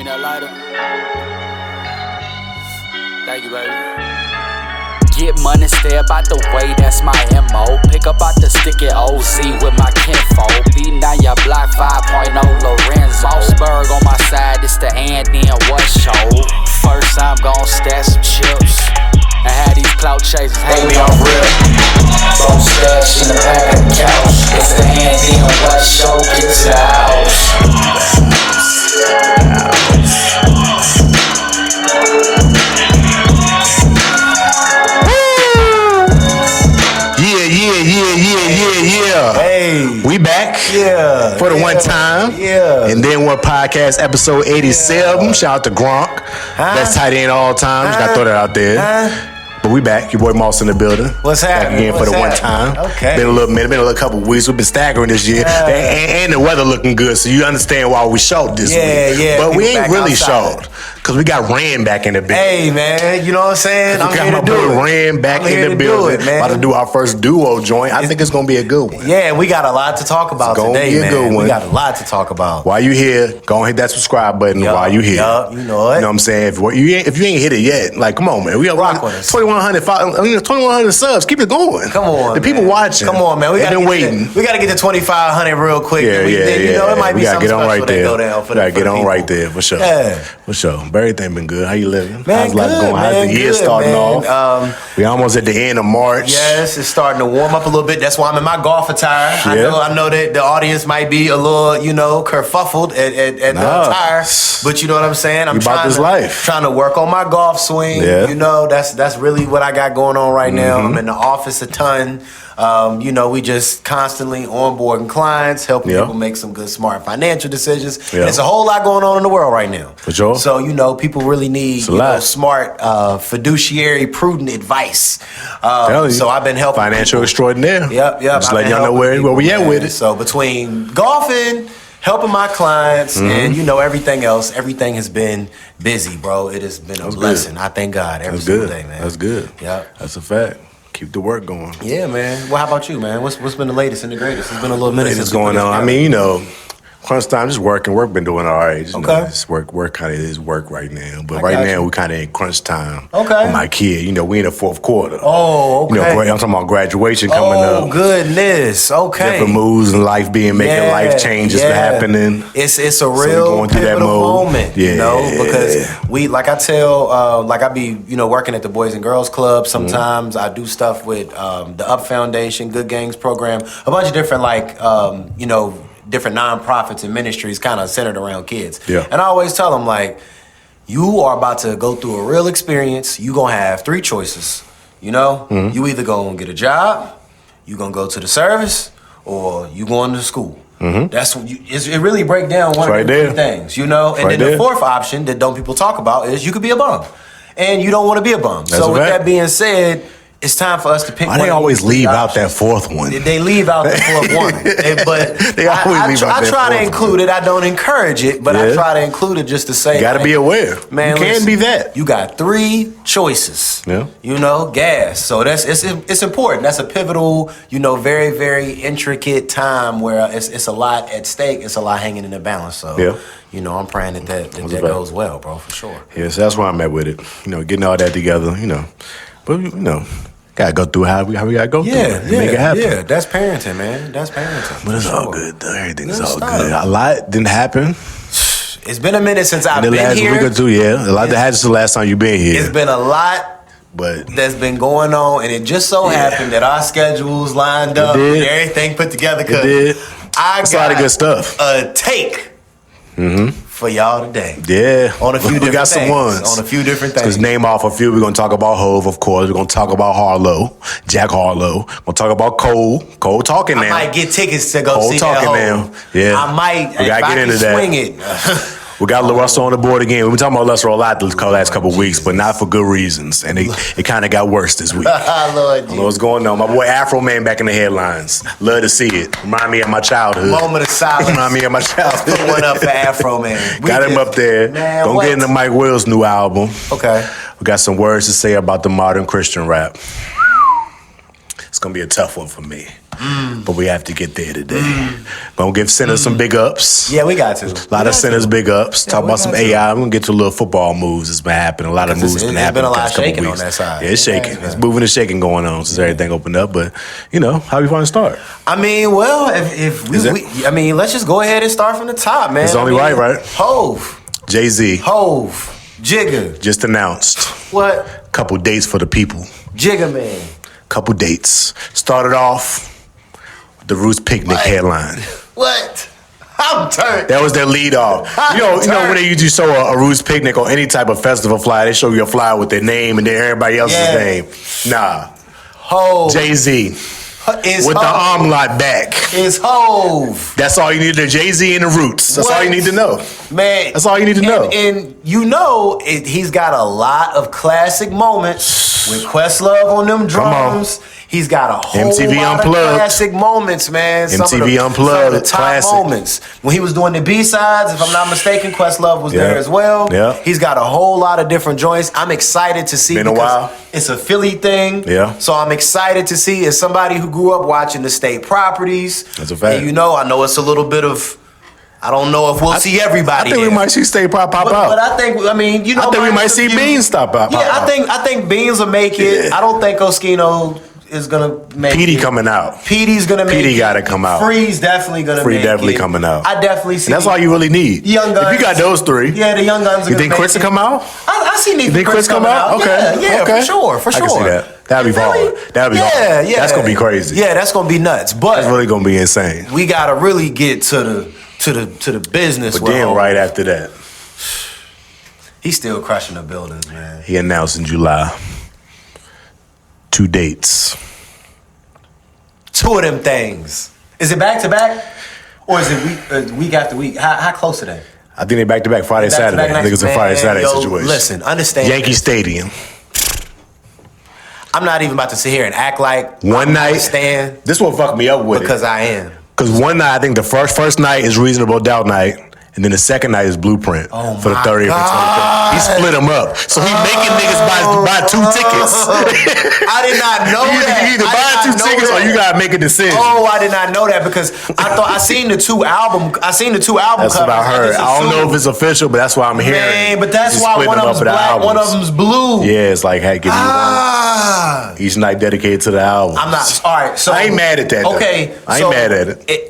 me that lighter. Thank you, baby. Get money, stay about the way, that's my MO. Pick up out the sticky OZ with my kinfolk. Beating down your block 5.0 Lorenzo. Mossberg on my side, it's the and then what show. First I'm gon' stash some chips and have these clout chasers hate me on real. Don't stash in the back of the couch. It's the and then what show, get to the house. Yeah. Hey, We back. Yeah. For the one time. Yeah. And then one podcast, episode 87. Yeah. Shout out to Gronk. Best tight end all time. Just gotta throw that out there. But we back. Your boy Moss in the building. What's happening? Back again for the one time. Okay. Been a little minute, been a little couple weeks. We've been staggering this year. And the weather looking good, so you understand why we short this week. Yeah. But we People ain't really outside. short. Because we got Rand back in the building. Hey, man, you know what I'm saying? I'm here to do it. Rand back in the building. About to do our first duo joint. I think it's going to be a good one. Yeah, we got a lot to talk about today, man. It's going to be a good one. We got a lot to talk about. While you here, go and hit that subscribe button while you here. Yup, you know it. You know what I'm saying? If you ain't hit it yet, like, come on, man. We got Rock with us. 2,100 subs. Keep it going. Come on, the people watching. Come on, man. They've been waiting. We got to get to 2,500 real quick. Yeah. You know, it might be something special that go down for the Gotta get on people. right there, for sure. Yeah. For sure. But everything been good. How you living? Man, How's life going? How's the year starting off? We almost at the end of March. Yes, it's starting to warm up a little bit. That's why I'm in my golf attire. Yeah. I know that the audience might be a little, kerfuffled at the attire, but you know what I'm saying. I'm trying to work on my golf swing. Yeah. You know, that's really what I got going on right now. I'm in the office a ton. We just constantly onboarding clients, helping people make some good, smart financial decisions. Yeah. There's a whole lot going on in the world right now. For sure. So, people really need smart, fiduciary, prudent advice. So I've been helping financial people. extraordinaire. Yep. Just letting y'all know where we at with it. So between golfing, helping my clients, and everything else, everything has been busy, bro. It has been a blessing. I thank God every single day, man. That's good. Yep. That's a fact. Keep the work going. Yeah, man. Well, how about you, man? What's been the latest and the greatest? It's been a little minute since going on. I mean, crunch time, just working. Work been doing all right. Just work kind of is work right now. But right now, we kind of in crunch time. Okay. With my kid, we in the fourth quarter. Oh, okay. I'm talking about graduation coming up. Oh, goodness. Okay. Different moves in life making life changes happening. It's a real pivotal moment, because I be, working at the Boys and Girls Club. Sometimes I do stuff with the Up Foundation, Good Gangs program, a bunch of different different nonprofits and ministries kind of centered around kids. Yeah. And I always tell them, you are about to go through a real experience. You going to have three choices, You either going to get a job, you going to go to the service, or you going to school. That's it really break down one of the three things, And then the fourth option that people talk about is you could be a bum. And you don't want to be a bum. So with that being said, it's time for us to pick one. Why they always leave out that fourth one? They leave out the fourth one. But they always leave out that I try to fourth include it. I don't encourage it, but I try to include it just to say. You got to be aware. Man, you can't be that. You got three choices. Yeah. Gas. So it's important. That's a pivotal, very, very intricate time where it's a lot at stake. It's a lot hanging in the balance. So, I'm praying that goes well, bro, for sure. Yeah, so that's where I'm at with it. Getting all that together, But, gotta go through how we gotta go through it and make it happen. Yeah, that's parenting, man. That's parenting. But it's all good, though. Everything's all good. A lot didn't happen. It's been a minute since I've been here. The last week or two, A lot that happened since the last time you've been here. It's been a lot that's been going on, and it just so happened that our schedules lined up and everything put together. That's a lot of good stuff. A take for y'all today. Yeah. On a few different we got some ones. On a few different things. Because name off a few. We're going to talk about Hove, of course. We're going to talk about Harlow, Jack Harlow. We're going to talk about Cole. Cole talking now. I might get tickets to go Cole see talking that Hove. now. Yeah. I might. We got to get into that. Swing it. We got Lil Russell on the board again. We've been talking about Russell a lot the last couple of weeks, but not for good reasons. And it kind of got worse this week. Lord I don't know what's going on. My boy Afro Man back in the headlines. Love to see it. Remind me of my childhood. Moment of silence. Remind me of my childhood. Put one up for Afro Man. Got him up there. Man, Don't get into Mike Will's new album. Okay. We got some words to say about the modern Christian rap. It's going to be a tough one for me. but we have to get there today. Gonna give Sinners some big ups. Yeah, we got to. A lot of Sinners big ups. Talk about some AI. I'm gonna get to a little football moves that's been happening. A lot of moves been happening. There's been a lot the past couple shaking weeks. on that side. Yeah, it's shaking. It's moving and shaking going on since everything opened up. But how you want to start? I mean, well, if we let's just go ahead and start from the top, man. It's only right? Hove. Jay-Z. Hove. Jigga. Just announced. What? Couple dates for the people. Jigga man. Couple dates. Started off with the Roots Picnic headline. What? I'm turned. That was their lead off. You know when they usually show a Roots Picnic or any type of festival flyer, they show you a flyer with their name and then everybody else's name. Nah. Hove. Jay-Z. With the omelet back. It's Hove. That's all you need to know. Jay-Z and the Roots. That's all you need to know. Man. That's all you need to know. And he's got a lot of classic moments with Questlove on them drums. He's got a whole MTV lot Unplugged. of classic moments, man. MTV Unplugged. Some of the top classic moments. When he was doing the B-sides, if I'm not mistaken, Questlove was there as well. Yeah. He's got a whole lot of different joints. I'm excited to see. Been a while. It's a Philly thing. Yeah. So I'm excited to see, as somebody who grew up watching the state properties. That's a fact. And I know it's a little bit of, I don't know if we'll see everybody. I think we might see State pop out. But I think, I think we might see Beans pop out. Yeah, I think Beans will make it. Yeah. I don't think Oskino is gonna make Petey it. coming out. Petey's gonna make it. Petey gotta come out. Free's definitely gonna make it. Free definitely coming out. I definitely see. And that's all you really need. Young Guns. If you got those three. Yeah, the Young Guns are You think Chris will come out? I see need You think Chris come out? Okay. Yeah, okay. for sure. I can see that. That'd be hard. That'd be hard. Yeah. That's gonna be crazy. Yeah, that's gonna be nuts. But That's really gonna be insane. we gotta really get to the business. But then right after that, he's still crushing the buildings, man. he announced in July 2 dates. 2 of them things. Is it back to back, or is it week after week? How close are they? I think they back to back Friday, Saturday. I think it's a Friday, Saturday situation. Listen, understand. Yankee Stadium. I'm not even about to sit here and act like One night. understand This will fuck me up with because it. I am. Because one night, I think the first night is Reasonable Doubt night. And then the second night is Blueprint for the 30th and 25th. He split them up. So he making niggas buy 2 tickets. I did not know that. You either buy 2 tickets or you gotta make a decision. Oh, I did not know that because I seen the two album That's covers. what I heard. I don't know if it's it's official, but that's why I'm hearing. Man, but that's He's why splitting one them of up them's into black, one of albums. them's blue. Yeah, it's like, hey, give me one. Each night dedicated to the album. I'm not. All right, so I ain't mad at that. Okay, I ain't mad at it.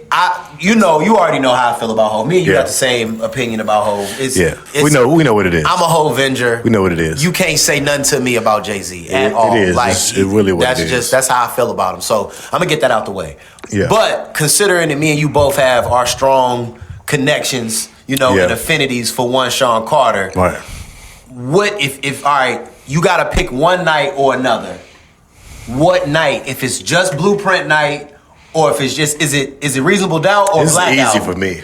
You already know how I feel about Hov. Me and you Yeah. got the same opinion about Hov. We know what it is. I'm a Hovenger. We know what it is. You can't say nothing to me about Jay-Z at all. It is. Like, It's really what it is. That's how I feel about him. So I'm gonna get that out the way. Yeah. But considering that me and you both have our strong connections, and affinities for one Sean Carter. Right. What if all right, you gotta pick one night or another. What night? If it's just Blueprint night, or if it's just is it Reasonable Doubt or It's Black easy Album? for me.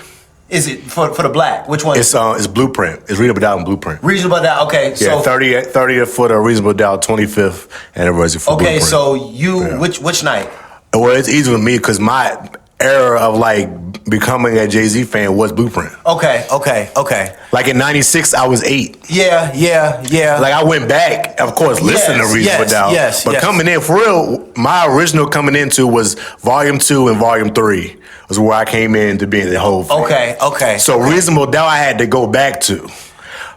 Is it for the Black? Which one? It's Blueprint. It's Reasonable Doubt and Blueprint. Reasonable Doubt. Okay, Yeah, so 30th for the Reasonable Doubt, 25th anniversary for okay, Blueprint. so you Yeah. which night? Well, it's easy for me because my era of like becoming a Jay-Z fan was Blueprint. Okay. Like in '96, I was 8. Yeah. Like I went back, of course, listening to Reasonable Doubt. But coming in for real, my original coming into was Volume 2 and Volume 3 was where I came in to being the whole fan. Okay. So Reasonable Doubt I had to go back to.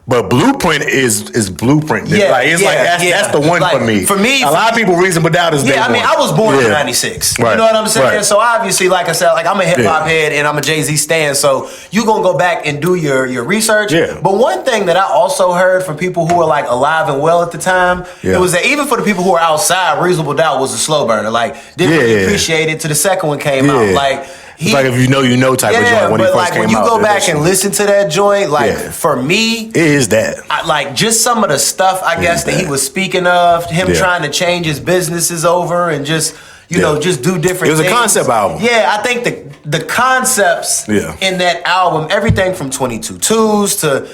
But Blueprint is Blueprint. Yeah, that's the one like, for me. For me, a lot of people Reasonable Doubt is I mean, I was born in '96. Right. You know what I'm saying? Right. So obviously, like I said, like I'm a hip hop head and I'm a Jay-Z stan. So you gonna go back and do your research. Yeah. But one thing that I also heard from people who were like alive and well at the time, it was that even for the people who were outside, Reasonable Doubt was a slow burner. Like didn't really appreciate it till the second one came out. Like. It's like if you know type of joint when he first came out. When you go back and listen to that joint, for me, it is that. Just some of the stuff I guess that he was speaking of, him trying to change his businesses over and just just do different things. It was a concept album. Yeah, I think the concepts in that album, everything from 22 Twos to,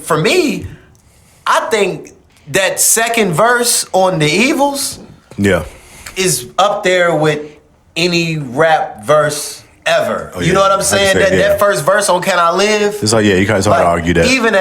for me, I think that second verse on The Evils is up there with any rap verse ever. You know what I'm saying? That first verse on Can I Live? It's like, you kind of hard to argue that. Even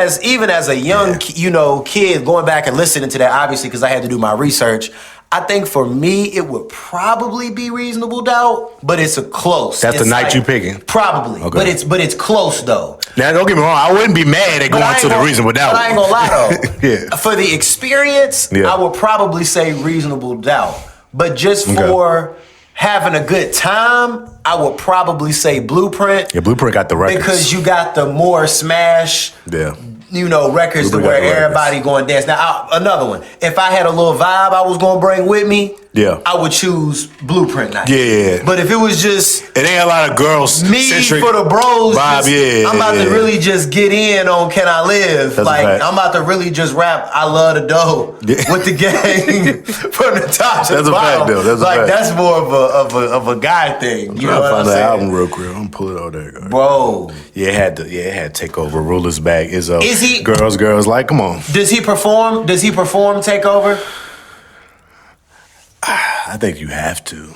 as a young kid going back and listening to that, obviously because I had to do my research, I think for me, it would probably be Reasonable Doubt, but it's a close. That's it's the night you picking? Probably, Okay. but it's close though. Now, don't get me wrong. I wouldn't be mad at going to the Reasonable Doubt. But I ain't gonna lie though. Yeah. For the experience, Yeah. I would probably say Reasonable Doubt. But just for having a good time, I would probably say Blueprint. Yeah, Blueprint got the records. Because you got the more smash, records to where everybody going to dance. Now, another one. If I had a little vibe I was going to bring with me, I would choose Blueprint night. Yeah. But if it was just... It ain't a lot of girls. Me for the bros. Vibe, I'm about to really just get in on Can I Live. That's like, I'm about to really just rap I Love the Dough with the gang from the top to the bottom. That's a fact, though. That's a fact. That's more of a guy thing. You know what I'm saying? saying? Album real quick. I'm gonna pull it all there, guys. Bro. Yeah, it had Takeover, Ruler's Bag, Izzo. Is he girls? Like, come on. Does he perform Takeover? I think you have to.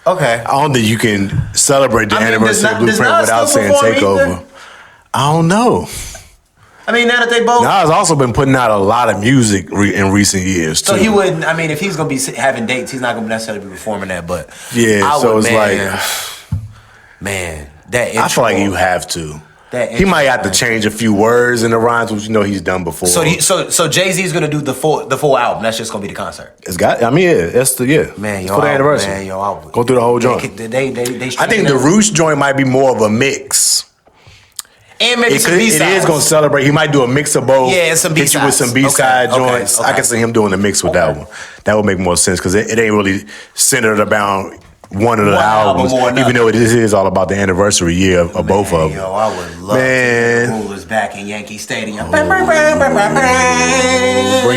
Okay. I don't think you can celebrate the anniversary of Blueprint without saying Takeover. Either? I don't know. I mean, now that they both... Nas also been putting out a lot of music in recent years, too. So he wouldn't... I mean, if he's going to be having dates, he's not going to necessarily be performing that, but... Yeah, Man, that intro... I feel like you have to. He might have to change a few words in the rhymes, which he's done before. So Jay-Z's gonna do the full album. That's just gonna be the concert. That's the Man, for the anniversary. Man, go through the whole joint. I think the Roots joint might be more of a mix. And maybe some B-sides. It is gonna celebrate. He might do a mix of both. Yeah, and some B-sides. Hit you with some B-side joints. Okay. I can see him doing a mix with that one. That would make more sense because it ain't really centered around one of the albums, even though this is all about the anniversary year of both of them. I would love to hear the Rulers back in Yankee Stadium. Bring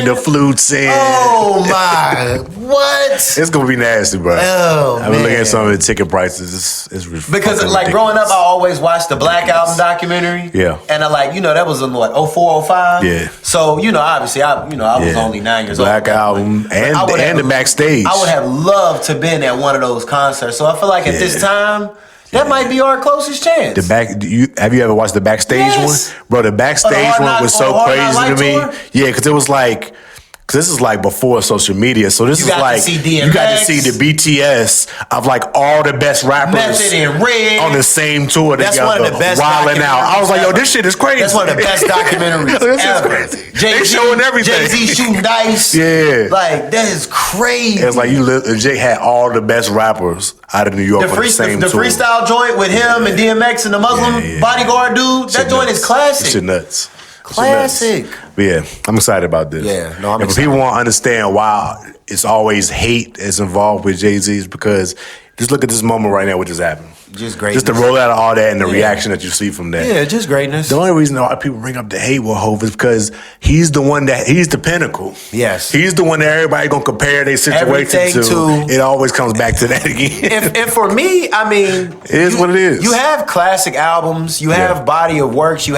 the flutes in. Oh my, what? It's gonna be nasty, bro. Oh, I've been looking at some of the ticket prices. It's because ridiculous. Growing up, I always watched the Black Album documentary. Yeah, and I that was in what 04, 05? Yeah. So obviously I was only 9 years old. Black Album and the backstage. I would have loved to been at one of those concerts. So I feel like at this time, that might be our closest chance. Have you ever watched the backstage one? Bro, the backstage one was so crazy to me. Yeah, because it was like... Because this is like before social media. So this is like, you got to see the BTS of like all the best rappers Method and Red on the same tour together. That's one of the best wilding out. I was like, yo, this shit is crazy. That's one of the best documentaries this ever. Is crazy. They showing everything. Jay-Z shooting dice. Yeah. Like, that is crazy. It's like Jay had all the best rappers out of New York on the same tour. The freestyle joint with him and DMX and the Muslim bodyguard dude, that joint is classic. That shit nuts. Classic. But yeah, I'm excited about this. Yeah, no, I'm excited. If people want to understand why it's always hate that's involved with Jay-Z, is because just look at this moment right now, what just happened. Just greatness. Just the rollout of all that and the reaction that you see from that. Yeah, just greatness. The only reason a lot of people bring up the hate with Hov is because he's the pinnacle. Yes. He's the one that everybody gonna compare their situation to. It always comes back to that again. And for me, I mean, it is what it is. You have classic albums, you have body of works,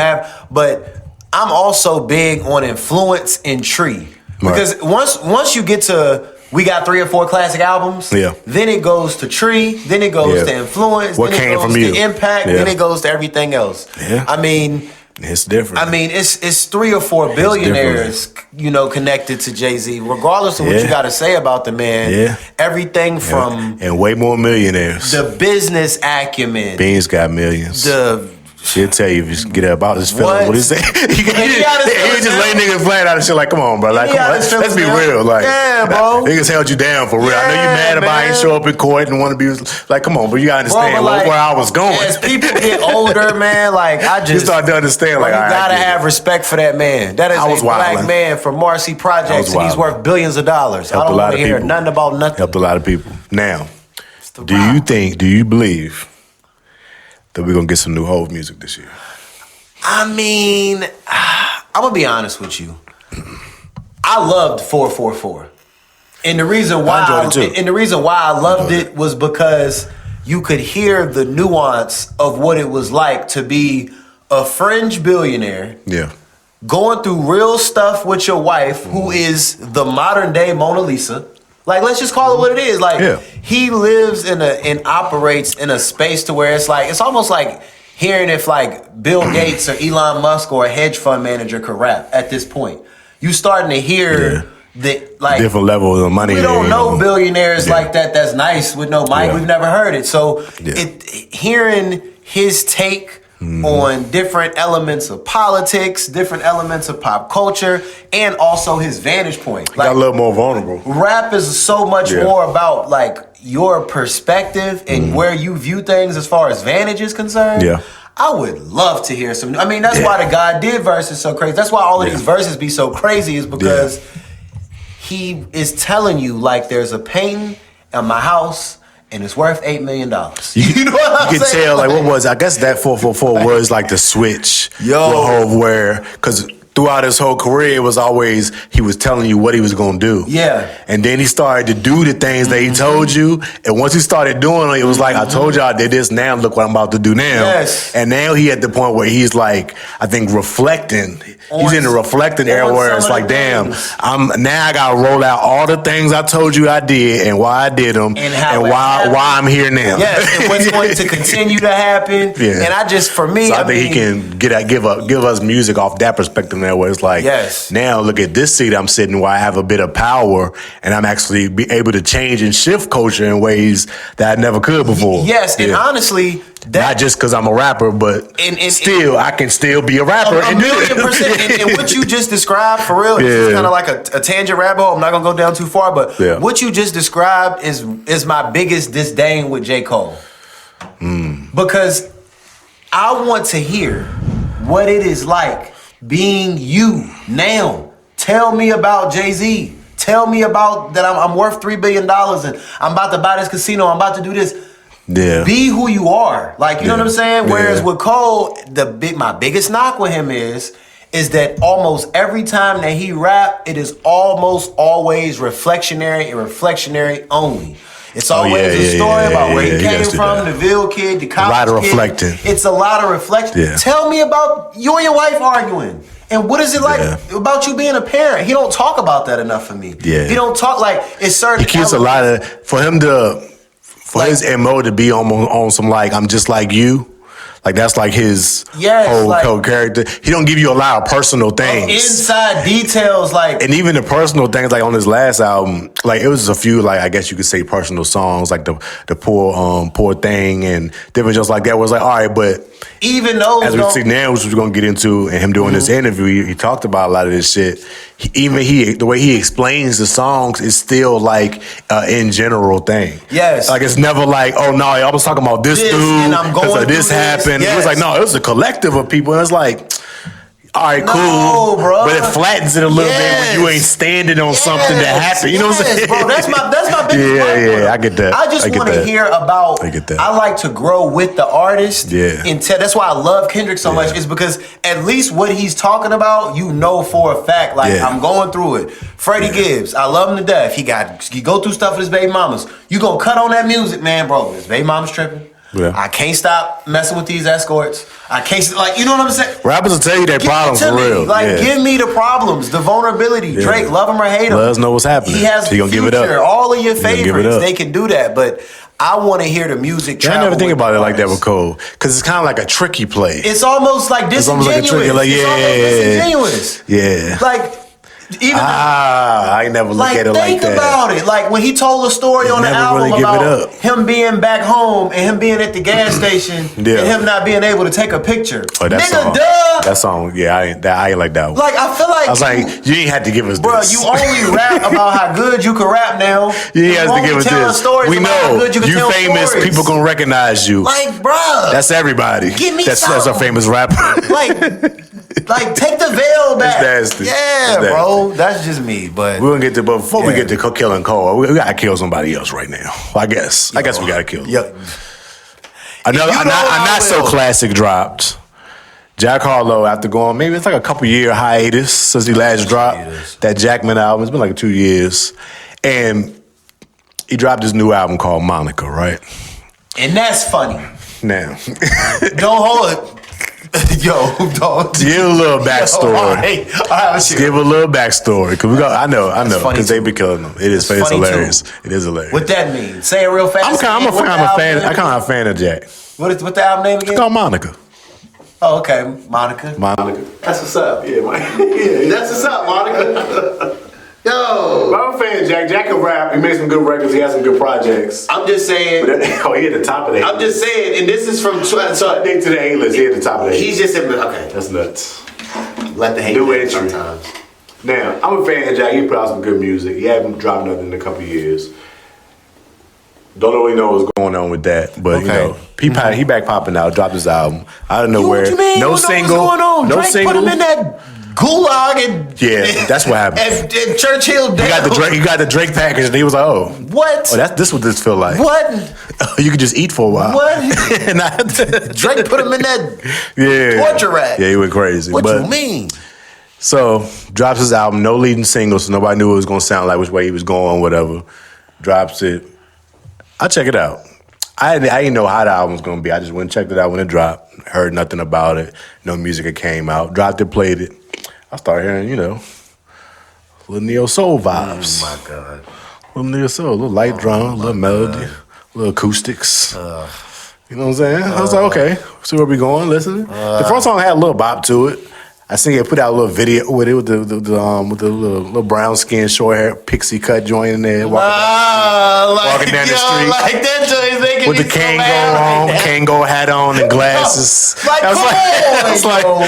but I'm also big on influence and tree. Because once you get to, we got 3 or 4 classic albums, then it goes to tree, then it goes to influence, what then came it goes from to you? impact, then it goes to everything else. Yeah. I mean, it's different. I mean, it's 3 or 4 billionaires, connected to Jay-Z. Regardless of what you got to say about the man, everything from and way more millionaires. The business acumen. Beans got millions. She'll tell you if you get up out his feelings. What he say? He just lay niggas flat out and shit like, come on, bro. Like, come on, let's be real. Like, bro. Niggas held you down for real. I know you mad about I ain't show up in court and want to be like, come on, but you gotta understand where I was going. As people get older, man, like you start to understand. Like, you gotta have respect for that man. That is a black man from Marcy Projects, and he's worth billions of dollars. I don't want to hear nothing about nothing. Helped a lot of people. Now, do you believe that we're gonna get some new Hov music this year? I mean, I'm gonna be honest with you. I loved 444, and the reason why I loved it was because you could hear the nuance of what it was like to be a fringe billionaire. Yeah. Going through real stuff with your wife, who is the modern day Mona Lisa. Like, let's just call it what it is. Like, he lives and operates in a space to where it's almost like hearing if like Bill Gates or Elon Musk or a hedge fund manager could rap at this point. You starting to hear different levels of money. We don't know billionaires like that. That's nice with no mic. Yeah. We've never heard it. So hearing his take on different elements of politics, different elements of pop culture, and also his vantage point. Got a little more vulnerable. Rap is so much more about like your perspective and where you view things as far as vantage is concerned. Yeah. I would love to hear some. I mean, that's why the God Did verse is so crazy. That's why all of these verses be so crazy, is because he is telling you, like, there's a painting in my house and it's worth $8 million. You know what I'm saying? You can tell, like, what was, I guess that 444 was like the switch. Where, because throughout his whole career, it was always, he was telling you what he was going to do. Yeah. And then he started to do the things that he told you. And once he started doing it, it was like, I told you I did this, now look what I'm about to do now. Yes. And now he at the point where he's like, I think reflecting. He's in the reflecting era where it's like, damn, now I got to roll out all the things I told you I did and why I did them and why I'm here now. Yes, and what's going to continue to happen. Yeah. And I just, for me, so I think he can give us music off that perspective now, where it's like, now look at this seat I'm sitting where I have a bit of power and I'm actually be able to change and shift culture in ways that I never could before. Yes, and honestly, not just because I'm a rapper, but still, I can still be a rapper. A million%. And what you just described, for real, is kind of like a tangent rabbit hole. I'm not going to go down too far, but what you just described is my biggest disdain with J. Cole. Because I want to hear what it is like being you now. Tell me about Jay-Z. Tell me about that I'm worth $3 billion and I'm about to buy this casino. I'm about to do this. Yeah. Be who you are. Like, you know what I'm saying? Whereas with Cole, my biggest knock with him is that almost every time that he rap, it is almost always reflectionary and reflectionary only. It's always a story about where he came from, the Ville kid, the college kid. A lot of reflecting. It's a lot of reflection. Yeah. Tell me about you and your wife arguing. And what is it like about you being a parent? He don't talk about that enough for me. Yeah. He don't talk like it's certain. He keeps a lot of, for him to, for his MO to be on some like, I'm just like you. Like that's like his whole character. He don't give you a lot of personal things, inside details, like, and even the personal things. Like on his last album, like it was a few, like I guess you could say personal songs, like the poor thing and different just like that. Was like, all right, but even those, as we see now, which we're gonna get into, and him doing this interview, he talked about a lot of this shit. The way he explains the songs is still like in general thing. Yes, like it's never like, oh no, I was talking about this dude and I'm going this happened. Yes. It was like, no, it was a collective of people. And it's like, all right, cool. Bro. But it flattens it a little bit when you ain't standing on something that happened. You know what I'm saying? Bro, that's my biggest problem. I get that. I just want to hear about, I like to grow with the artist. Yeah. And that's why I love Kendrick so much, is because at least what he's talking about, you know for a fact. Like, I'm going through it. Freddie Gibbs, I love him to death. He go through stuff with his baby mamas. You gonna cut on that music, man, bro. His baby mama's tripping. Yeah. I can't stop messing with these escorts. I can't, like, you know what I'm saying? Rappers will tell you their problems for real. Like, give me the problems, the vulnerability. Yeah. Drake, love him or hate him. Let us know what's happening. He has the future. Give it up. All of your favorites, they can do that. But I want to hear the music. I never think about it like that with Cole, because it's kind of like a tricky play. It's almost like disingenuous. It's almost disingenuous. Yeah. Like, even I ain't never look at it like that. Think about it. Like when he told a story on the album about him being back home and him being at the gas station and him not being able to take a picture. Oh, that Nigga, song. duh. That song, I ain't like that one. Like, I feel like I was like, you ain't had to give us bro, this. you only rap about how good you can rap now. You ain't have to give us this. We know you famous. Stories. People gonna recognize you. Like, bro, that's everybody. Give me that's a famous rapper. Like, take the veil back. That's nasty. Yeah, bro. That's just me. But we're gonna get to. But before we get to killing Cole, we gotta kill somebody else right now. Well, I guess we gotta kill him. Yep. Another, a not so classic dropped. Jack Harlow, after going maybe it's like a couple year hiatus since he last dropped that Jackman album. It's been like 2 years, and he dropped his new album called Monica, right? And that's funny. Now, don't hold it. Yo, don't give a little backstory. All right, give a little backstory, cause I know, because they be killing them. It's hilarious. Too. It is hilarious. What that mean? Say it real fast. I'm kind of a fan of Jack. What the album name again? It's called Monica. Oh, okay, Monica. Monica. That's what's up. Yeah, that's what's up, Monica. Yo, I'm a fan of Jack. Jack can rap. He made some good records. He has some good projects. I'm just saying. He at the top of the A-list. I'm just saying, and this is from. So I think to the A-list. He at the top of the A-list. He's just okay. That's nuts. Let the hate New entry. sometimes. Now, I'm a fan of Jack. He put out some good music. He haven't dropped nothing in a couple years. Don't really know what's going on with that, but you know, he back popping out. Dropped his album. I don't know where. What you mean? No you single. What's going on? No Drake single. Put him in that gulag and yeah, that's what happened. And Churchill. He got the Drake package, and he was like, "Oh, what? Oh, this what this feel like? What? You could just eat for a while. What? Drake put him in that torture rack. Yeah, he went crazy. What you mean? So drops his album, no leading single, so nobody knew what it was gonna sound like, which way he was going, whatever. Drops it. I check it out. I didn't know how the album was gonna be. I just went and checked it out when it dropped. Heard nothing about it. No music had came out. Dropped it, played it. I started hearing, little neo soul vibes. Oh my God. Little neo soul, little light drum, little melody, little acoustics. You know what I'm saying? I was like, okay, see where we going. Listen. The first song had a little bop to it. I seen it put out a little video with it with the little brown skin, short hair, pixie cut joint in there, walking down the street. Like that joint making with the Kango hat on and glasses. I was like, come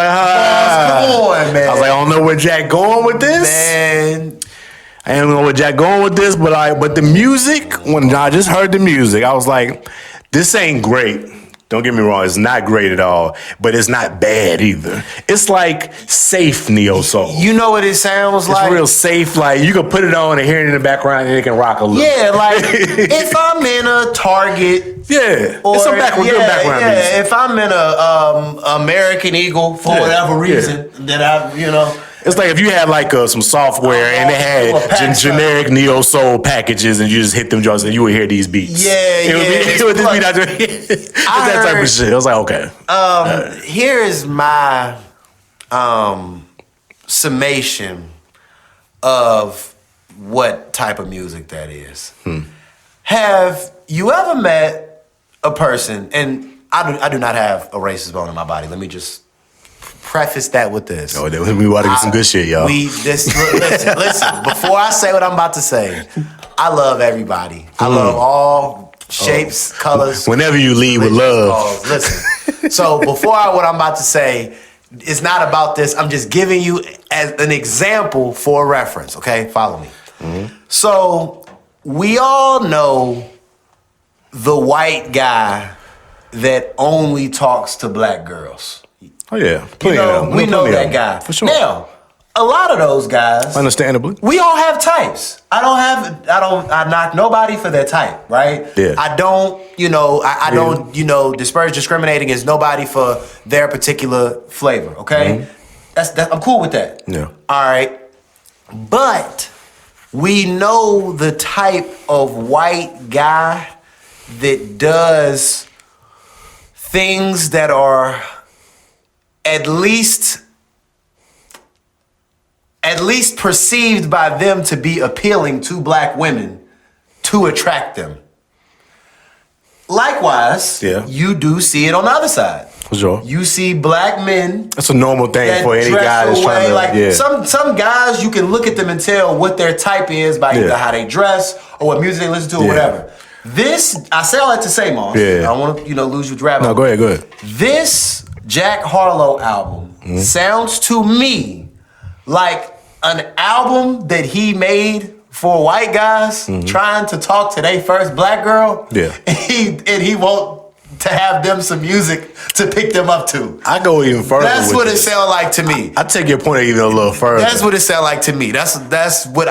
on, man. I was like, I don't know where Jack going with this. Man. I don't know where Jack going with this, but the music, when I just heard the music, I was like, this ain't great. Don't get me wrong, it's not great at all, but it's not bad either. It's like safe neo soul. You know what it sounds like? It's real safe. Like you can put it on and hear it in the background and it can rock a little. Yeah, like if I'm in a Target. Yeah, it's some good background music. If I'm in a American Eagle for whatever reason that It's like if you had like some software and they had generic neo soul packages and you just hit them joints and you would hear these beats. It would just be that type of shit. I was like, okay. Here is my summation of what type of music that is. Have you ever met a person, and I do not have a racist bone in my body. Let me just preface that with this. Oh, we about to get some good shit, y'all. Listen. Before I say what I'm about to say, I love everybody. I love all shapes, colors. Whenever you lead with love. Listen. So before what I'm about to say, it's not about this. I'm just giving you as an example for reference. Okay, follow me. So we all know the white guy that only talks to black girls. Oh yeah, we know that guy for sure. Now, a lot of those guys, understandably, we all have types. I knock nobody for their type, right? Yeah. I don't, I don't, disparage, discriminate against nobody for their particular flavor. Okay, I'm cool with that. Yeah. All right, but we know the type of white guy that does things that are at least perceived by them to be appealing to black women to attract them. Likewise, you do see it on the other side. For sure. You see black men. That's a normal thing for any guy that's trying to. Some guys, you can look at them and tell what their type is by either how they dress or what music they listen to or whatever. This, I say all that to say, Moss. I don't want to, lose you with rabbit. No, go ahead. This Jack Harlow album sounds to me like an album that he made for white guys trying to talk to their first black girl. Yeah. And he want to have them some music to pick them up to. I go even further. That's what it sounds like to me. I take your point even a little further. That's what it sounds like to me. That's what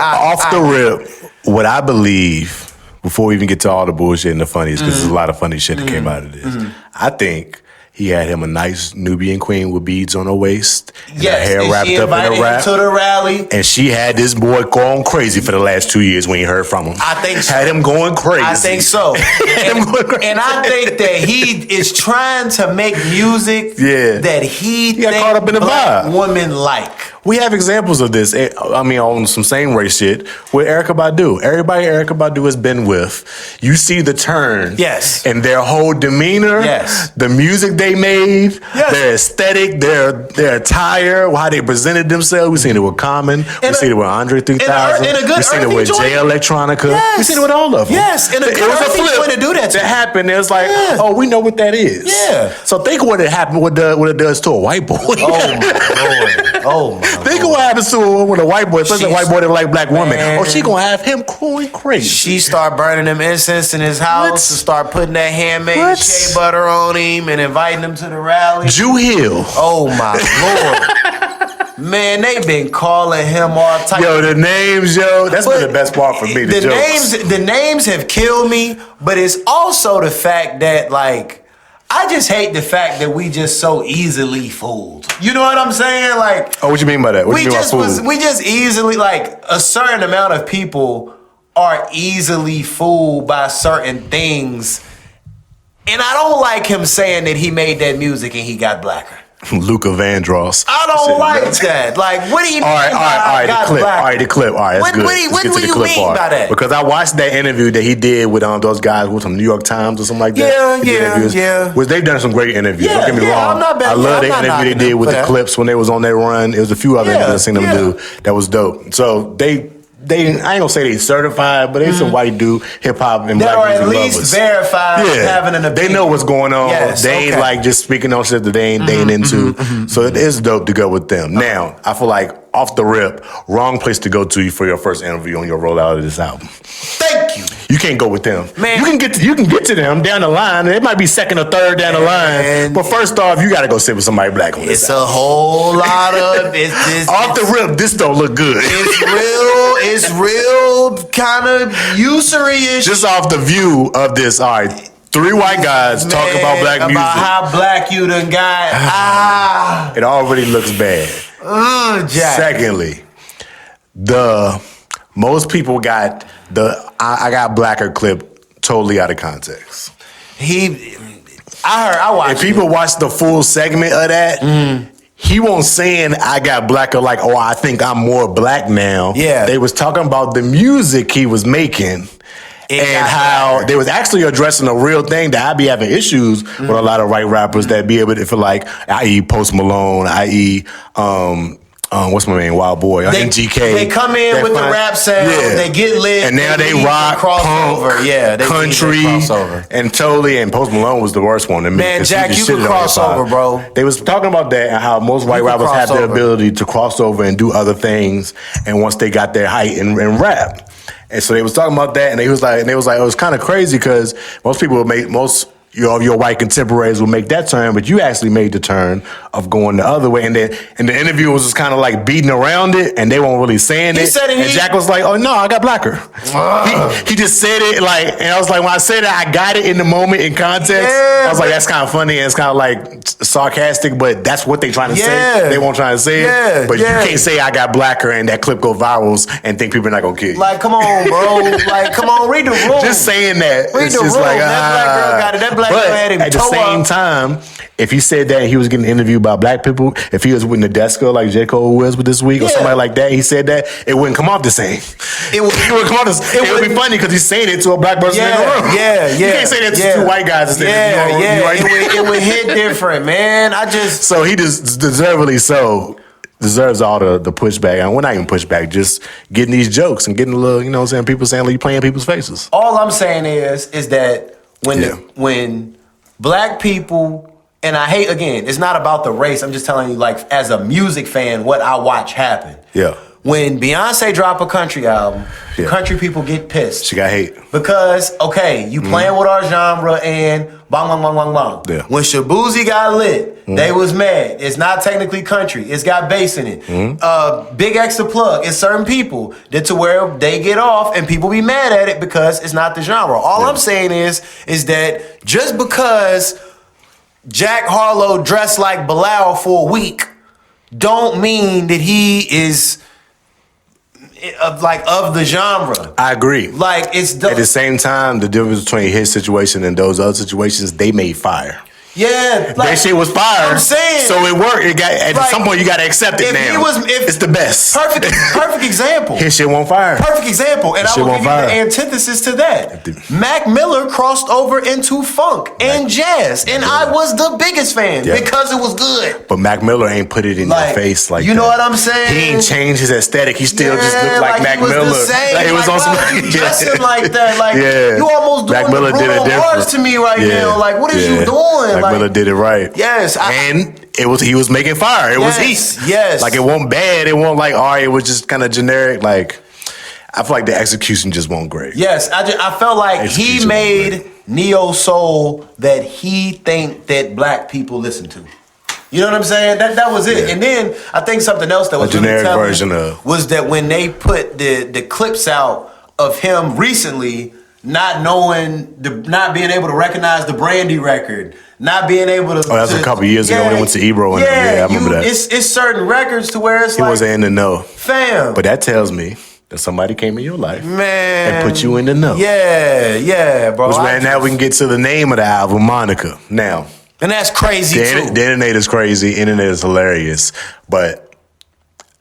rip, what I believe, before we even get to all the bullshit and the funnies, because there's a lot of funny shit that came out of this. I think he had him a nice Nubian queen with beads on her waist, and her hair wrapped up in a wrap. To the rally, and she had this boy going crazy for the last 2 years when you heard from him. I think so. Had him going crazy. I think so. And I think that he is trying to make music that he got caught up in the black vibe. women like. We have examples of this. I mean, on some same race shit with Erykah Badu. Everybody Erykah Badu has been with, you see the turn. Yes. And their whole demeanor. Yes. The music they made. Yes. Their aesthetic. Their attire. How they presented themselves. We've seen it with Common. We've seen it with Andre 3000. We've seen it with Jay Electronica. Yes. We've seen it with all of them. Yes. And it was a flip to do that. That happened. It was like, oh, we know what that is. Yeah. So think what it happened. What it does to a white boy. Oh my Lord. Oh my Think of what happens to her with a white boy, especially a white boy that like black women. Or she gonna have him going crazy. She start burning them incense in his house and start putting that handmade shea butter on him and inviting him to the rally. Jew Hill. Oh my Lord. Man, they been calling him all types. Yo, the names, that's been the best part for me. The names have killed me, but it's also the fact that, like, I just hate the fact that we just so easily fooled. You know what I'm saying? Like, oh, what you mean by that? What do you mean by fooled? We just easily, like, a certain amount of people are easily fooled by certain things. And I don't like him saying that he made that music and he got blacker. Luca Vandross. I don't like that. Like, what do you mean by the clip. All right, that's good. What do you mean by that? Because I watched that interview that he did with those guys with some New York Times or something like that. Yeah. Which they've done some great interviews. Don't get me wrong. I love the interview they did with the clips when they was on their run. It was a few other interviews I've seen them do that was dope. So they I ain't gonna say they certified, but they some white dude, hip hop and black music lovers. They are at least verified having an opinion. They know what's going on. Yes, they ain't like just speaking on shit that they ain't into. So it is dope to go with them. Now, I feel like off the rip, wrong place to go to for your first interview on your rollout of this album. Thank you. You can't go with them. Man, you can get to them down the line. It might be second or third down the line. But first off, you got to go sit with somebody black on this. It's a whole lot of off the rip. This don't look good. It's real kind of usury-ish. Just off the view of this, all right. 3 white guys talk about black music. About how black you done got. It already looks bad. Jack. Secondly, most people got I got blacker clip totally out of context. I watched If people watch the full segment of that, he won't saying I got blacker like, oh, I think I'm more black now. Yeah. They was talking about the music he was making. And how they was actually addressing a real thing that I be having issues with a lot of white rappers that be able to feel like, i.e. Post Malone, i.e. What's my name? Wild Boy, NGK. They come in with the rap sound, they get lit, and now they rock, crossover, country, and totally. And Post Malone was the worst one. Man, Jack, you can cross over, bro. They was talking about that and how most white rappers have the ability to cross over and do other things, and once they got their height in rap. And so they was talking about that, and they was like, it was kind of crazy because most people would make your white contemporaries will make that turn, but you actually made the turn of going the other way. And then the interview was just kind of like beating around it, and they weren't really saying it. And Jack was like, "Oh no, I got blacker." He just said it like, and I was like, when I said that, I got it in the moment in context. I was like, that's kind of funny and it's kind of like sarcastic, but that's what they trying to say. They won't try to say it, but you can't say I got blacker and that clip go virals and think people are not gonna kill you. Like, come on, bro. Like, come on, read the room. Just saying that. Read the room. Like, that black girl got it. That black girl had him at the same time, if he said that he was getting interviewed by black people, if he was with Nadeska like J. Cole was with this week or somebody like that, he said that, it wouldn't come off the same. It would come off the same. It would be funny because he's saying it to a black person in the room. You can't say that to 2 white guys. It would hit different, man. So he just deservedly so deserves all the pushback. And we're not even pushback, just getting these jokes and getting a little, you know what I'm saying, people saying like you playing people's faces. All I'm saying is that when black people, and I hate, again, it's not about the race. I'm just telling you, like, as a music fan, what I watch happen. Yeah. When Beyonce drop a country album, country people get pissed. She got hate. Because, okay, you playing with our genre and bang, bang, bang, bang, bang. Yeah. When Shabuzi got lit, they was mad. It's not technically country. It's got bass in it. Big X the Plug. It's certain people that to where they get off and people be mad at it because it's not the genre. All I'm saying is that just because Jack Harlow dressed like Bilal for a week don't mean that he is of the genre. I agree. Like, it's at the same time, the difference between his situation and those other situations, they made fire. Yeah, that shit was fire. I'm saying, so it worked. It got at some point you got to accept it now. It's the best. Perfect example. His shit won't fire. Perfect example, and I will give you the antithesis to that. Mac Miller crossed over into funk and jazz, and I was the biggest fan because it was good. But Mac Miller ain't put it in your face like you know what I'm saying. He ain't changed his aesthetic. He still just looked like Mac Miller. Like, he was on some dressing like that. Like you almost doing Mac Miller the Bruno Mars to me right now. Like what is you doing? Mac Miller did it right. Yes, and he was making fire. It was heat. Yes, like it wasn't bad. It wasn't like it was just kind of generic. Like I feel like the execution just wasn't great. Yes, I felt like he made neo soul that he think that black people listen to. You know what I'm saying? That was it. Yeah. And then I think something else that was a generic version of was that when they put the clips out of him recently, not being able to recognize the Brandy record, not being able to. Oh, that was a couple years ago when they went to Ebro. And I remember that. It's certain records to where it's he wasn't in the know, fam. But that tells me that somebody came in your life, man, and put you in the know. Yeah, bro. Which man, now we can get to the name of the album, Monica. Now. And that's crazy too. The internet is crazy. Internet is hilarious. But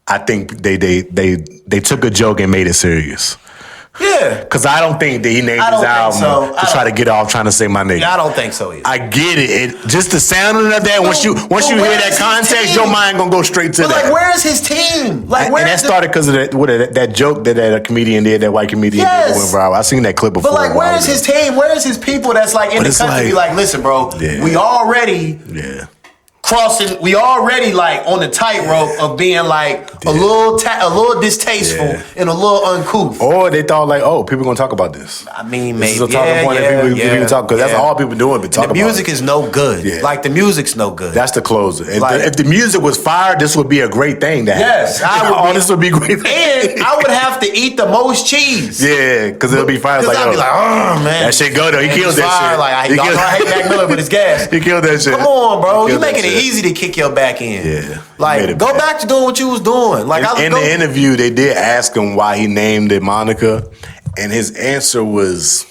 I think they took a joke and made it serious. Yeah. Because I don't think that he named his album to try to get off trying to say my name. Yeah, I don't think so either. I get it. Just the sounding of that, once you hear that context, your mind gonna go straight to that. Like, where's his team? Like, and that started because of that joke that comedian did, that white comedian did, went viral. I seen that clip before. But like, where's his team? Where's his people that's like in the country? Be like, listen, bro, we already crossing. We already like on the tightrope of being like a little distasteful and a little uncouth. Or they thought like, people gonna talk about this. I mean, this is a talking point that people can talk, because that's all people doing. But the music is no good. Yeah. Like the music's no good. That's the closer. If the music was fire, this would be a great thing. This would be great. And I would have to eat the most cheese. Yeah, because it'll be fire. Because I'd be like, oh man, that shit go though. He killed that shit. Like I hate Mac Miller, but it's gas. He killed that shit. Come on, bro. You making it easy to kick your back in. Yeah. Like, go back to doing what you was doing. Like, in the interview, they did ask him why he named it Monica, and his answer was,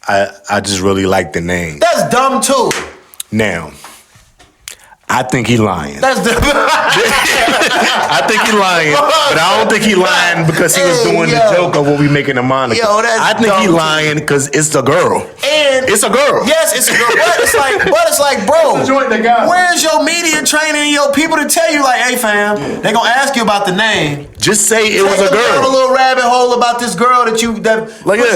I just really like the name. That's dumb too. Now, I think he lying. That's dumb. I think he lying, but I don't think he lying because he was doing the joke of what we making a Monica. I think he lying because it's a girl. And it's a girl. Yes, it's a girl. But it's like, bro, where's your media training and your people to tell you, like, hey, fam, they gonna ask you about the name. Just say it was a girl. Down a little rabbit hole about this girl that put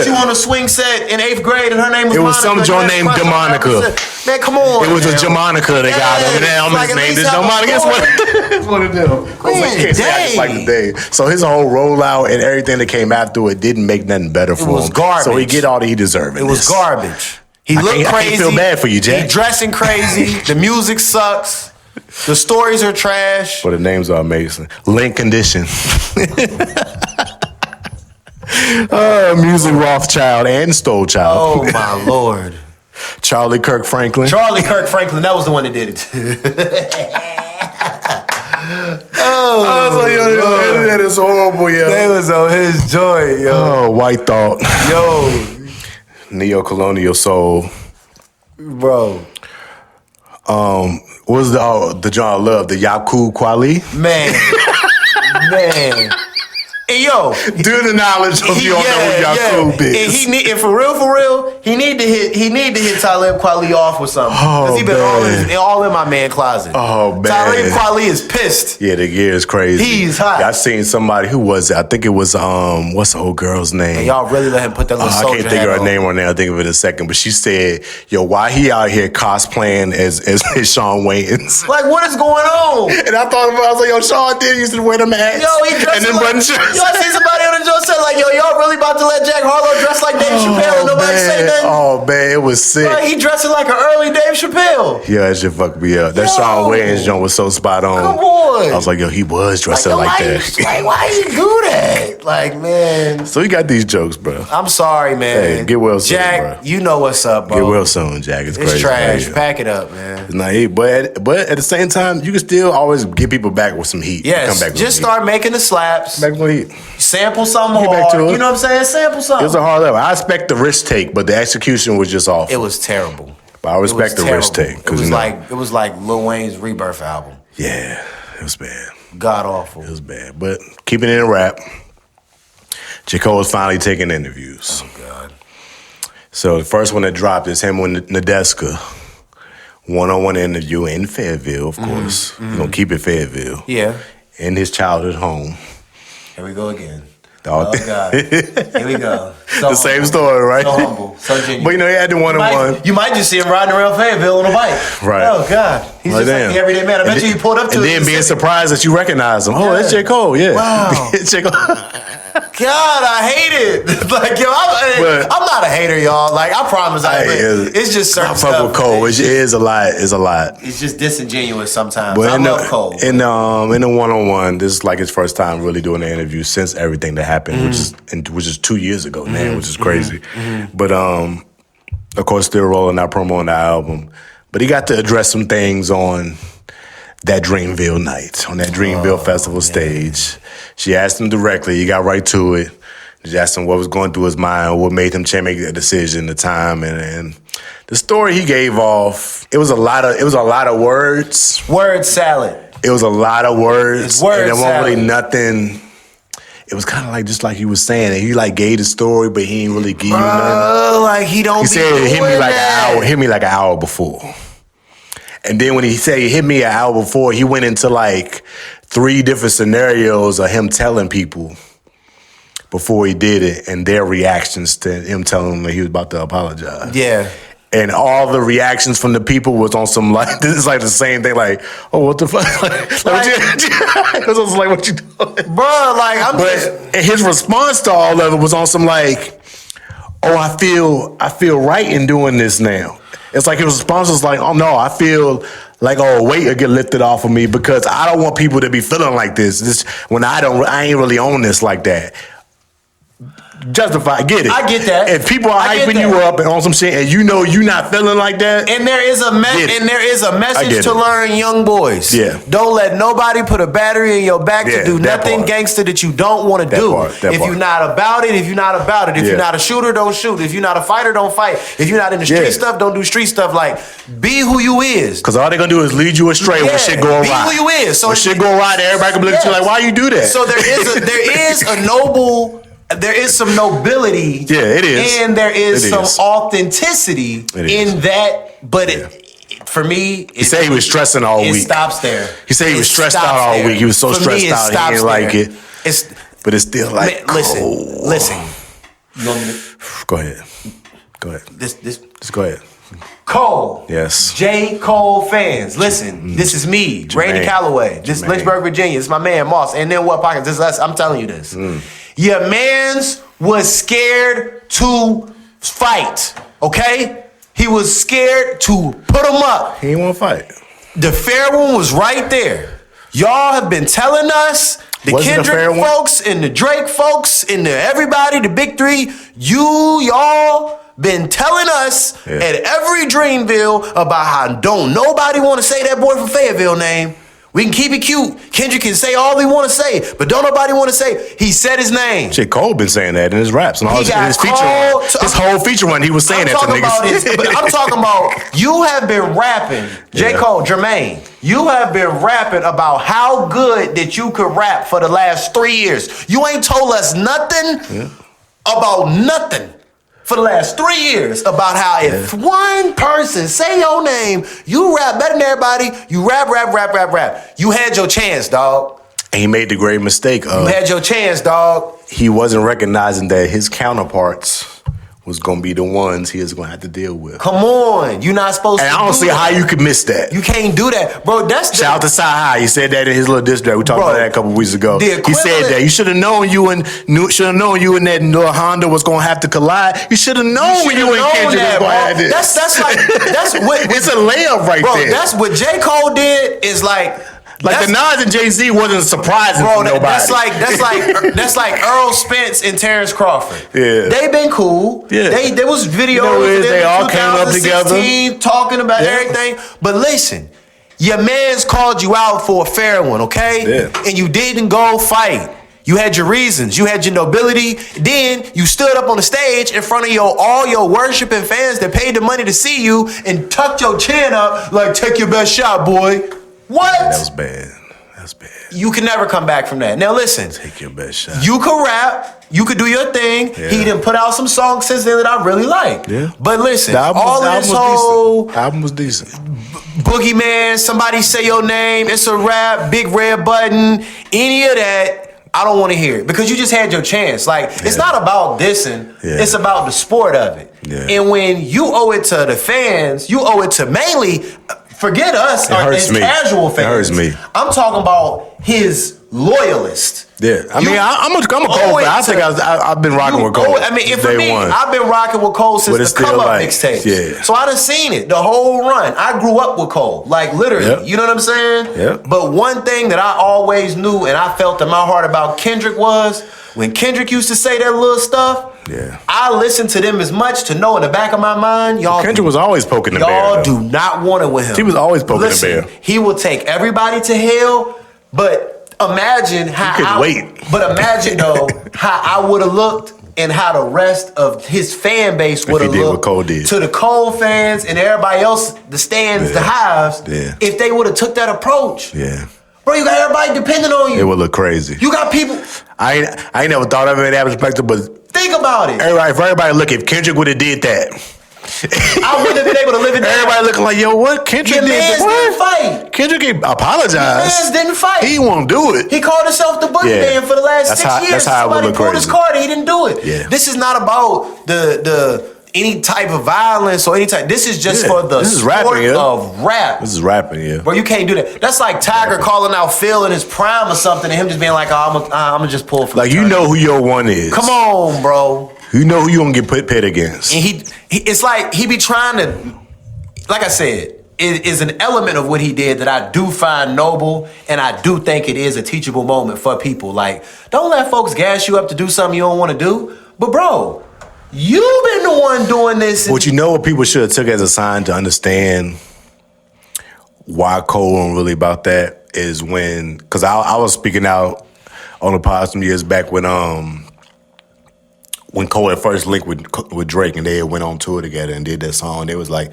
you on a swing set in 8th grade, and her name was Monica. It was some joint named DeMonica. Man, come on. It was a Jamonica that got him. And his name is DeMonica. It's one of them. It's like the day. So his whole rollout and everything that came after it didn't make nothing better for him. It was garbage. So he get all that he deserved. It was garbage. He looked crazy. I can't feel bad for you, Jack. He dressing crazy. The music sucks. The stories are trash. But the names are amazing. Link Condition. Music Rothschild and Stolechild. Oh my Lord. Charlie Kirk Franklin. That was the one that did it. That is horrible, yo. They was on his joint, yo. Oh, White Thought. Yo. Neo-colonial soul. Bro. What was the genre I love? The Yakub Kweli? Man. And yo, do the knowledge of you don't know who Yakub is. And for real, he need to hit Talib Kweli off with something. Because he been all in my man closet. Oh man. Talib Kweli is pissed. Yeah, the gear is crazy. He's hot. I seen somebody, who was it? I think it was what's the old girl's name? And y'all really let him put that little soldier I can't think of her name right now. I'll think of it in a second. But she said, yo, why he out here cosplaying as Shawn Wayans? Like, what is going on? And I thought about it, I was like, yo, Shawn did used to wear them hats. Yo, he dressed and then button shirts. Yo, I see somebody on the joint said, like, yo, y'all really about to let Jack Harlow dress like Dave Chappelle and nobody say nothing? Oh, man, it was sick. Like, he dressing like an early Dave Chappelle. Yeah, that shit fucked me up. That Shawn Wayans joint was so spot on. Come on. I was like, yo, he was dressing like that. Like, why you do that? Like, man. So he got these jokes, bro. I'm sorry, man. Hey, get well soon, Jack, bro. you know what's up, bro. Get well soon, Jack. It's crazy. It's trash. Pack it up, man. It's not heat, but at the same time, you can still always get people back with some heat. Yes, come back with just start making the slaps. Back with heat. Sample something hard. Back to it. You know what I'm saying? Sample something. It was a hard level. I expect the risk take, but the execution was just off. It was terrible. But I respect the risk take. It was like Lil Wayne's Rebirth album. Yeah, it was bad. God awful. It was bad. But keeping it in rap, J. Cole is finally taking interviews. Oh, God. So the first one that dropped is him with Nadeska. One-on-one interview in Fayetteville, of course. We're going to keep it Fayetteville. Yeah. In his childhood home. Here we go again. Oh, God. Here we go. So the same story, right? So humble. So genuine. But he had the one-on-one. You might just see him riding around Fayetteville on a bike. Right. Oh, God. He's just like the everyday man. I bet you pulled up to it. And then being surprised that you recognize him. Oh, that's J. Cole, yeah. Wow. J. Cole. God, I hate it. Like, yo, I'm not a hater, y'all. Like, I promise it's just certain stuff. I fuck with Cole. It is a lot. It's a lot. It's just disingenuous sometimes. But I love Cole. In the one-on-one, this is like his first time really doing the interview since everything that happened, which is 2 years ago now, which is crazy. But of course, still rolling out promo on the album. But he got to address some things on that Dreamville night, on that Dreamville Festival stage. She asked him directly. He got right to it. She asked him what was going through his mind, what made him make that decision, the time, and the story he gave off. It was a lot of words. Word salad. It was a lot of words. It's word and there wasn't really salad. nothing. It was kind of like just like he was saying. He like gave the story, but he didn't really give you nothing. Like he don't. He said it hit me like an hour. Hit me like an hour before. And then when he said he hit me an hour before, he went into like 3 different scenarios of him telling people before he did it and their reactions to him telling them that he was about to apologize. Yeah. And all the reactions from the people was on some like, this is like the same thing, like, oh, what the fuck? Because I was like, what you doing? Bro, like, But his response to all of it was on some like, oh, I feel right in doing this now. It's like his response was like, oh no, I feel like, oh, weight will get lifted off of me because I don't want people to be feeling like this when I ain't really on this like that. Justify, get it. I get that. If people are hyping you up and on some shit, and you know you not feeling like that, and there is a message to learn, young boys. Yeah. Don't let nobody put a battery in your back to do nothing gangster that you don't want to do. If you're not about it, if you're not about it. If you're not a shooter, don't shoot. If you're not a fighter, don't fight. If you're not in the street stuff, don't do street stuff. Like, be who you is. Because all they're gonna do is lead you astray when shit go awry. Be who you is. So when shit go awry, everybody can look at you like, why you do that? So there is some nobility. Yeah, it is. And there is some authenticity in that. But for me, he said he was stressing all week. It stops there. He said he was stressed out all week. He was so stressed out. He didn't like it. But it's still like, listen. You want me to? Go ahead. Just go ahead. Cole. Yes. J. Cole fans. Listen, this is me, Randy Calloway. This is Lynchburg, Virginia. This is my man, Moss. And then what pockets? This is us. I'm telling you this. Your mans was scared to fight, okay? He was scared to put him up. He didn't want to fight. The fair one was right there. Y'all have been telling us, the Kendrick folks and the Drake folks and the everybody, the big 3, y'all been telling us at every Dreamville about how don't nobody want to say that boy from Fayetteville name. We can keep it cute. Kendrick can say all he want to say, but don't nobody want to say he said his name. Shit, Cole been saying that in his raps and all his feature run. His whole feature run, he was saying that to niggas. But I'm talking about you have been rapping, J. Cole, Jermaine. You have been rapping about how good that you could rap for the last 3 years. You ain't told us nothing about nothing. For the last 3 years about how if one person say your name, you rap better than everybody, you rap. You had your chance, dog. And he made the great mistake of... You had your chance, dog. He wasn't recognizing that his counterparts was going to be the ones he was going to have to deal with. Come on. You're not supposed to do that. And I don't see how you could miss that. You can't do that. Bro, Shout out to Sci-Hi. He said that in his little diss track. We talked about that a couple weeks ago. He said that. You should have known you and that little Honda was going to have to collide. You should have known when you and Kendrick was going to have this. That's what... It's a layup right there. Bro, that's what J. Cole did is like... Like the Nas and Jay-Z wasn't surprising for nobody. That's like Earl Spence and Terrence Crawford. Yeah. They been cool. Yeah. There was videos they all came up together talking about everything. But listen, your man's called you out for a fair one, okay? Yeah. And you didn't go fight. You had your reasons. You had your nobility. Then you stood up on the stage in front of all your worshiping fans that paid the money to see you and tucked your chin up like, take your best shot, boy. What? That was bad. That's bad. You can never come back from that. Now listen. Take your best shot. You could rap. You could do your thing. Yeah. He done put out some songs since then that I really like. Yeah. But listen, The album was decent. Boogeyman, somebody say your name, it's a rap, big red button, any of that, I don't want to hear it because you just had your chance. Like, it's not about dissing, it's about the sport of it. Yeah. And when you owe it to the fans, you owe it to mainly, forget us as casual fans. It hurts me. I'm talking about his loyalists. Yeah, I mean, I'm a Cole fan. I think I've been rocking with Cole. I mean, for me, I've been rocking with Cole since the Come Up mixtape. Yeah. So I done seen it, the whole run. I grew up with Cole, like literally. Yep. You know what I'm saying? Yeah. But one thing that I always knew and I felt in my heart about Kendrick was when Kendrick used to say that little stuff. Yeah. I listened to them as much to know in the back of my mind, Kendrick was always poking the bear. Y'all do not want it with him. He was always poking the bear. He will take everybody to hell, but imagine how But imagine though how I would have looked and how the rest of his fan base would have looked what Cole did. to the Cole fans and everybody else, the stands, the hives, if they would have took that approach. Yeah. Bro, you got everybody depending on you. It would look crazy. You got people. I ain't never thought of it in that perspective, but think about it. Everybody look, if Kendrick would have did that, I wouldn't have been able to live in that. Everybody looking like, yo, what? Kendrick didn't fight. Kendrick apologized. Mans didn't fight. He won't do it. He called himself the boogeyman for the last 6 years. That's how Somebody it would look pulled crazy. his card. He didn't do it. Yeah. This is not about the any type of violence or any type. This is just for the sport of rap. This is rapping, yeah. Bro, you can't do that. That's like Tiger calling out Phil in his prime or something, and him just being like, "Oh, I'm gonna just pull for." Like, you know who your one is. Come on, bro. You know who you gonna get pit against. And he it's like he be trying to, like I said, it is an element of what he did that I do find noble, and I do think it is a teachable moment for people. Like, don't let folks gas you up to do something you don't want to do. But bro, you've been the one doing this. What you know what people should have took as a sign to understand why Cole wasn't really about that is when, because I was speaking out on the pod some years back when Cole had first linked with Drake and they had went on tour together and did that song. They was like,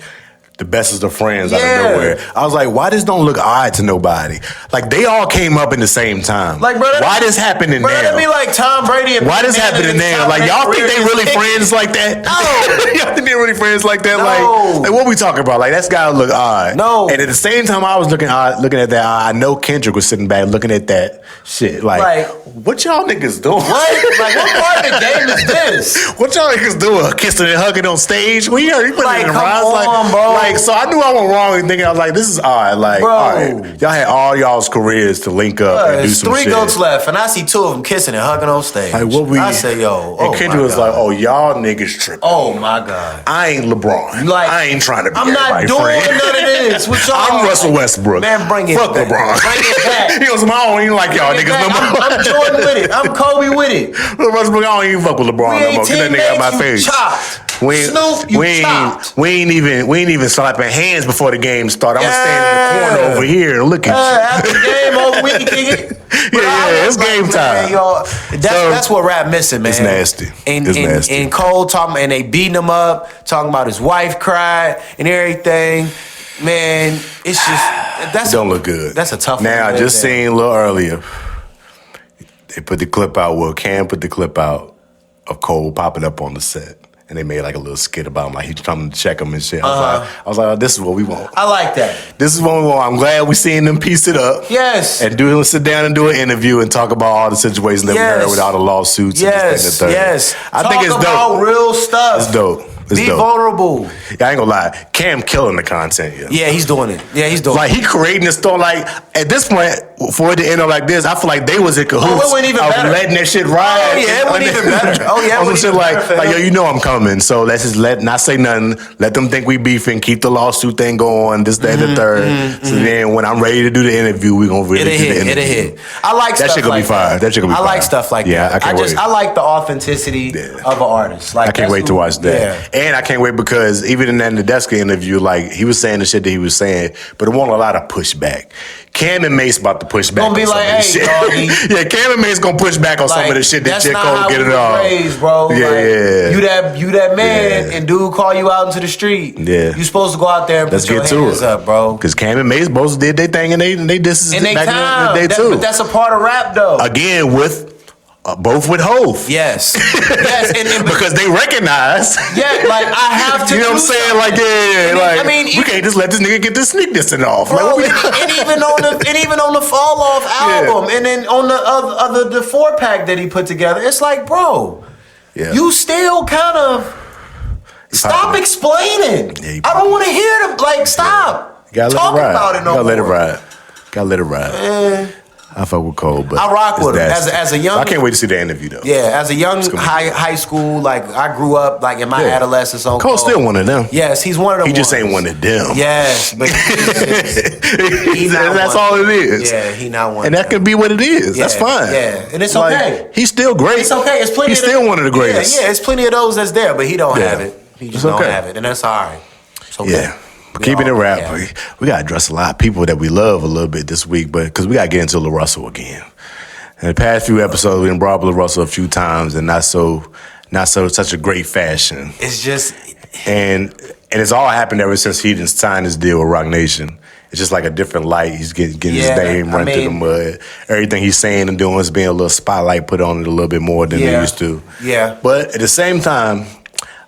the bestest of friends out of nowhere. I was like, why this don't look odd to nobody? Like, they all came up in the same time. Like, bro, why this happening now? That'd be like Tom Brady and why this happening now? Like, y'all think they really friends like that? No. Y'all think they really friends like that? No. Like what we talking about? Like, that's gotta look odd. No. And at the same time I was looking at that, I know Kendrick was sitting back looking at that shit. Like what y'all niggas doing? What? Like, what part of the game is this? What y'all niggas doing? Kissing and hugging on stage? Well, you put it in the rhymes, bro. Like, so I knew I went wrong in thinking, I was like, this is odd. Like, bro, all right, y'all had all y'all's careers to link up and do some shit. There's 3 goats left, and I see 2 of them kissing and hugging on stage. Like, what we? I say, yo, and Kendrick was like, oh, y'all niggas tripping. Oh my God. I ain't LeBron. Like, I ain't trying to be I'm not doing friend. none of this. What y'all? I'm Russell Westbrook. Man, bring it Fuck back. LeBron. Bring it back. He goes, I don't even like y'all niggas no more. I'm Jordan with it. I'm Kobe with it. Westbrook, I don't even fuck with LeBron no more. Get that nigga out my face. Chopped. Snoop, we ain't even slapping hands before the game started. I'm gonna stand in the corner over here and look at you. After the game over, we can kick it. Yeah, it's game time. Man, that's what rap missing, man. It's nasty. It's nasty. And Cole talking, and they beating him up, talking about his wife cried and everything. Man, it's just it don't look good. That's a tough one. Now, I just seen a little earlier, they put the clip out. Well, Cam put the clip out of Cole popping up on the set. And they made like a little skit about him, like he's coming to check him and shit. I was like, oh, this is what we want. I like that. This is what we want. I'm glad we seen them piece it up. Yes. And sit down and do an interview and talk about all the situations that we heard with all the lawsuits. And this, that, and the third. Yes. I think it's dope. Talk about real stuff. It's dope. Be vulnerable. Yeah, I ain't gonna lie. Cam killing the content. Yeah, he's doing it. Yeah, he's doing it. Like, he creating the story. Like, at this point, for it to end up like this, I feel like they was in cahoots. Oh, it went even better. Letting that shit ride. Oh, yeah, it went even better. Oh, yeah, it went shit even like, better. yo, you know I'm coming, so let's just not say nothing. Let them think we beefing. Keep the lawsuit thing going. This, that, and the third. So then when I'm ready to do the interview, we gonna really do the interview. It'll hit. I like that stuff shit gonna like be fire. That shit gonna be fire. I like stuff like that. I can't wait. I like the authenticity of an artist. Like, I can't wait to watch that. And I can't wait because even in that Nadeska interview, like he was saying the shit that he was saying, but it wasn't a lot of pushback. Cam and Mace about to push back. Gonna be like, hey, doggy. Yeah, Cam and Mace gonna push back on some of the shit that J. Cole get it off. Raised, bro. Yeah, like, you that man, and dude call you out into the street. Yeah, you supposed to go out there and put your hands up, bro. Because Cam and Mace both did their thing and they disses in their back time. in the day too. But that's a part of rap, though. Again, with both with Hov. Yes. Yes. And because they recognize. Yeah, like I have to. You know what I'm saying? Like, like I mean, we can't just let this nigga get this sneak dissing off. Bro, and even on the Fall Off album, and then on the 4-pack that he put together, it's like, bro, you still kind of stop explaining. I don't want to hear them. Like, stop. Talk about it no more. Gotta let it ride. Gotta let it ride. I fuck with Cole, but I rock with him as a young. I can't wait to see the interview though. Yeah, as a young high school, like I grew up like in my adolescence. On Cole's still one of them. Yes, he's one of them. He just ain't one of them. Yes, but that's all it is. Yeah, he not one. And that could be what it is. That's fine. Yeah, and it's okay. He's still great. It's okay. It's plenty. He's still one of the greatest. Yeah, it's plenty of those that's there, but he don't have it. He just don't have it, and that's all right. It's okay. Yeah. Keeping it rap, we gotta address a lot of people that we love a little bit this week, but because we gotta get into Lil Russell again. In the past few episodes, we done brought up Lil Russell a few times, and not so such a great fashion. It's just and it's all happened ever since he didn't sign his deal with Roc Nation. It's just like a different light. He's getting his name run through the mud. Everything he's saying and doing is being a little spotlight put on it a little bit more than they used to. Yeah. But at the same time,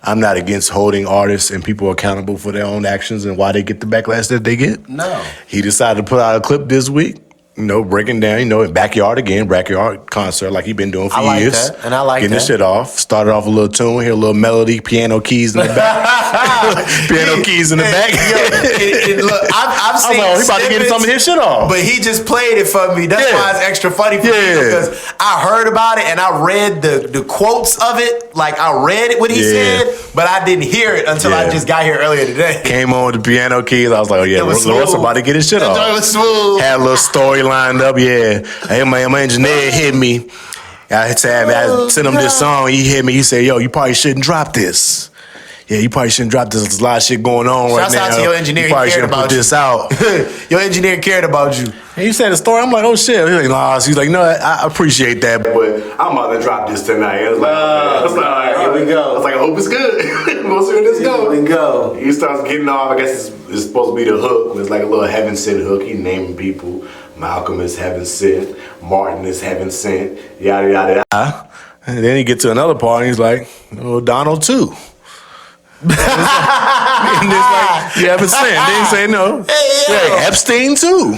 I'm not against holding artists and people accountable for their own actions and why they get the backlash that they get. No. He decided to put out a clip this week, breaking down, backyard concert like he been doing for years. That, and I like getting that. His shit off. Started off a little tune, hear a little melody, piano keys in the back. Keys in the back. Look, I've seen. I was like, he about to get some of his shit off. But he just played it for me. That's why it's extra funny for me because I heard about it and I read the quotes of it. Like I read it what he said, but I didn't hear it until I just got here earlier today. Came on with the piano keys. I was like, Lil Russell about to get his shit off. It was smooth. Had a little story lined up, Hey, my engineer hit me. I sent him this song. He hit me. He said, yo, you probably shouldn't drop this. Yeah, you probably shouldn't drop this. There's a lot of shit going on right now. Shouts out to your engineer. You probably cared shouldn't about put this out. Your engineer cared about you. And he said the story. I'm like, oh shit. He's like, nah. He's like, no, I appreciate that, but I'm about to drop this tonight. I was like, here we go. I was like, I hope it's good. We'll see where this goes. Here we go. He starts getting off. I guess it's supposed to be the hook. It's like a little heaven sent hook. He naming people. Malcolm is heaven sent. Martin is heaven sent. Yada yada yada. And then he gets to another part and he's like, oh, Donald too. And it's like, you haven't sent. Then he say no. Hey, Epstein too.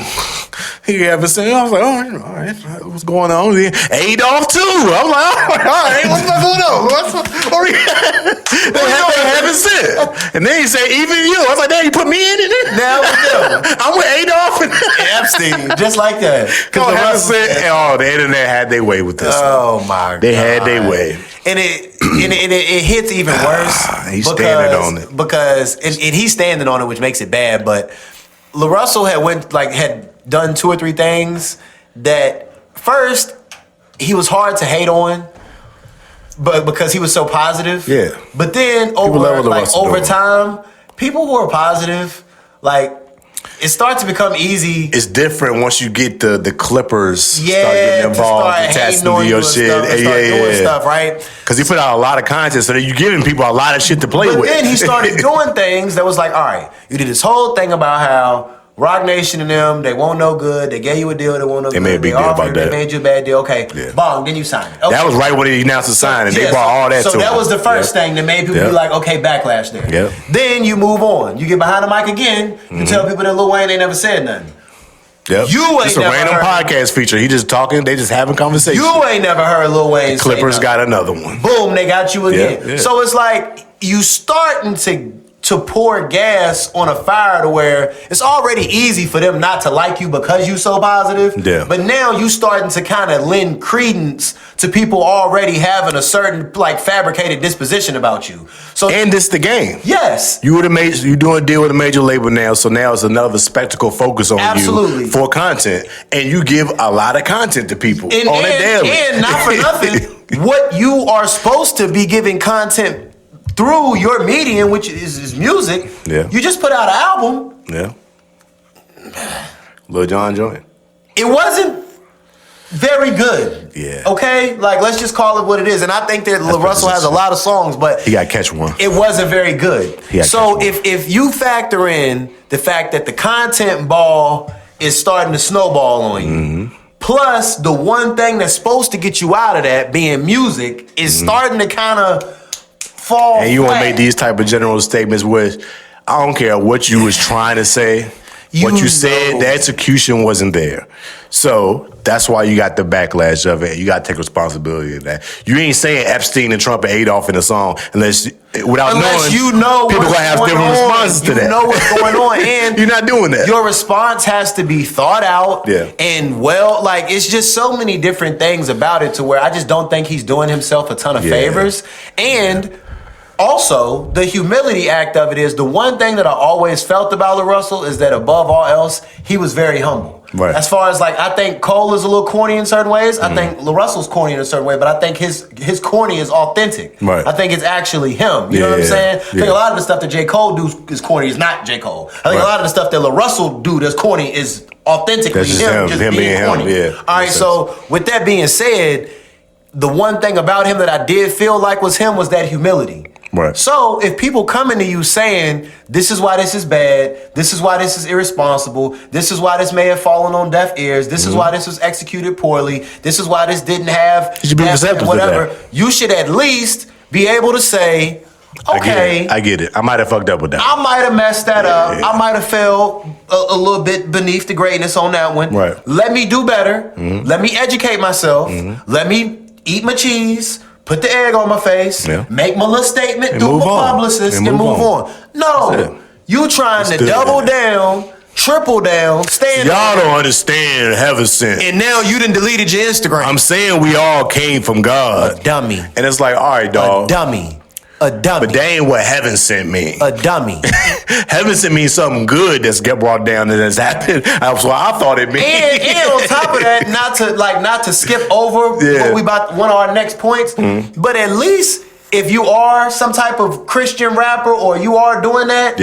He haven't sent. I was like, all right, what's going on? Adolf too. I was like, all right, what's going on? They haven't sent. And then he said, even you. I was like, damn, you put me in it? Now I'm with Adolf and Epstein, just like that. The internet had their way with this. Oh my God. They had their way. And it hits even worse. He's standing on it. Because he's standing on it, which makes it bad. But Lil Russell had done 2 or 3 things that first he was hard to hate on, but because he was so positive. Yeah. But then over time, people who are positive, it starts to become easy. It's different once you get the Clippers start getting involved, attached to your shit. Doing stuff, right? Because he put out a lot of content, so that you're giving people a lot of shit to play with. But then he started doing things that was like, all right, you did this whole thing about how Roc Nation and them, they won't no good. They gave you a deal, they won't no good. They made a big deal about that. They made you a bad deal. Okay, bong, then you signed it. Okay. That was right when he announced the sign, and they brought all that to him. So that was the first thing that made people be like, okay, backlash there. Yep. Then you move on. You get behind the mic again, you tell people that Lil Wayne ain't never said nothing. Yep. You ain't just a random podcast feature. He just talking, they just having conversation. You ain't never heard Lil Wayne say Clippers nothing. got another one. Boom, they got you again. Yeah. So it's like you starting to pour gas on a fire to where it's already easy for them not to like you because you so positive. Yeah. But now you starting to kind of lend credence to people already having a certain fabricated disposition about you. So and this the game. Yes. You doing a deal with a major label now, so now it's another spectacle focus on you for content. And you give a lot of content to people on a daily. And not for nothing, what you are supposed to be giving content through your medium, which is music. Yeah. You just put out an album. Yeah. Lil Jon joint. It wasn't very good. Yeah. Okay? Like, let's just call it what it is. And I think that Lil Russell has a lot of songs, but he got to catch one. It wasn't very good. So if you factor in the fact that the content ball is starting to snowball on you, plus the one thing that's supposed to get you out of that, being music, is starting to kind of fall and you flat. want to make these type of general statements which I don't care what you was trying to say. What you said, the execution wasn't there. So that's why you got the backlash of it. You got to take responsibility of that. You ain't saying Epstein and Trump and Adolf in the song unless knowing, you know people gonna have different responses to that. You know what's going on, and you're not doing that. Your response has to be thought out. Yeah. And like it's just so many different things about it to where I just don't think he's doing himself a ton of favors. And also, the humility act of it is the one thing that I always felt about Lil Russell is that above all else, he was very humble. Right. As far as like, I think Cole is a little corny in certain ways. I think Lil Russell's corny in a certain way, but I think his corny is authentic. Right. I think it's actually him. You know what I'm saying? I think a lot of the stuff that J. Cole do is corny is not J. Cole. I think a lot of the stuff that Lil Russell do that's corny is authentically him being corny. Yeah. All right, so with that being said, the one thing about him that I did feel like was him was that humility. Right. So if people coming to you saying, this is why this is bad, this is why this is irresponsible, this is why this may have fallen on deaf ears, this is why this was executed poorly, this is why this didn't have you should be receptive whatever, to that. you should at least be able to say, okay, I get it. I might have fucked up with that. I might have messed that up. I might have fell a little bit beneath the greatness on that one. Right. Let me do better. Let me educate myself. Let me eat my cheese. Put the egg on my face, make my little statement, and do my on. publicist, and move on. No, you trying to double down, triple down, stand Y'all don't understand heaven sent. and now you done deleted your Instagram. I'm saying we all came from God. A dummy. And it's like, all right, dog. A dummy. A dummy. But that ain't what heaven sent mean. A dummy. Heaven sent means something good that's get brought down and that's happened. That's what I thought it meant. And on top of that, not to skip over what we about one of our next points, but at least if you are some type of Christian rapper or you are doing that,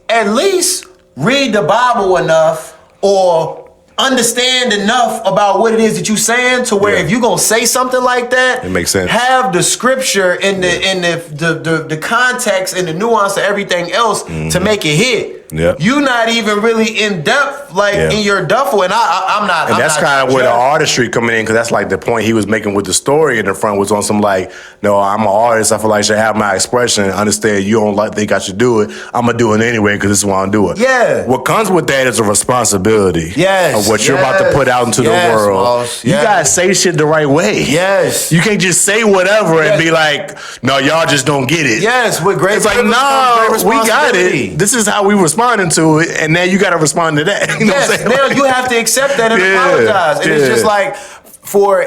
at least read the Bible enough or understand enough about what it is that you're saying to where if you're gonna say something like that, it makes sense. Have the scripture and the context and the nuance of everything else to make it hit. Yep. You're not even really in depth in your duffel, and I'm not. And that's kind of where the artistry coming in, because that's like the point he was making with the story in the front was on some like, no, I'm an artist. I feel like I should have my expression. Understand you don't think I should do it. I'm gonna do it anyway because this is why I'm doing it. Yeah. What comes with that is a responsibility. Yes. Of what you're about to put out into the world. Boss. You gotta say shit the right way. Yes. You can't just say whatever and be like, no, y'all just don't get it. Yes. With great. It's like, no, we got it. This is how we responding to it, and now you got to respond to that. You know what I'm saying? Now you have to accept that and apologize. And it's just like,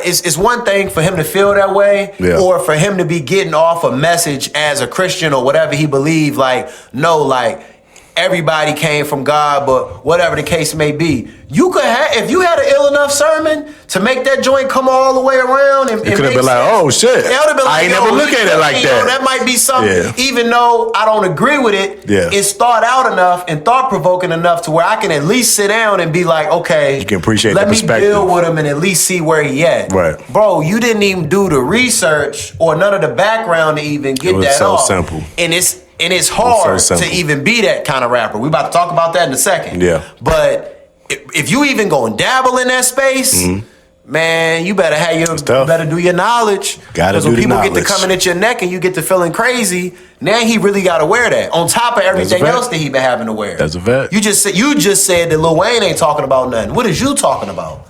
it's one thing for him to feel that way, or for him to be getting off a message as a Christian or whatever he believed. Like, no, like everybody came from God, but whatever the case may be, you could have, if you had an ill enough sermon to make that joint come all the way around and it could have been like, oh shit, I ain't never look at it like that. That might be something, even though I don't agree with it, it's thought out enough and thought provoking enough to where I can at least sit down and be like, okay, you can appreciate let the me perspective. deal with him and at least see where he at. Right. Bro, you didn't even do the research or none of the background to even get that so off. simple. And it's hard so to even be that kind of rapper. We about to talk about that in a second. Yeah. But if you even gonna dabble in that space, man, you better have better do your knowledge. Gotta do when the people knowledge. get to coming at your neck and you get to feeling crazy, now he really gotta wear that. On top of everything else that he been having to wear. That's a fact. You just said that Lil Wayne ain't talking about nothing. What is you talking about?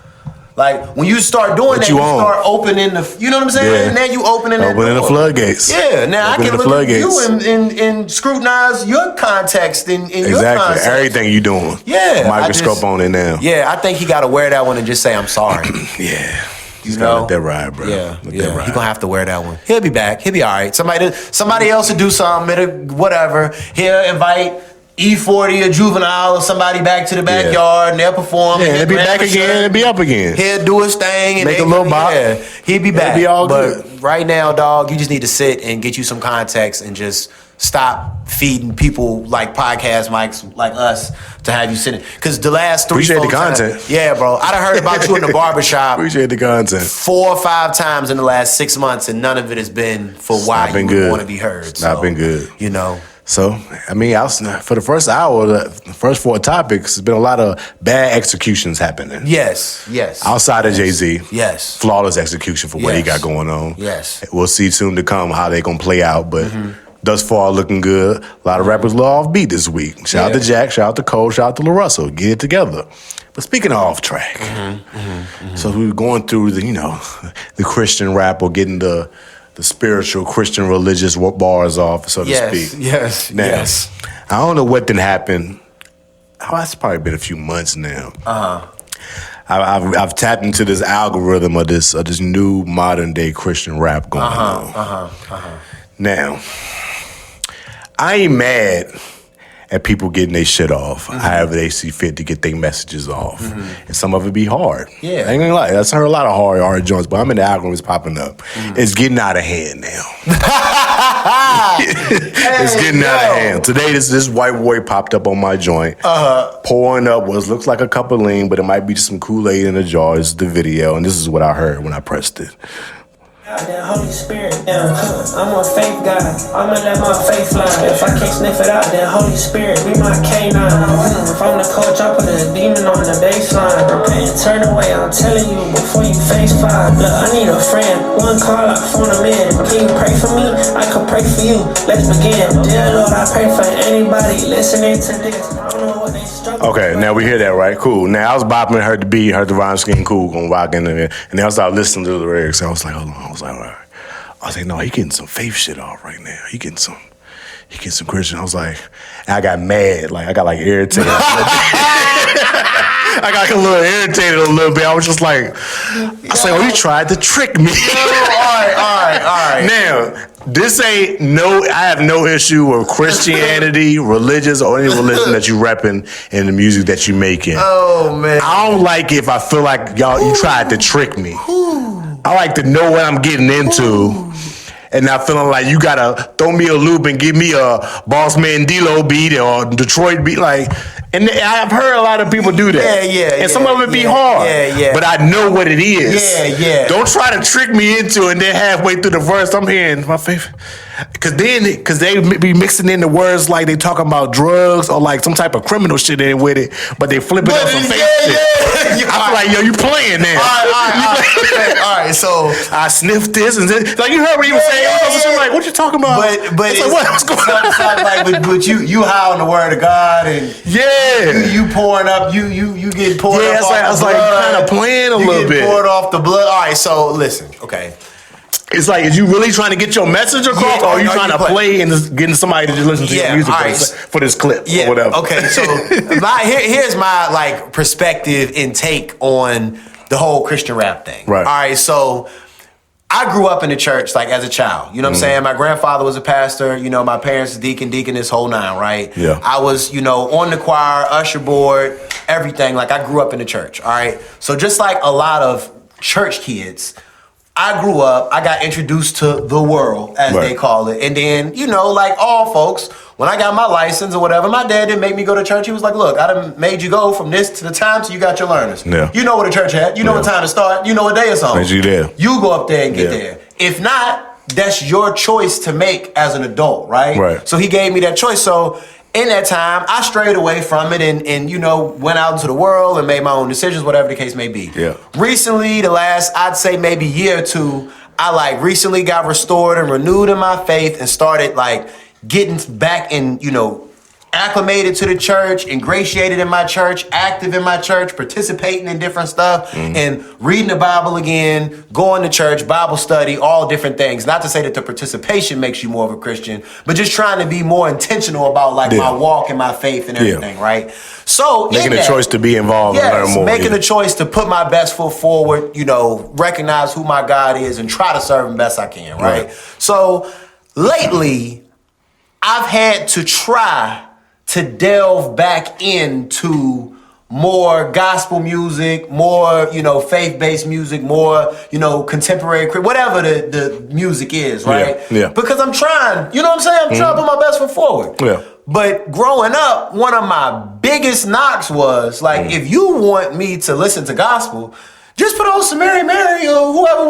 Like, when you start doing that, you start opening you know what I'm saying? Now you opening the floodgates. Yeah, now I can look at you and scrutinize your context and your context. Everything you doing. Yeah. Microscope on it now. Yeah, I think he got to wear that one and just say, I'm sorry. Yeah. You know? Let that ride, bro. Yeah, He gonna have to wear that one. He'll be back. He'll be all right. Somebody else will do something, whatever. He'll invite E40 or Juvenile or somebody back to the backyard and they'll perform. Yeah, he'll be back again and be up again. He'll do his thing. And make a little bop. Yeah, he'll be back. It'll be all but good. Right now, dog, you just need to sit and get you some context and just stop feeding people like podcast mics like us to have you sitting. Because the last 3 Appreciate the content. Yeah, bro. I done heard about you in the barbershop. Appreciate the content. 4 or 5 times in the last 6 months, and none of it has been for why you want to be heard. It's not been good. You know. So, I mean, for the first hour, the first 4 topics, there's been a lot of bad executions happening. Yes. Outside of Jay-Z. Yes. Flawless execution for what he got going on. Yes. We'll see soon to come how they going to play out, but thus far looking good. A lot of rappers a little off beat this week. Shout out to Jack, shout out to Cole, shout out to LaRussell. Get it together. But speaking of off track, so we were going through the Christian rap or getting the spiritual Christian religious bars off, so to speak. Yes. I don't know what did happen. It's probably been a few months now. I've tapped into this algorithm of this new modern day Christian rap going on. Now, I ain't mad at people getting their shit off, however they see fit to get their messages off. And some of it be hard. Yeah. I ain't gonna lie. I've heard a lot of hard joints, but I'm in the algorithms popping up. It's getting out of hand now. It's getting out of hand. Today, this white boy popped up on my joint, pouring up what looks like a cup of lean, but it might be just some Kool-Aid in a jar. This is the video, and this is what I heard when I pressed it. That Holy Spirit, I'm a faith guy. I'ma let my faith fly. If I can't sniff it out, then Holy Spirit be my canine. If I'm the coach, I put a demon on the baseline. Repent, turn away, I'm telling you before you face fire. Look, I need a friend. One call, I phone him in. Can you pray for me? I can pray for you. Let's begin. Dear Lord, I pray for anybody listening to this. I don't know what they struggle. Okay, now we hear that, right? Cool. Now I was bopping, heard the beat, heard the rhyme scheme, cool, gonna rock in there, and then I started listening to the lyrics. And I was like, hold on. All right. I was like, no, he getting some faith shit off right now. He getting some Christian. I was like, and I got mad. Like, I got like irritated. I got a little irritated a little bit. I was just like, you tried to trick me. All right. Now, I have no issue with Christianity, religious, or any religion that you repping and the music that you making. Oh, man. I don't like it if I feel like you tried to trick me. I like to know what I'm getting into. And not feeling like you gotta throw me a loop and give me a Boss Man D-Lo beat or Detroit beat, and I've heard a lot of people do that. And some of it be hard. But I know what it is. Don't try to trick me into it, and then halfway through the verse, I'm hearing my favorite. Because they be mixing in the words like they talking about drugs or like some type of criminal shit in with it, but they flip it on some fake shit. I feel like, you playing now. All right, so I sniffed this and this. Like, you heard what he was saying. I'm like, what you talking about? But it's like, what's going on? But you high on the word of God, and you pouring up, you get poured up. I was like kind of playing a little bit. Poured off the blood. All right, so listen, okay. It's like, is you really trying to get your message across, or are you trying to play and just getting somebody to just listen to your music for this clip or whatever? Okay, so here's my perspective and take on the whole Christian rap thing. Right. All right, so I grew up in the church as a child. You know what I'm saying? My grandfather was a pastor. My parents deacon, whole nine, right? Yeah. I was, on the choir, usher board, everything. I grew up in the church, all right? So just like a lot of church kids, I grew up, I got introduced to the world, as they call it. And then, like all folks, when I got my license or whatever, my dad didn't make me go to church. He was like, look, I done made you go from this to the time till you got your learners. Yeah. You know what a church had. You know what time to start. You know what day it's on. You there. You go up there and get there. If not, that's your choice to make as an adult, right? Right. So he gave me that choice. So in that time, I strayed away from it and went out into the world and made my own decisions, whatever the case may be. Yeah. Recently, the last, I'd say maybe year or two, I recently got restored and renewed in my faith and started getting back in, acclimated to the church, ingratiated in my church, active in my church, participating in different stuff, and reading the Bible again, going to church, Bible study, all different things. Not to say that the participation makes you more of a Christian, but just trying to be more intentional about my walk and my faith and everything, right? So making a choice to be involved and learn more. Making a choice to put my best foot forward, recognize who my God is and try to serve him best I can, right? So lately, I've had to try to delve back into more gospel music, more, faith-based music, more, contemporary, whatever the music is, right? Yeah. Because I'm trying, you know what I'm saying? I'm trying to put my best foot forward. Yeah. But growing up, one of my biggest knocks was, like, if you want me to listen to gospel, just put on some Mary or whoever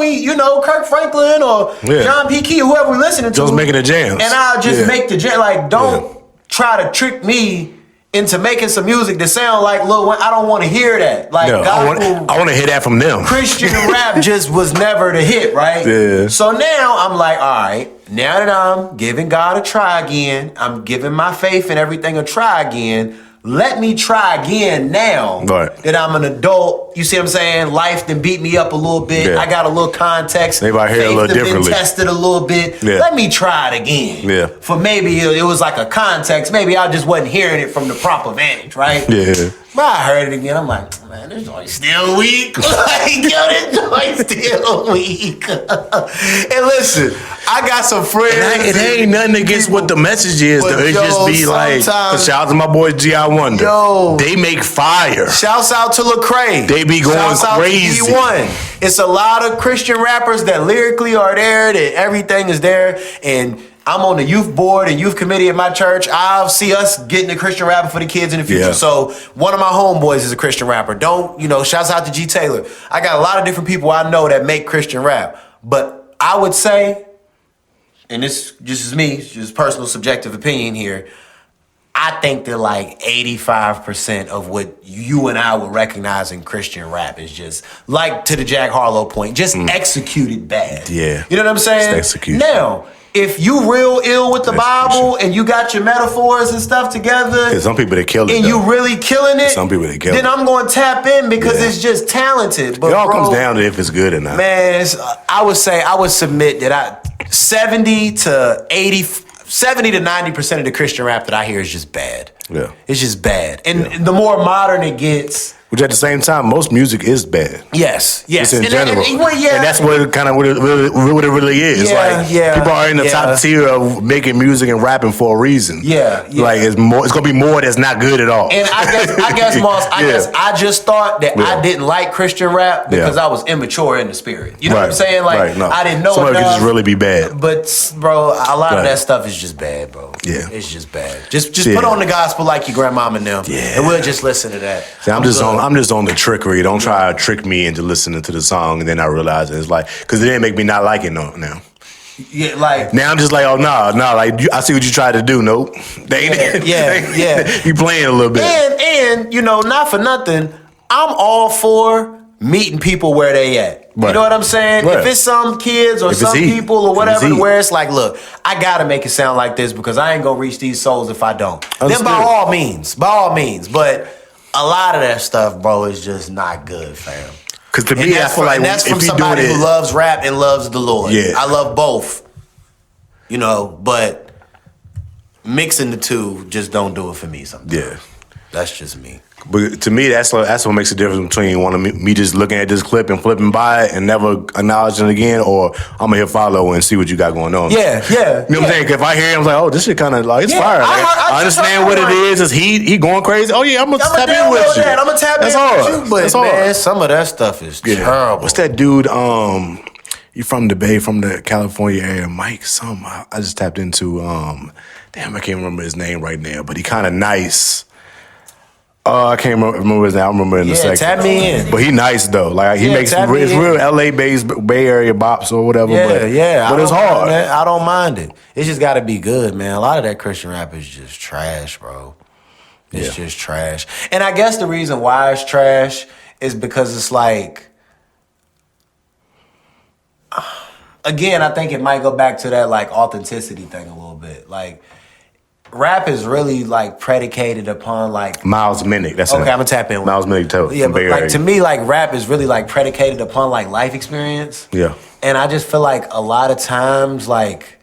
Kirk Franklin or John P. Key, whoever we listening to. Just making the jams. And I'll just make the jam. Like, don't try to trick me into making some music that sound like Lil Wayne. I don't want to hear that. Like, gospel, I want to hear that from them. Christian rap just was never the hit, right? Yeah. So now I'm like, all right, now that I'm giving God a try again, I'm giving my faith and everything a try again, let me try again now that I'm an adult. You see what I'm saying? Life done beat me up a little bit. Yeah. I got a little context. Maybe I hear faith a little been differently. Tested a little bit. Yeah. Let me try it again. Yeah. For maybe it was like a context. Maybe I just wasn't hearing it from the proper vantage, right? Yeah. But I heard it again. I'm like, man, this joint's still weak. Like, yo, this joint's still weak. And listen, I got some friends. It ain't nothing against what the message is, though. It just be like, shout out to my boy G.I. Wonder. Yo. They make fire. Shouts out to Lecrae. They be going Shouts crazy. Out to E1. It's a lot of Christian rappers that lyrically are there, that everything is there. And I'm on the youth board and youth committee at my church. I'll see us getting a Christian rapper for the kids in the future. Yeah. So one of my homeboys is a Christian rapper. Shouts out to G. Taylor. I got a lot of different people I know that make Christian rap. But I would say, and this just is me, it's just personal subjective opinion here, I think that like 85% of what you and I would recognize in Christian rap is just, like to the Jack Harlow point, just executed bad. Yeah. You know what I'm saying? It's execution. Now, if you real ill with the Bible and you got your metaphors and stuff together, There's some people that kill it, and though. you really killing it, Some people that kill then it. I'm going to tap in because it's just talented. But It all comes down to if it's good or not. man, I would submit that 70 to 90% of the Christian rap that I hear is just bad. Yeah. It's just bad. And the more modern it gets, Which at the same time, most music is bad. yes. Just in general. And that's what it really is. People are in the top tier of making music and rapping for a reason. Yeah. Like it's gonna be more that's not good at all. And I guess, Moss, I just thought that I didn't like Christian rap because I was immature in the spirit. You know what I'm saying? Like, I didn't know some of it enough. could just really be bad. But, bro, a lot of that stuff is just bad, bro. Yeah. It's just bad. Just put on the gospel like your grandmama and them. Yeah. And we'll just listen to that. See, I'm just on the trickery. Don't try to trick me into listening to the song and then I realize it's like, because it didn't make me not like it now. Yeah, like now I'm just like, oh no, like I see what you tried to do. Nope, they ain't. Yeah. You playing a little bit. And not for nothing, I'm all for meeting people where they at. Right. You know what I'm saying? Right. If it's some kids or some people or whatever, where it's like, look, I gotta make it sound like this because I ain't gonna reach these souls if I don't. Understood. Then by all means, but a lot of that stuff, bro, is just not good, fam. Because to me, I feel like that's if from he somebody doing it, who loves rap and loves the Lord. Yeah. I love both. But mixing the two just don't do it for me sometimes. Yeah. That's just me. But to me, that's what makes the difference between one of me just looking at this clip and flipping by it and never acknowledging it again, or I'm gonna hit follow and see what you got going on. Yeah. You know what I'm saying? If I hear him, I'm like, oh, this shit kind of like it's fire. Like, I understand what it is. Is he going crazy? Oh yeah, I'm gonna tap in with you. I'm gonna tap in with you. But That's hard. man, some of that stuff is terrible. What's that dude? You from the Bay, from the California area, Mike? I just tapped into. Damn, I can't remember his name right now, but he kind of nice. I can't remember his name. I'll remember in a second. Tap me in. But he nice though. Like he makes it's real LA based Bay Area bops or whatever. But it's hard. I don't mind it. It's just got to be good, man. A lot of that Christian rap is just trash, bro. It's just trash. And I guess the reason why it's trash is because it's like, again, I think it might go back to that like authenticity thing a little bit. Like, rap is really like predicated upon like Miles Minnick. That's okay. I'm gonna tap in with Miles Minnick too. Yeah, but like to me, like rap is really like predicated upon like life experience. Yeah, and I just feel like a lot of times, like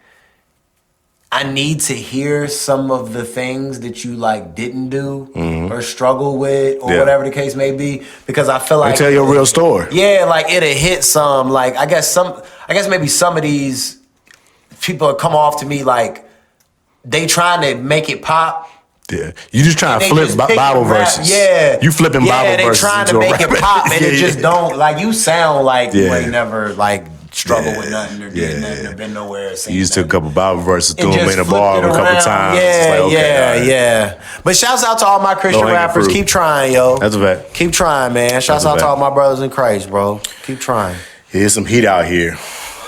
I need to hear some of the things that you like didn't do or struggle with or whatever the case may be, because I feel like tell your real story. Yeah, like it'll hit some. Like I guess maybe some of these people come off to me like they trying to make it pop Yeah, you just trying to flip Bible verses. Yeah, you flipping Bible verses. They trying to make it pop, and it just don't. Like you sound like you ain't never like struggled with nothing or did nothing or been nowhere. You just took a couple Bible verses, threw them in a bar a couple times. Yeah. But shouts out to all my Christian rappers. Keep trying, yo. That's a fact. Keep trying, man. Shouts out to all my brothers in Christ, bro. Keep trying. Here's some heat out here.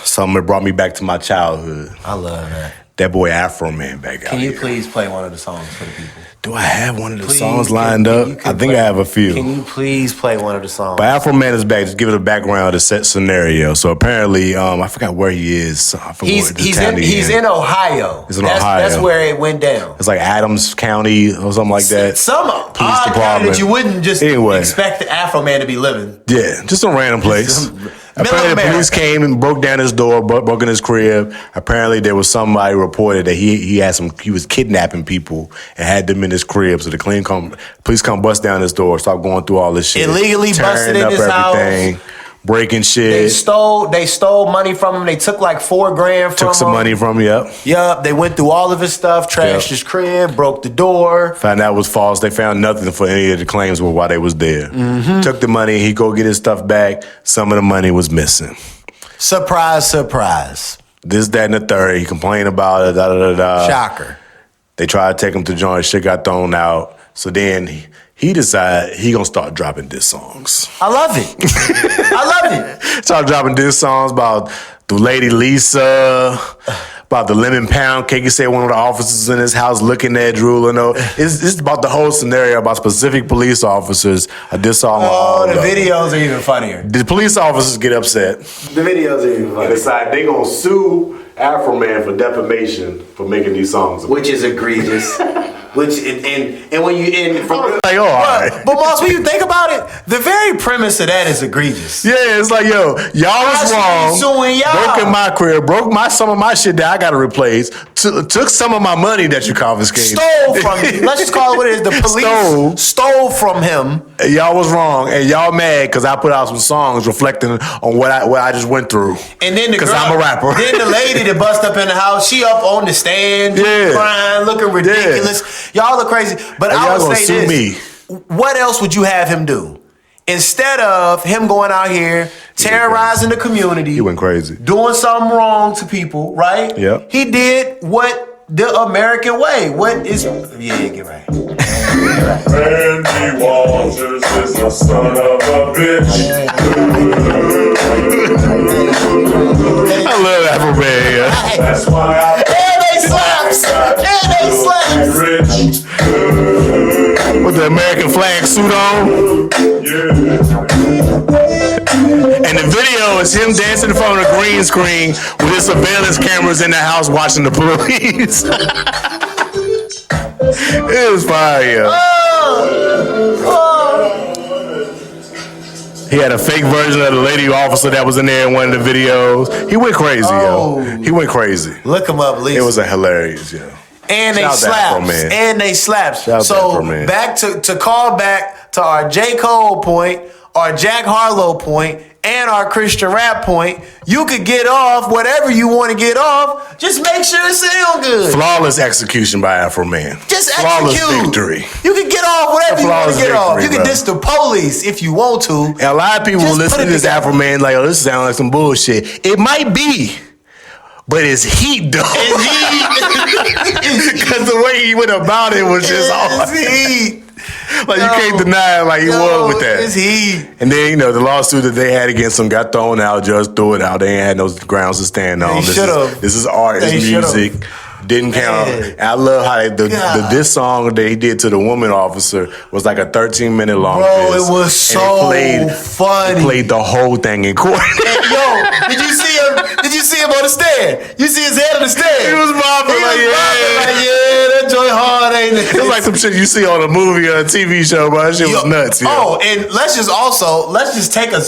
Something that brought me back to my childhood. I love that. That boy Afro Man back out. Can you please play one of the songs for the people? Do I have one of the songs lined up? I think I have a few. Can you please play one of the songs? But Afro Man is back. Just give it a background, a set scenario. So apparently, I forgot where he is. He's in Ohio. He's in Ohio. That's where it went down. It's like Adams County or something like that. Some police department that you wouldn't just expect the Afro Man to be living. Yeah, just a random place. Apparently, the police came and broke down his door, broke in his crib. Apparently, there was somebody reported that he was kidnapping people and had them in his crib. So the police come bust down his door, start going through all this shit, illegally busted in his house, breaking shit. They stole money from him. They took like $4,000 from him. Took some money from him. Yep. They went through all of his stuff, trashed his crib, broke the door. Found out it was false. They found nothing for any of the claims while they was there. Mm-hmm. Took the money. He go get his stuff back. Some of the money was missing. Surprise, surprise. This, that, and the third. He complained about it. Da, da, da, da. Shocker. They tried to take him to joint. Shit got thrown out. So then he decided he gonna start dropping diss songs. I love it. I love it. Start dropping diss songs about the lady Lisa, about the lemon pound cake. He said one of the officers in his house looking at drooling. It's about the whole scenario about specific police officers. I diss song. Oh, the videos are even funnier. The police officers get upset. The videos are even funnier. And decide they gonna sue Afro Man for defamation for making these songs. Which is egregious. Which and when you like, all right. But Moss, when you think about it, the very premise of that is egregious. Yeah, it's like, yo, y'all was wrong. Suing y'all. Broke in my crib, broke some of my shit that I gotta replace. Took some of my money that you confiscated. Stole from me. Let's just call it what it is. The police stole from him. And y'all was wrong, and y'all mad because I put out some songs reflecting on what I just went through. And then because I'm a rapper. Then the lady that bust up in the house, she up on the stand, crying, looking ridiculous. Yeah. Y'all look crazy. But I would say this. What else would you have him do? Instead of him going out here, terrorizing the community. He went crazy. Doing something wrong to people, right? Yep. He did what the American way. What is... Yeah, get right. Randy Walters is a son of a bitch. I love Afro Man, yeah. That's why I... And they slaps! With the American flag suit on. And the video is him dancing in front of the green screen with his surveillance cameras in the house watching the police. It was fire. He had a fake version of the lady officer that was in there in one of the videos. He went crazy, yo. He went crazy. Look him up, Lisa. It was a hilarious, yo. And they slaps. And they slaps. So back to call back to our J. Cole point, our Jack Harlow point, and our Christian rap point. You could get off whatever you want to get off. Just make sure it sound good. Flawless execution by Afro Man. Just flawless execute. Victory. You can get off whatever you want to get off. You can diss the police if you want to. And a lot of people will listen to this Afro Man like, oh, this sounds like some bullshit. It might be. But it's heat, though. Because the way he went about it was just all heat. Like, you can't deny it like he was with that. It's heat. And then, the lawsuit that they had against him got thrown out. Judge threw it out. They ain't had no grounds to stand on. This is art. It's music. Didn't count. And I love how this song that he did to the woman officer was like a 13-minute long. Bro, it was so funny. He played the whole thing in court. Did you see him? Did you see him on the stand? You see his head on the stand? He was bobbing that joint hard, ain't it? It was like some shit you see on a movie or a TV show, bro. That shit was nuts. And let's just take a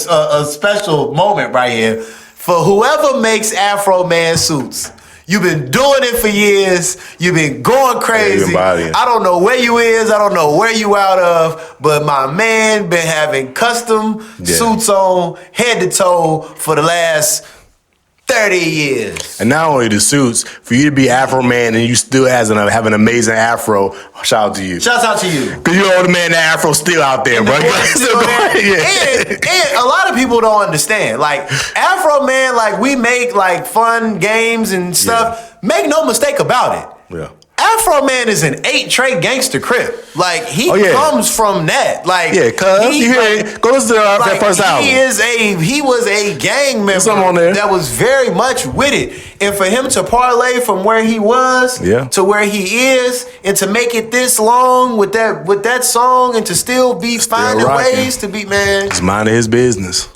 special moment right here for whoever makes Afro Man suits. You've been doing it for years. You've been going crazy. I don't know where you is. I don't know where you out of. But my man been having custom suits on head to toe for the last 30 years. And not only the suits, for you to be Afro man and you still have an amazing Afro, shout out to you. Shouts out to you. Because you're the man, the Afro still out there, bro. And a lot of people don't understand. Like, Afro man, like, we make, like, fun games and stuff. Yeah. Make no mistake about it. Yeah. Afro Man is an 8-tray gangster crip. Like, he comes from that. Like, yeah, cuz you hear it. Go listen to that first album. He was a gang member on there that was very much with it. And for him to parlay from where he was to where he is, and to make it this long with that song, and to still be finding ways to be, man. He's minding his business.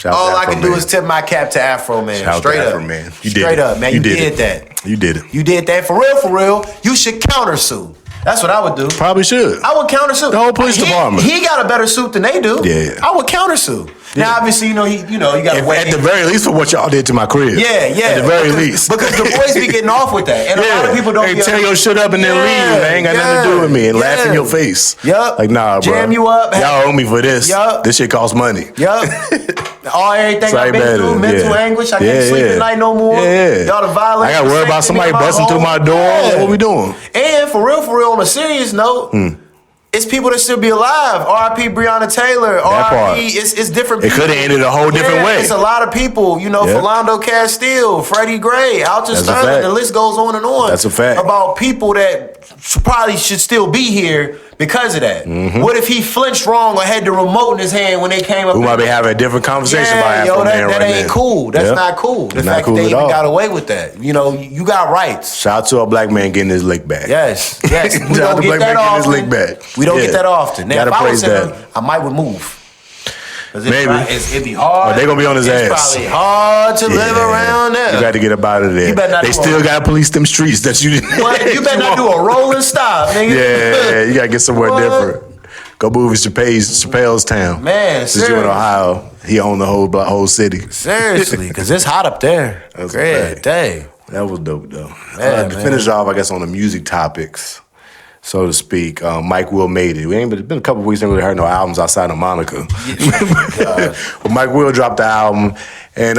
All I can do is tip my cap to Afro Man. Straight up, man. Straight up, man. You did that. You did it. You did that for real. You should countersue. That's what I would do. Probably should. I would countersue. The whole police department. He got a better suit than they do. Yeah. I would countersue. Yeah. Now, obviously, you got to wait. At the very least, for what y'all did to my crib. Yeah. At the very least. Because the boys be getting off with that. And a lot of people don't tear your shit up and then leave. They ain't got nothing to do with me and laugh in your face. Yup. Like, nah, bro. Jam you up. Y'all owe me for this. Yup. This shit costs money. Yup. Everything I've been through, mental anguish. I can't sleep at night no more. Yeah. Y'all the violence. I got to worry about somebody busting through my door. Yeah. What we doing? And for real, on a serious note, it's people that still be alive. R.I.P. Breonna Taylor. R.I.P. It's different people. It could have ended a whole different way. It's a lot of people. Philando Castile, Freddie Gray, Alton Sterling. The list goes on and on. That's a fact. About people that probably should still be here because of that. Mm-hmm. What if he flinched wrong or had the remote in his hand when they came up? We might be having a different conversation about Afro Man that ain't cool. That's not cool. The fact that they even got away with that. You got rights. Shout out to a black man getting his lick back. Yes. We don't get that often. We don't get that often. Now, if I was him, I might would move. Maybe. It'd be hard. They're going to be on his ass. It's probably hard to live around there. You got to get up out of there. They still got to police them streets that you didn't. You better not do a rolling stop, nigga. Yeah, you got to get somewhere different. Go move to Chappelle's town. Man, since you're in Ohio, he owned the whole city. Seriously, because it's hot up there. Great day. That was dope, though. To finish off, I guess, on the music topics, so to speak, Mike Will made it. It's been a couple of weeks, ain't really heard no albums outside of Monica. But Mike Will dropped the album, and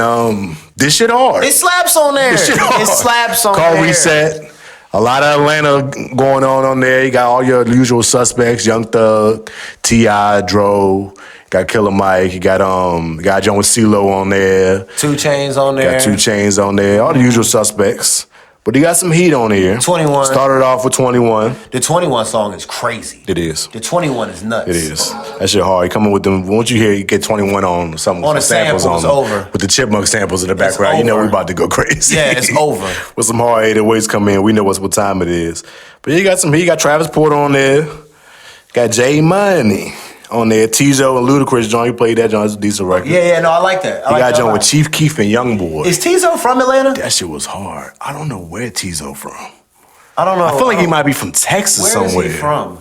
this shit hard. It slaps on there. It slaps on there. Called Reset. A lot of Atlanta going on there. You got all your usual suspects: Young Thug, T.I., Dro. Got Killer Mike. You got John with CeeLo on there. 2 Chainz on there. Got 2 Chainz on there. All the usual suspects. But he got some heat on here. 21. Started off with 21. The 21 song is crazy. It is. The 21 is nuts. It is. That shit hard. You coming with them. Once you hear you get 21 on something. On the samples on over. With the chipmunk samples in the background. You know we about to go crazy. Yeah, it's over. With some hard 808s come in. We know what time it is. But you got some heat. You got Travis Porter on there. Got J Money on there. Tizo and Ludacris joint. You played that joint. It's a decent record. Yeah, no, I like that. You got joint with Chief Keef and Youngboy. Is Tizo from Atlanta? That shit was hard. I don't know where Tizo from. I don't know. I feel like he might be from Texas somewhere. Where is he from?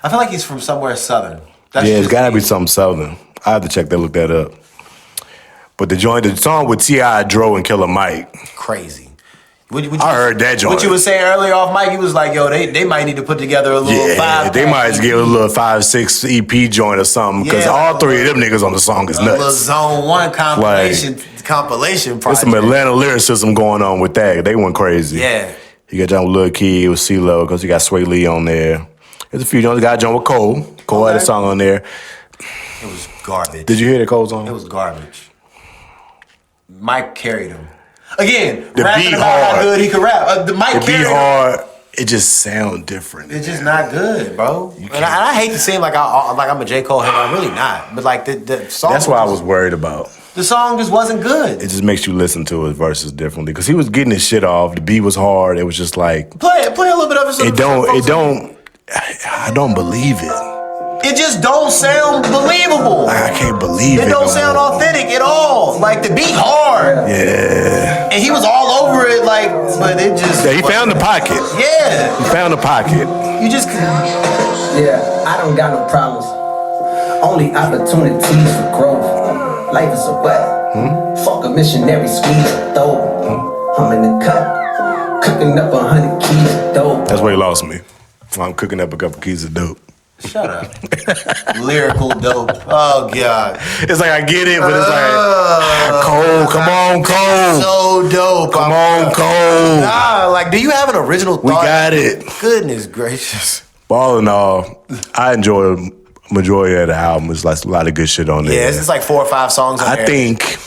I feel like he's from somewhere southern. It's gotta be something southern. I have to check that, look that up. But the song with T.I., Dro, and Killer Mike. Crazy. I heard that joint. What you were saying earlier off mic, he was like, yo, they might need to put together a little 5. They might give a little 5-6 EP joint or something, because all 3 of them niggas on the song is nuts. A little Zone 1 compilation project. There's some Atlanta lyricism going on with that. They went crazy. Yeah. You got John with Lil Key, with CeeLo, because you got Sway Lee on there. There's a few joints. You got John with Cole. Cole had a song on there. It was garbage. Did you hear the Cole song? It was garbage. Mike carried him. Again, the rapping beat about hard. how good he could rap. The beat hard. It just sound different. It's just not good, bro. And I hate to seem like I'm a J. Cole hater. I'm really not. But like the song. That's what I was worried about. The song just wasn't good. It just makes you listen to his verses differently because he was getting his shit off. The beat was hard. It was just like play a little bit of it. I don't believe it. It just don't sound believable. I can't believe it. It don't sound authentic at all. Like the beat hard. Yeah. And he was all over it, like, but it just. Yeah, he found the pocket. Yeah. He found the pocket. You just. Yeah, I don't got no problems. Only opportunities for growth. Life is a what? Fuck a missionary squeeze though. I'm in the cut, cooking up 100 keys of dope. That's where he lost me. I'm cooking up a couple keys of dope. Shut up. Lyrical dope. Oh God. It's like I get it, but it's like Cole. Come on, Cole. So dope. Come on, Cole. Nah, like, do you have an original thought? We got it. Goodness gracious. All in all, I enjoy the majority of the album. There's like a lot of good shit on there. Yeah, it's just like 4 or 5 songs on there. I think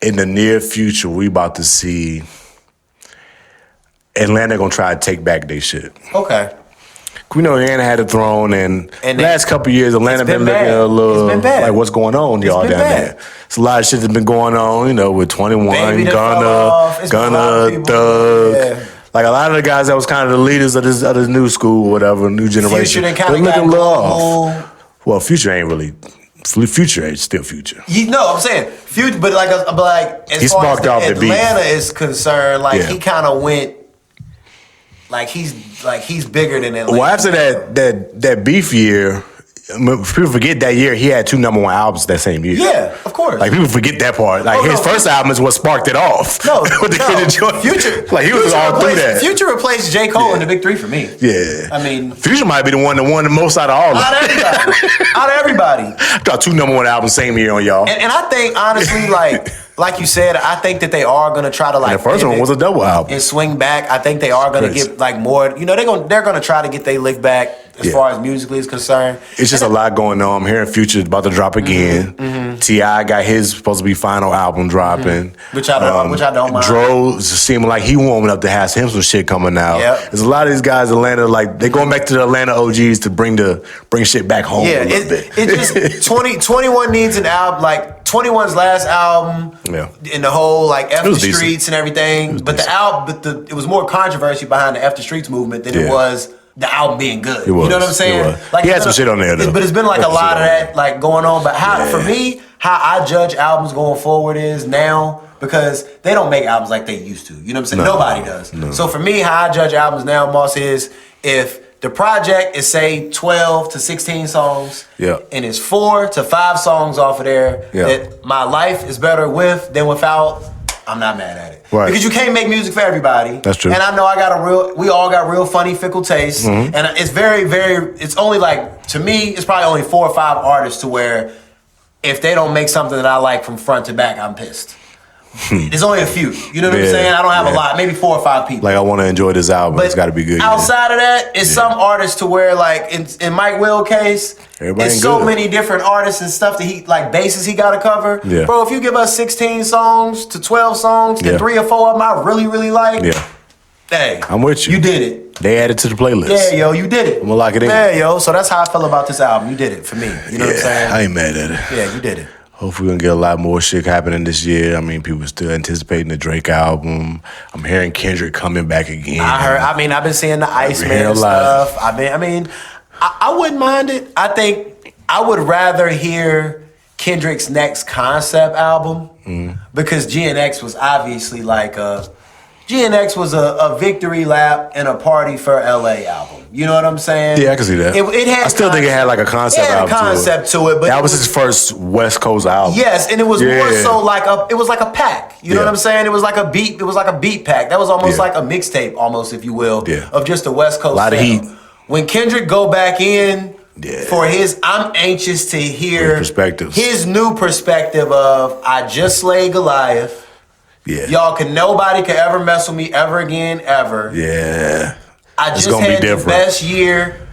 in the near future, we about to see Atlanta gonna try to take back their shit. Okay. We know Atlanta had a throne, and last couple of years, Atlanta been looking a little like what's going on, y'all down there. It's a lot of shit that's been going on, you know, with 21, Gunna, Thug. Yeah. Like a lot of the guys that was kind of the leaders of this new school, or whatever, new generation. Future done kind of got low. Well, Future ain't really. Future ain't still Future. You know what I'm saying? Future, but like as far as Atlanta is concerned, like he kind of went. Like he's bigger than Atlanta. Well, after that beef year, people forget that year he had 2 number 1 albums that same year. Yeah, of course. Like people forget that part. Like his first album is what sparked it off. Future. Like he was all through that. Future replaced J. Cole in the big 3 for me. Yeah. I mean, Future might be the one that won the most out of all of them. Out of everybody. Got 2 number 1 albums same year on y'all. And I think honestly, like you said, I think that they are gonna try to the first one was a double album and swing back. I think they are gonna get like more. You know, they're gonna try to get their lick back as far as musically is concerned. It's just a lot going on. I'm hearing Future is about to drop again. T.I. got his supposed to be final album dropping, which I don't mind. Dro seeming like he warming up to have him some shit coming out. Yep. There's a lot of these guys in Atlanta, like they're going back to the Atlanta OGs to bring shit back home a little bit. It just 21 needs an album like. 21's last album, in the whole like F the Streets and everything, but the album, it was more controversy behind the F the Streets movement than it was the album being good. You know what I'm saying? Like he had some shit on there though. But it's been like a lot of that like going on. But for me, how I judge albums going forward is now because they don't make albums like they used to. You know what I'm saying? Nobody does. No. So for me, how I judge albums now, Moss, is if the project is say 12 to 16 songs, and it's 4 to 5 songs off of there that my life is better with than without, I'm not mad at it. Right. Because you can't make music for everybody. That's true. And I know we all got real funny, fickle tastes. And it's very, very, it's only like, to me, it's probably only 4 or 5 artists to where if they don't make something that I like from front to back, I'm pissed. There's only a few. You know what I'm saying? I don't have a lot. Maybe 4 or 5 people. Like I want to enjoy this album. But it's got to be good. Outside of that, it's some artists to where like in Mike Will case, it's so many different artists and stuff that he like bases he got to cover. Yeah. Bro, if you give us 16 songs to 12 songs, and 3 or 4 of them I really really like. Yeah. Hey, I'm with you. You did it. They added to the playlist. Yeah, yo, you did it. I'm gonna lock it in. Yeah, yo. So that's how I feel about this album. You did it for me. You know what I'm saying? I ain't mad at it. Yeah, you did it. Hopefully we're going to get a lot more shit happening this year. I mean, people are still anticipating the Drake album. I'm hearing Kendrick coming back again. I've been seeing the Iceman stuff. I wouldn't mind it. I think I would rather hear Kendrick's next concept album because GNX was obviously like GNX was a victory lap and a party for LA album. You know what I'm saying? Yeah, I can see that. It had I still think it had like a concept album. To it, but that was his first West Coast album. Yes, and it was more so like it was like a pack. You know what I'm saying? It was like a beat. It was like a beat pack. That was almost like a mixtape, almost if you will, of just a West Coast. A lot of heat. When Kendrick go back in for his, I'm anxious to hear his new perspective of I just slayed Goliath. Yeah. Nobody could ever mess with me ever again, ever. Yeah. I just had the best year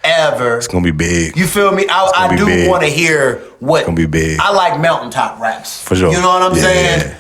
ever. It's gonna be big. You feel me? I do want to hear what. It's gonna be big. I like mountaintop raps. For sure. You know what I'm saying?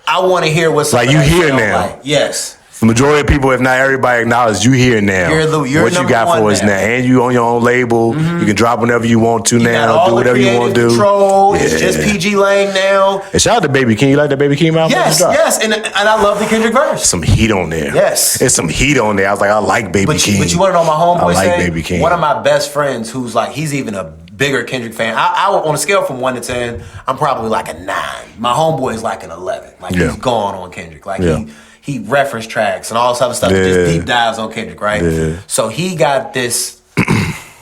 I want to hear what's like you hear now. Like. Yes. The majority of people, if not everybody, acknowledge you here now. You're what you got for us now, and you on your own label. You can drop whenever you want to now. Do whatever you want to do. Control. It's just PG Lang now. And shout out to Baby King. You like that Baby King album? Yes, and I love the Kendrick verse. Some heat on there. Yes, there's some heat on there. I was like, I like Baby King. But you want to know my homeboy? I like Baby King. One of my best friends, who's like, he's even a bigger Kendrick fan. I on a scale from 1 to 10, I'm probably like a 9. My homeboy is like an 11. Like he's gone on Kendrick. Like he reference tracks and all this other stuff. Just deep dives on Kendrick, right? Yeah. So he got this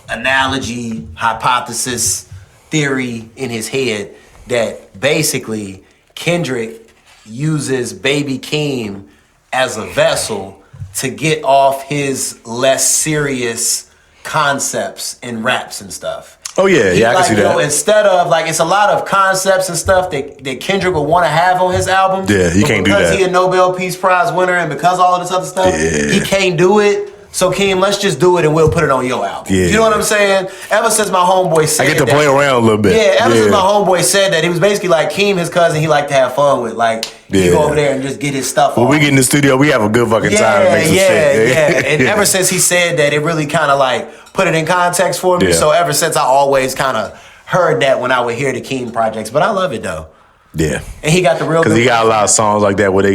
analogy, hypothesis, theory in his head that basically Kendrick uses Baby Keem as a vessel to get off his less serious concepts in raps and stuff. Oh yeah, I can see that. Instead of like, it's a lot of concepts and stuff that Kendrick would want to have on his album. Yeah, he can't do that. Because he a Nobel Peace Prize winner and because all of this other stuff, he can't do it. So Keem, let's just do it and we'll put it on your album. Yeah. You know what I'm saying? Ever since my homeboy said I get to play around a little bit. Yeah, ever since my homeboy said that, he was basically like Keem, his cousin, he liked to have fun with. Like, he go over there and just get his stuff on. When we get in the studio, we have a good fucking time to make some shit. Yeah. And ever since he said that, it really kind of like put it in context for me. So ever since, I always kind of heard that when I would hear the Keem projects. But I love it though. Yeah. And he got the real because he got a lot of songs like that where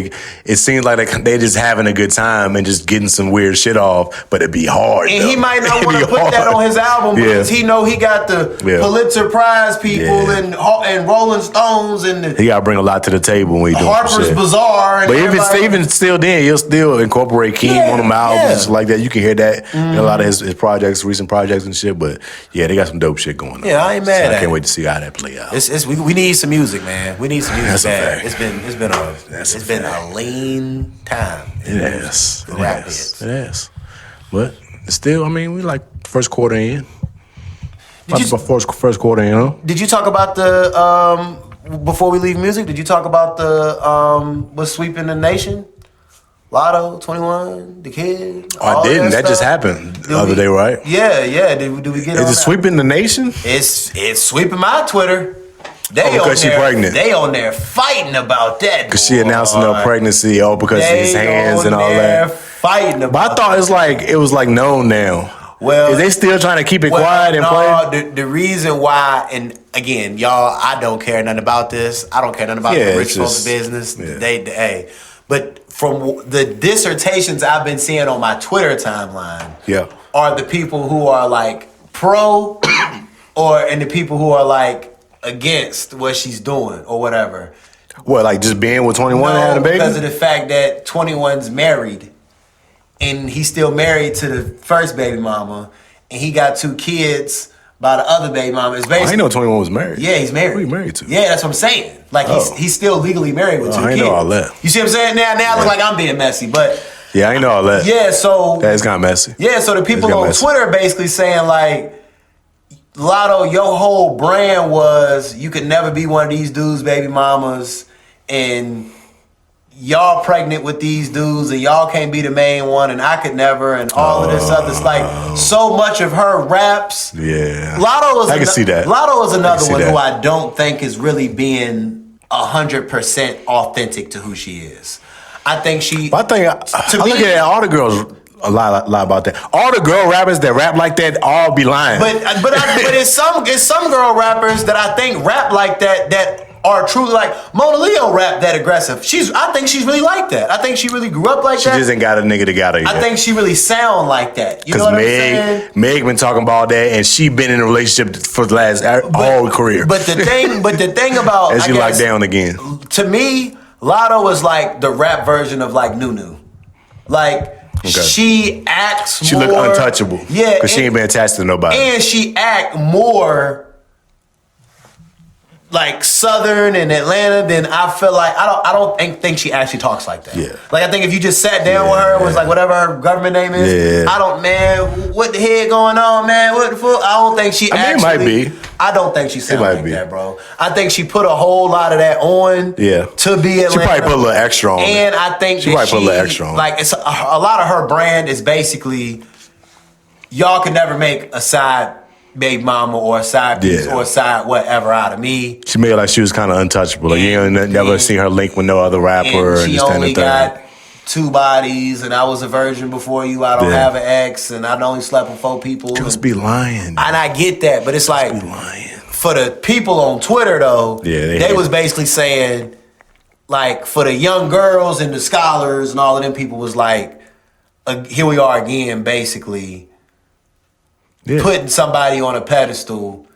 it seems like they just having a good time and just getting some weird shit off, but it'd be hard. And he might not want to put that on his album because he know he got the Pulitzer Prize people and Rolling Stones and he got to bring a lot to the table when he doing Harper's Bazaar. And but even still then, he'll still incorporate Keem on them albums like that. You can hear that in a lot of his projects, recent projects and shit. But yeah, they got some dope shit going on. Yeah, I ain't mad at it. I can't wait to see how that play out. We need some music, man. We need some music. That's It's been a lean time. It has. But still, I mean, we like first quarter in. First quarter in, huh? Did you talk about the before we leave music? Did you talk about the what's sweeping the nation? Lotto, 21, the kid. I didn't. That just happened the other day, right? Yeah. Did we get? Is it sweeping the nation? It's sweeping my Twitter. Because she's pregnant. They on there fighting about that. Because she announced her pregnancy. Because of his hands and all that. Fighting about. But I thought it was like known now. Well, is they still trying to keep it quiet and play? The reason why, and again, y'all, I don't care nothing about this. I don't care nothing about the rich folks' business. Yeah. But from the dissertations I've been seeing on my Twitter timeline, are the people who are like pro, and the people who are like against what she's doing or whatever. What, like just being with 21 and having a baby? Because of the fact that 21's married and he's still married to the first baby mama and he got 2 kids by the other baby mama. It's basically, I didn't know 21 was married. Yeah, he's married. Who he married to? Yeah, that's what I'm saying. Like he's still legally married with 2 kids. I didn't know all that. You see what I'm saying? Now I look like I'm being messy, but yeah, I didn't know all that. Yeah, so that's kind of messy. Yeah, so the people on Twitter basically saying like, Lotto, your whole brand was you could never be one of these dudes' baby mamas, and y'all pregnant with these dudes, and y'all can't be the main one, and I could never, and all of this other. It's like so much of her raps. Yeah, I can see that. Lotto is another one who I don't think is really being 100% authentic to who she is. I think I look at all the girls. A lot about that. All the girl rappers that rap like that all be lying. But it's some girl rappers that I think rap like that are truly like Mona Leo rap that aggressive. I think she's really like that. I think she really grew up like that. She just ain't got a nigga that got her yet. I think she really sound like that. You know what I'm saying? Meg been talking about that, and she been in a relationship for the last whole career. But the thing about and she locked down again. To me, Lotto is like the rap version of like Nunu. Like. Okay. She acts more... She look untouchable. Yeah. Because she ain't been attached to nobody. And she act more like Southern and Atlanta than I feel like... I don't think she actually talks like that. Yeah. Like, I think if you just sat down with her and was like, whatever her government name is, what the heck going on, man? What the fuck? I don't think she actually... it might be. I don't think she sounds like that, bro. I think she put a whole lot of that on to be Atlanta. She probably put a little extra on. And I think she probably put a little extra on. Like, it's a lot of her brand is basically, y'all can never make a side baby mama or a side piece or a side whatever out of me. She made it like she was kind of untouchable. Like, you ain't never seen her link with no other rapper. And she only got 2 bodies, and I was a virgin before you. I don't have an ex, and I only slept with 4 people. Just be lying. And I get that, but it's like, for the people on Twitter though, they was basically saying, like, for the young girls and the scholars and all of them people was like, here we are again, basically putting somebody on a pedestal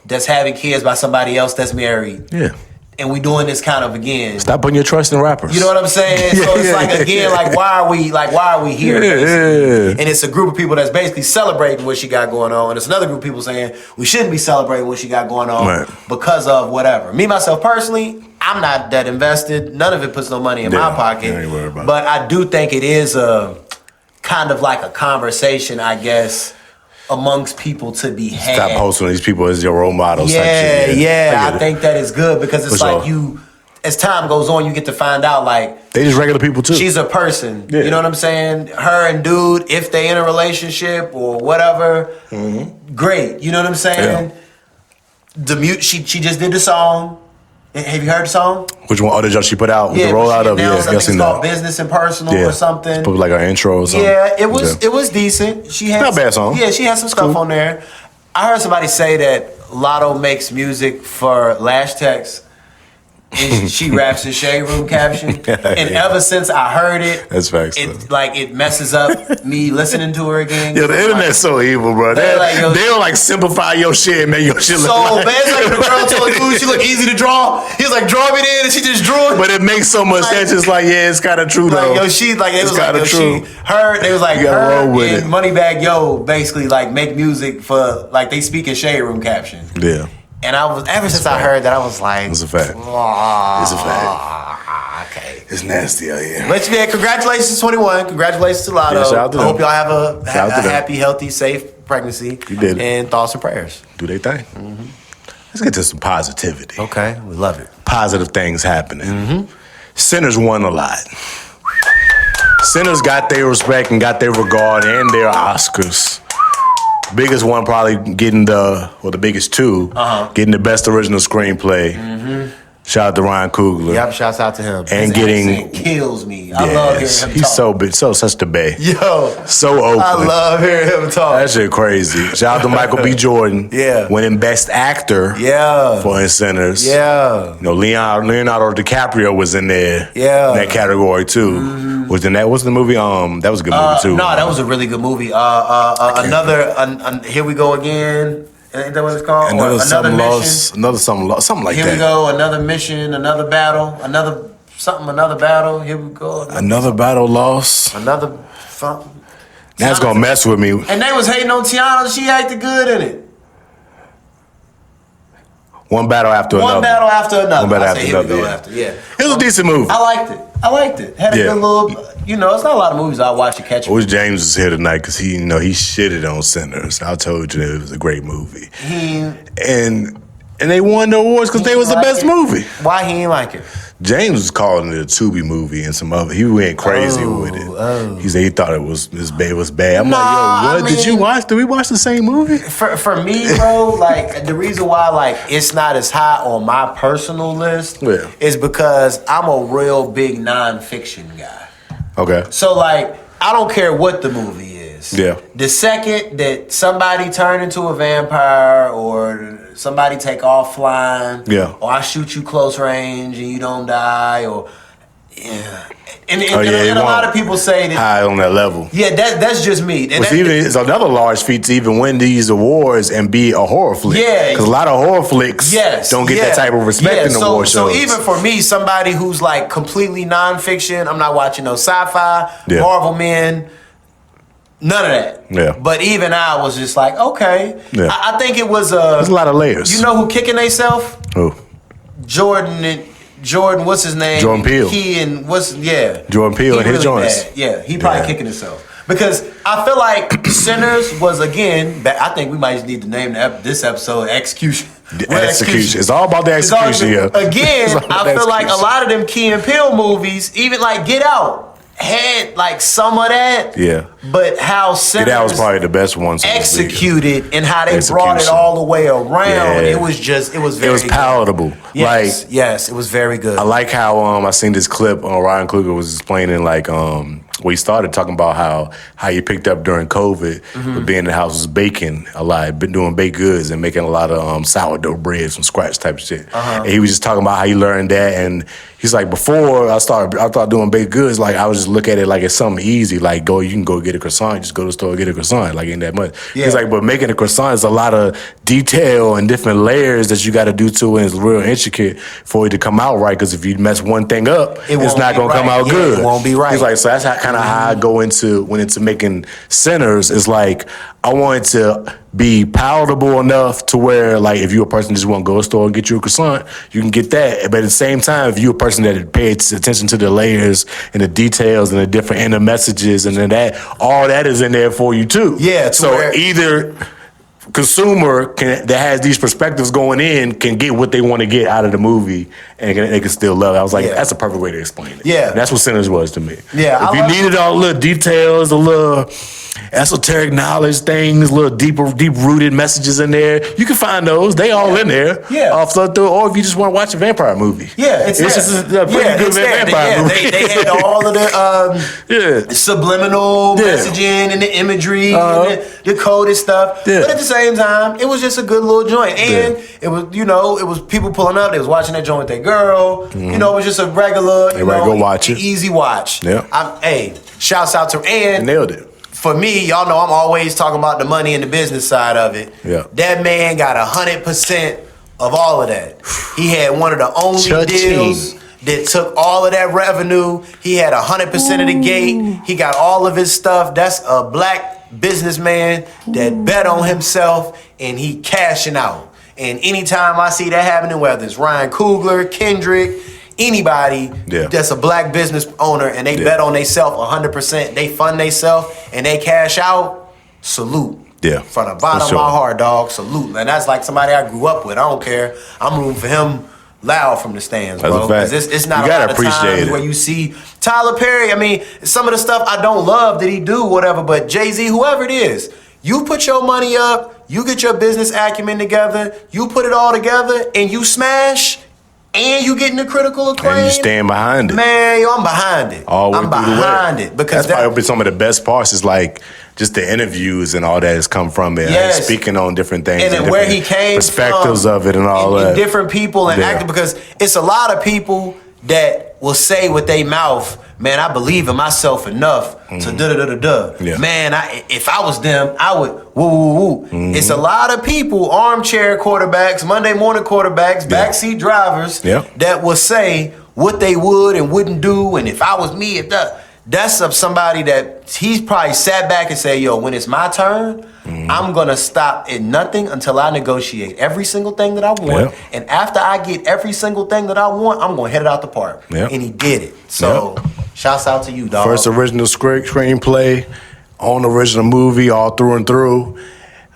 that's having kids by somebody else that's married. Yeah. And we doing this kind of again. Stop putting your trust in rappers. You know what I'm saying? So it's like, again, why are we here? And it's a group of people that's basically celebrating what she got going on. And it's another group of people saying we shouldn't be celebrating what she got going on because of whatever. Me, myself, personally, I'm not that invested. None of it puts no money in my pocket. I ain't worried about but I do think it is a kind of like a conversation, I guess, amongst people to be had. Stop posting these people as your role models. Yeah. I think that is good because it's For like sure. you, as time goes on, you get to find out like they just regular people too. she's a person. Yeah. You know what I'm saying? Her and dude, if they in a relationship or whatever, great. You know what I'm saying? Yeah. She just did the song. Have you heard the song? Which one? Oh, the she put out with the rollout of I think it's called Business and Personal or something. Put like an intro or something. Yeah, it was decent. She had not a bad song. Yeah, she had some stuff on there. I heard somebody say that Lotto makes music for Lash Text. And she raps in Shade Room caption. And ever since I heard it, that's facts. It messes up me listening to her again. Yo, the internet's so evil, bro. They'll like simplify your shit and make your shit look so bad. It's like the girl told dude she look easy to draw. He was like, draw me in, and she just drew it. But it makes so much sense. It's like, yeah, it's kind of true though. Like, they was like, You gotta roll with and it. Moneybagg Yo basically like make music for like they speak in Shade Room caption. Yeah. And I was ever since I heard that I was like, it's a fact. It's a fact. Okay. It's nasty out here. But yeah, congratulations to 21. Congratulations to Lotto. Yeah, shout out to I them. hope y'all have a Shout out to them. happy, healthy, safe pregnancy. You did it. And thoughts and prayers. Do they thing. Let's get to some positivity. Okay, we love it. Positive things happening. Sinners won a lot. Sinners got their respect and got their regard and their Oscars. Biggest one probably getting the biggest two, getting the best original screenplay. Shout out to Ryan Coogler. Yep, shouts out to him. And His getting accent kills me. I love hearing him he's talk. so big, such the bay. Yo, So open. I love hearing him talk. That shit crazy. Shout out to Michael B. Jordan. Yeah. Winning Best Actor. Yeah. For his Sinners. Yeah. You know, Leonardo DiCaprio was in there. Yeah. In that category too. Was in that? What's the movie? That was a good movie too. No, that was a really good movie. Here we go again. Ain't that what it's called? Another Mission. something lost. Another something lost. Something like Here that. we go. Another mission. Another battle. Another battle. Here we go. Another battle lost. Another something. That's gonna mess with me. And they was hating on Tiana. She acted good in it. One battle after another. One battle after another. One battle I after say, here we another. go Yeah. after. Yeah. It was a decent movie. I liked it. Had a good little. You know, it's not a lot of movies I watch to catch. I wish James was here tonight because he shitted on Sinners. I told you it was a great movie. And they won the awards because they was the best movie. Why he ain't like it? James was calling it a Tubi movie and some other. He went crazy with it. He said he thought it was bad. I'm like, yo, what? Did you watch? Did we watch the same movie? For me, bro, like the reason why like it's not as high on my personal list is because I'm a real big nonfiction guy. Okay. So like I don't care what the movie is. Yeah. The second that somebody turn into a vampire or somebody take off flying, or I shoot you close range and you don't die, or and a lot of people say that high on that level. Yeah, that's just me. And it's another large feat to even win these awards and be a horror flick. Yeah, because a lot of horror flicks don't get that type of respect in the award shows. So even for me, somebody who's like completely nonfiction, I'm not watching no sci-fi, Marvel men. None of that. Yeah. But even I was just like, okay. Yeah. I think it was there's a lot of layers. You know who kicking theyself? Who? Jordan, what's his name? Jordan Peele. Jordan Peele and his joints. Bad. Yeah, he probably kicking himself. Because I feel like Sinners was, again, I think we might just need to name this episode Execution. Execution. It's all about the execution here. Again, I feel like a lot of them Key and Peele movies, even like Get Out, had like some of that. Yeah. But how Sinners That was probably the best one. executed and how they brought it all the way around. It was very It was palatable. Yes, yes, it was very good. I like how I seen this clip on Ryan Coogler was explaining like we started talking about how you picked up during COVID with being in the house was baking a lot, been doing baked goods and making a lot of sourdough bread from scratch type of shit. And he was just talking about how he learned that, and he's like, before I started doing baked goods, like I was just look at it like it's something easy, like you can go get a croissant, just go to the store and get a croissant, like ain't that much. He's like, but making a croissant is a lot of detail and different layers that you got to do to it, and it's real intricate for it to come out right. Because if you mess one thing up, it's not gonna come out good. It won't be right. He's like, so that's how I went into making Sinners. Is like I wanted to be palatable enough to where, like, if you're a person that just want to go to the store and get you a croissant, you can get that. But at the same time, if you're a person that pays attention to the layers and the details and the different inner messages and then that, all that is in there for you too. Yeah. So either consumer that has these perspectives going in can get what they want to get out of the movie and they can still love it. I was like, that's a perfect way to explain it. Yeah. And that's what Sinners was to me. Yeah. If you needed all the little details, the little esoteric knowledge things, little deep-rooted messages in there, you can find those. They all in there. Yeah. Or if you just want to watch a vampire movie. Yeah, it's just a pretty good vampire movie. They had all of the subliminal messaging and the imagery and the coded stuff. Yeah. But at the same time, it was just a good little joint. And it was, it was people pulling up. They was watching that joint with their girl. Mm-hmm. It was just a regular, go watch it. Easy watch. Yeah. Shouts out to nailed it. For me, y'all know I'm always talking about the money and the business side of it. Yeah. That man got 100% of all of that. He had one of the only deals that took all of that revenue. He had 100% of the gate. He got all of his stuff. That's a black businessman that bet on himself and he cashing out. And anytime I see that happening, whether it's Ryan Coogler, Kendrick, anybody that's a black business owner and they bet on themselves 100%, they fund themselves and they cash out, salute. Yeah. From the bottom of my heart, dog, salute. And that's like somebody I grew up with. I don't care. I'm rooting for him loud from the stands, bro. Because it's not a lot of times where you see Tyler Perry. I mean, some of the stuff I don't love that he do, whatever, but Jay-Z, whoever it is, you put your money up, you get your business acumen together, you put it all together, and you smash, and you getting the critical acclaim. And you stand behind it. Man, I'm behind it. I'm behind it. Because that's probably some of the best parts is like just the interviews and all that has come from it. Yes. Speaking on different things. And then where he came perspectives from. of it and all that. And different people and acting, because it's a lot of people that will say with their mouth, man, I believe in myself enough to da-da-da-da-da. Yeah. Man, if I was them, I would woo-woo-woo. Mm-hmm. It's a lot of people, armchair quarterbacks, Monday morning quarterbacks, backseat drivers, that will say what they would and wouldn't do, and if I was me, that's of somebody that he's probably sat back and say, yo, when it's my turn, I'm going to stop at nothing until I negotiate every single thing that I want. And after I get every single thing that I want, I'm going to hit it out the park. And he did it. So shouts out to you, dog. First original screenplay, own original movie all through and through.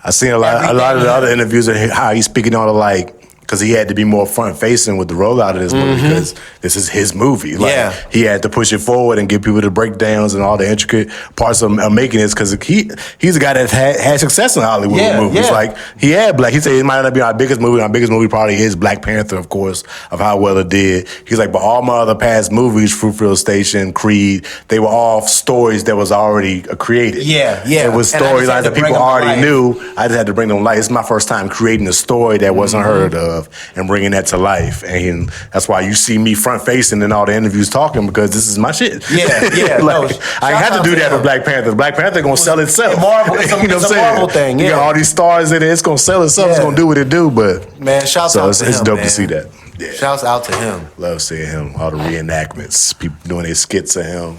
I seen a lot of the other interviews of how he's speaking on it, like, because he had to be more front-facing with the rollout of this movie because this is his movie. Like, he had to push it forward and give people the breakdowns and all the intricate parts of making this because he's a guy that had success in Hollywood with movies. Like, he said it might not be our biggest movie. Our biggest movie probably is Black Panther, of course, of how well it did. He's like, but all my other past movies, Fruitvale Station, Creed, they were all stories that was already created. It was storylines that people already knew. I just had to bring them to life. It's my first time creating a story that wasn't heard of and bringing that to life. And that's why you see me front facing in all the interviews talking, because this is my shit. I had to do that with Black Panther. Black Panther gonna sell itself. It's a Marvel thing. You got all these stars in it. It's gonna sell itself. It's gonna do what it do. But man, shouts out to him. It's dope to see that. Yeah. Shouts out to him. Love seeing him. All the reenactments, people doing their skits of him.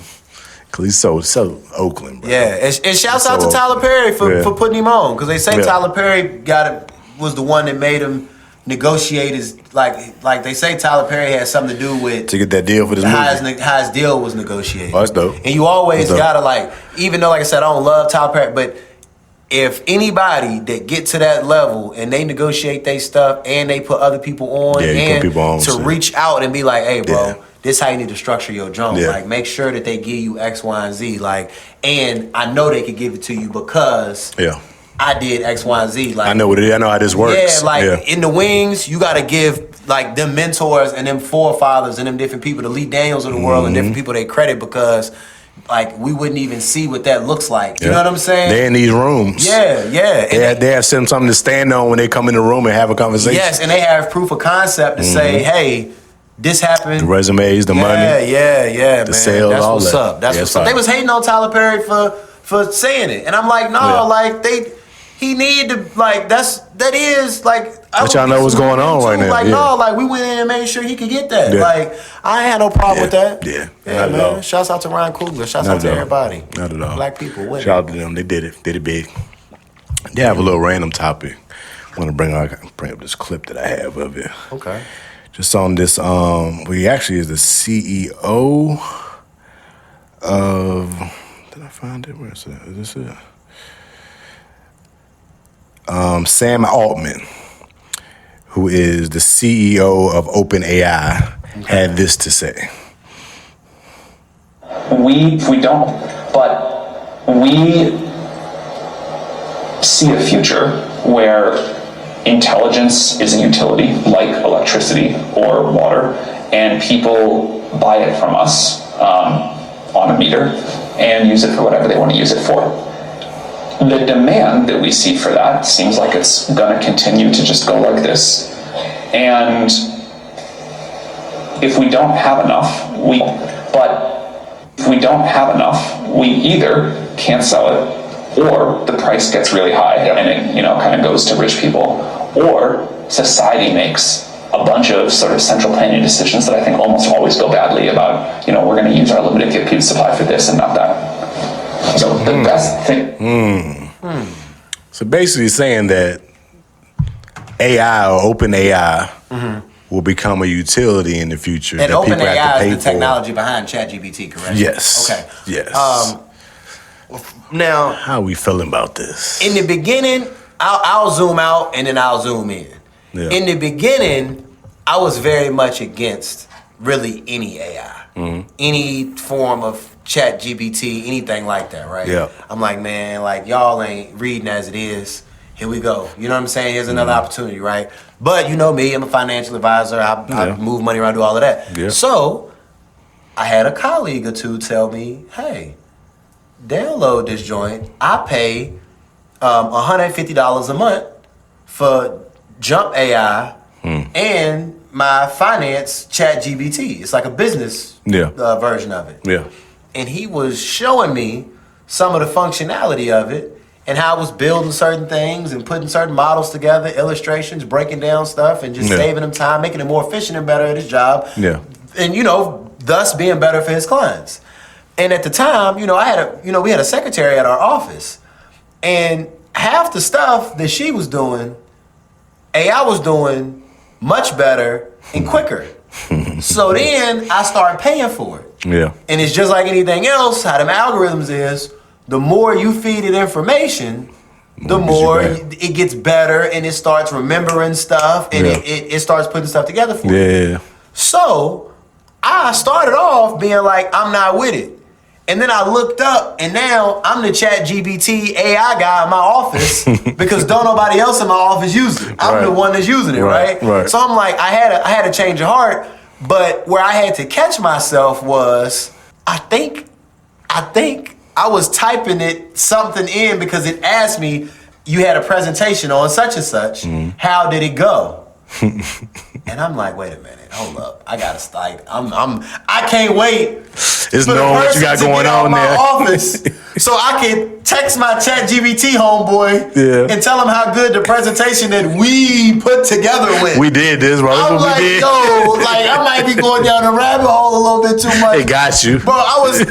Cause he's so Oakland, bro. Yeah, and shouts out to Tyler Perry for putting him on. Cause they say Tyler Perry was the one that made him negotiate his, like they say Tyler Perry had something to do with to get that deal for this movie. How his deal was negotiated. Oh, that's dope. And you always gotta even though, like I said, I don't love Tyler Perry, but if anybody that get to that level and they negotiate their stuff and they put other people on, reach out and be like, hey, bro, this how you need to structure your joint. Like, make sure that they give you X, Y, and Z. Like, and I know they could give it to you because I did X, Y, and Z. Like, I know what it is. I know how this works. In the wings, you got to give like them mentors and them forefathers and them different people, the Lee Daniels of the world and different people they credit, because like we wouldn't even see what that looks like. You know what I'm saying? They're in these rooms. They have something to stand on when they come in the room and have a conversation. Yes, and they have proof of concept to say, hey, this happened. The resumes, the money. The man. Sales, that's all what's that. Up. That's what's up. They was hating on Tyler Perry for saying it. And I'm like, no, like he need to, like, that is like, but y'all know what's going on right now. Like, no, like we went in and made sure he could get that. Like, I ain't had no problem with that. Not man. at all. Shouts out to Ryan Coogler. Shouts out to everybody. Not at all. Black people. Shout out to them. They did it. Did it big. They have a little random topic. I want to bring up this clip that I have of it. Okay. Just on this, he actually is the CEO of. Did I find it? Where is it? Is this it? Sam Altman, who is the CEO of OpenAI, had this to say. We don't, but we see a future where intelligence is a utility like electricity or water, and people buy it from us on a meter and use it for whatever they want to use it for. The demand that we see for that seems like it's going to continue to just go like this. And if we don't have enough, we either can't sell it, or the price gets really high and it, kind of goes to rich people, or society makes a bunch of sort of central planning decisions that I think almost always go badly about, we're going to use our limited computer supply for this and not that. So the best thing. So basically saying that AI or OpenAI will become a utility in the future. And that people have to OpenAI pay is the technology behind ChatGPT, correct? Yes. Okay. Yes. Now, how are we feeling about this? In the beginning, I'll zoom out and then I'll zoom in. Yeah. In the beginning, I was very much against really any AI, any form of ChatGPT, anything like that, right? Yeah. I'm like, man, like y'all ain't reading as it is. Here we go. You know what I'm saying? Here's another opportunity, right? But you know me, I'm a financial advisor. I move money around, do all of that. Yeah. So I had a colleague or two tell me, hey, download this joint. I pay $150 a month for Jump AI and my finance ChatGPT. It's like a business version of it. Yeah. And he was showing me some of the functionality of it and how I was building certain things and putting certain models together, illustrations, breaking down stuff, and just saving him time, making him more efficient and better at his job. Yeah. And thus being better for his clients. And at the time, we had a secretary at our office, and half the stuff that she was doing, AI was doing much better and quicker. So then I started paying for it. Yeah. And it's just like anything else, how them algorithms is, the more you feed it information, the more it gets better and it starts remembering stuff and it starts putting stuff together for you. Yeah. So I started off being like, I'm not with it. And then I looked up and now I'm the ChatGPT AI guy in my office because don't nobody else in my office use it. I'm the one that's using it, right? So I'm like, I had a change of heart, but where I had to catch myself was, I think I was typing something in because it asked me, you had a presentation on such and such, how did it go? And I'm like, wait a minute, hold up. I gotta start. I can't wait. It's knowing what you got going on my there. office so I can text my ChatGPT homeboy and tell him how good the presentation that we put together went. We did this, bro. I'm like, we did. I might be going down the rabbit hole a little bit too much. It got you. Bro, I was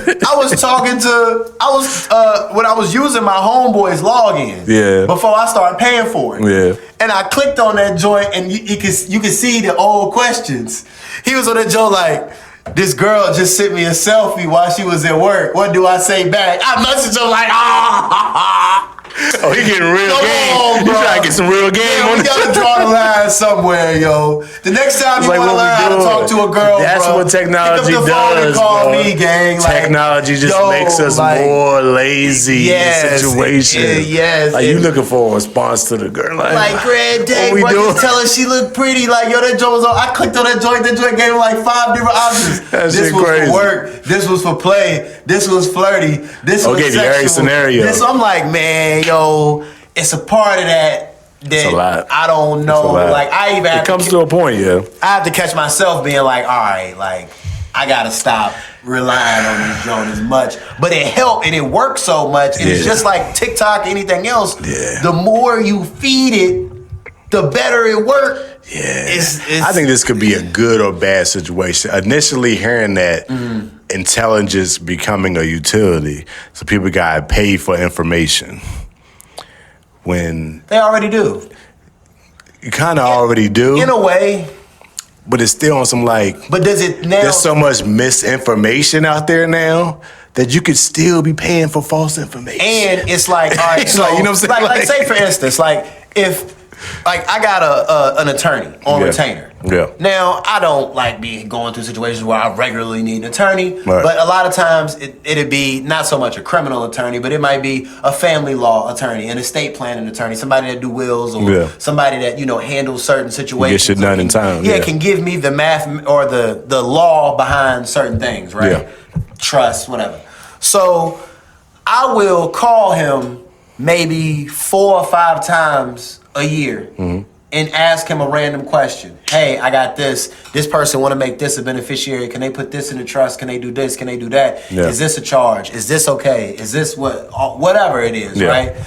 when I was using my homeboy's login before I started paying for it. Yeah. And I clicked on that joint and you can see the old questions. He was on that joint like, this girl just sent me a selfie while she was at work. What do I say back? I messaged her like, Oh, he getting real game. You trying to get some real game on we gotta draw the line somewhere, yo. The next time you wanna learn how to talk to a girl, that's what technology pick up the phone does, and call bro. me, gang. Technology just makes us more lazy in situations. Like you looking for a response to the girl. Like Greg, dang, bro, just tell her she looked pretty. Like, yo, that joint was on. I clicked on that joint gave him like 5 different options. This was crazy. for work. This was for play. This was flirty. This was gave you every scenario. I'm like, man, yo, it's a part of that a lot. I don't know. Like, I even it comes to a point, I have to catch myself being like, all right, like, I gotta stop relying on this joint as much. But it helped and it works so much. And it's just like TikTok, anything else. The more you feed it, the better it works. I think this could be a good or bad situation. Initially hearing that intelligence becoming a utility, so people got to pay for information. when they already do. You kind of already do. In a way. But it's still on some like... But does it now... There's so much misinformation out there now that you could still be paying for false information. And it's like, all right, so... like, you know what I'm saying? Like, say, for instance, like, if... Like, I got an attorney on retainer. Yeah. Now, I don't like be going through situations where I regularly need an attorney, Right. but a lot of times it'd be not so much a criminal attorney, but it might be a family law attorney, an estate planning attorney, somebody that do wills, or somebody that, you know, handles certain situations. Get shit done in time. Yeah, can give me the math or the law behind certain things, right? Yeah. Trust, whatever. So I will call him maybe 4 or 5 times a year and ask him a random question. Hey, I got this. This person want to make this a beneficiary. Can they put this in the trust? Can they do this? Can they do that? Yeah. Is this a charge? Is this okay? Is this whatever it is, right?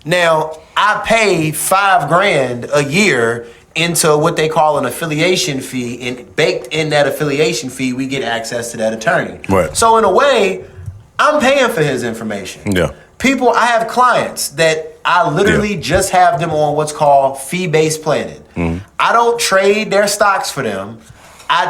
Now, I pay $5,000 a year into what they call an affiliation fee, and baked in that affiliation fee, we get access to that attorney. Right. So in a way, I'm paying for his information. Yeah. People, I have clients that I literally just have them on what's called fee-based planning. I don't trade their stocks for them.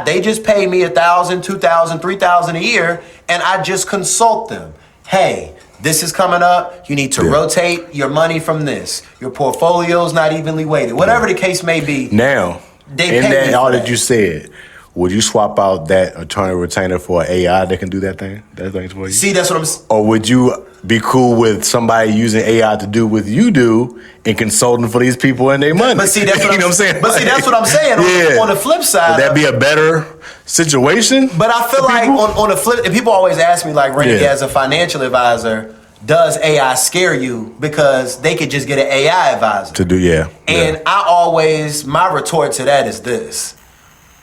They just pay me $1,000, $2,000, $3,000 a year, and I just consult them. Hey, this is coming up. You need to rotate your money from this. Your portfolio's not evenly weighted. Whatever the case may be. Now, they in pay that me all for that you said, would you swap out that attorney retainer for an AI that can do that thing for you? See, that's what I'm... Or would you be cool with somebody using AI to do what you do and consulting for these people and their money? But see, that's what you know what I'm saying? But see, that's what I'm saying. On the flip side... Would that be a better situation? But I feel like on the flip... And people always ask me, like, Renegade, as a financial advisor, does AI scare you? Because they could just get an AI advisor. To do, And I always... My retort to that is this.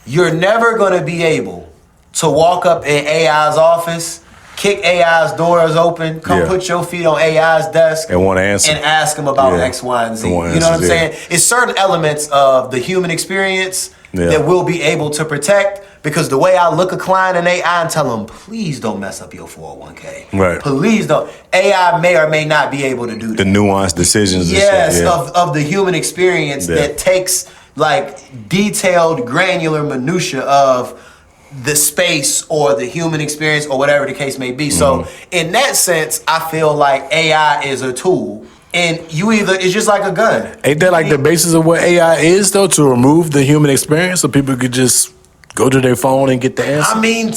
You're never going to be able to walk up in AI's office, kick AI's doors open, come put your feet on AI's desk, and want to answer and ask him about X, Y, and Z. You know what I'm saying? It's certain elements of the human experience that we'll be able to protect, because the way I look a client in AI and tell them, please don't mess up your 401k. Right. Please don't. AI may or may not be able to do that. The nuanced decisions. Yes, and shit, of the human experience that takes like detailed, granular minutia of the space or the human experience or whatever the case may be. So in that sense, I feel like AI is a tool, and it's just like a gun. Ain't that like the basis of what AI is, though, to remove the human experience so people could just go to their phone and get the answer? I mean,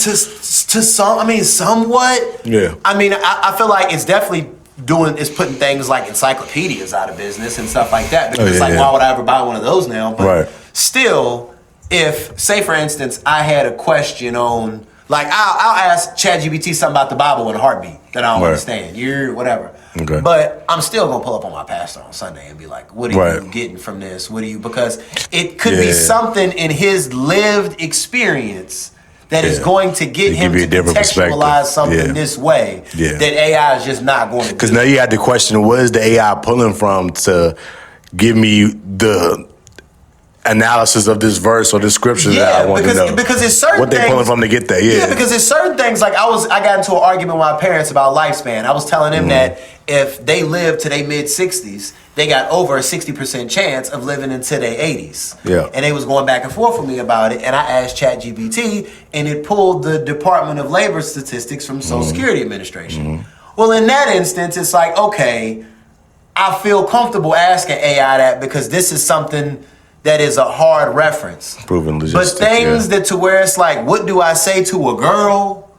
somewhat. Yeah. I mean, I feel like it's definitely putting things like encyclopedias out of business and stuff like that, because why would I ever buy one of those now? But still, if, say for instance, I had a question on, like, I'll ask ChatGPT something about the Bible in a heartbeat that I don't understand, whatever. Okay. But I'm still gonna pull up on my pastor on Sunday and be like, what are you getting from this? Because it could be something in his lived experience that is going to get him to contextualize something this way that AI is just not going to do. Because now you had to question, what is the AI pulling from to give me the analysis of this verse or this scripture that I want to know? Because it's certain what they pulling from to get there. Yeah, because it's certain things, like I got into an argument with my parents about lifespan. I was telling them that if they live to their mid-60s, they got over a 60% chance of living into their 80s. Yeah. And they was going back and forth with me about it, and I asked ChatGPT, and it pulled the Department of Labor statistics from Social Security Administration. Well, in that instance, it's like, okay, I feel comfortable asking AI that, because this is something that is a hard reference. Proven logistics. But things that to where it's like, what do I say to a girl?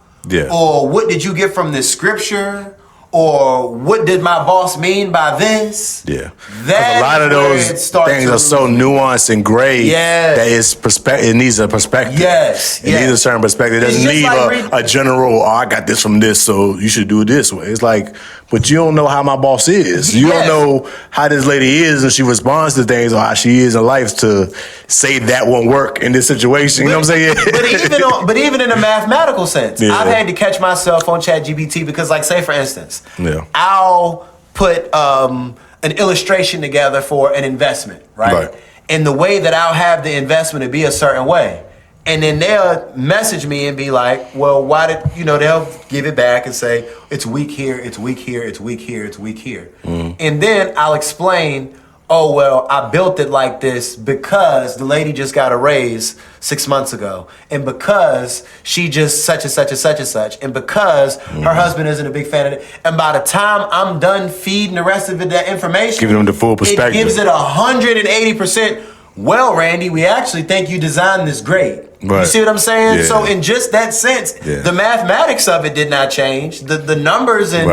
Or what did you get from this scripture? Or what did my boss mean by this? Yeah. That a lot of those things are so nuanced and gray that it needs a perspective. It needs a certain perspective. It doesn't need a general, I got this from this, so you should do it this way. It's like, but you don't know how my boss is. You don't know how this lady is and she responds to things, or how she is in life, to say that won't work in this situation. You know what I'm saying? But even in a mathematical sense, I've had to catch myself on ChatGPT, because, like, say for instance, I'll put an illustration together for an investment, right? And the way that I'll have the investment to be a certain way, And then they'll message me and be like, well, why did, they'll give it back and say, it's weak here, it's weak here, it's weak here, it's weak here. And then I'll explain, oh, well, I built it like this because the lady just got a raise 6 months ago. And because she just such and such and such and such. And because her husband isn't a big fan of it. And by the time I'm done feeding the rest of it that information, giving them the full perspective. It gives it 180%. Well, Randy, we actually think you designed this great. Right. You see what I'm saying? Yeah. So in just that sense, the mathematics of it did not change. The numbers and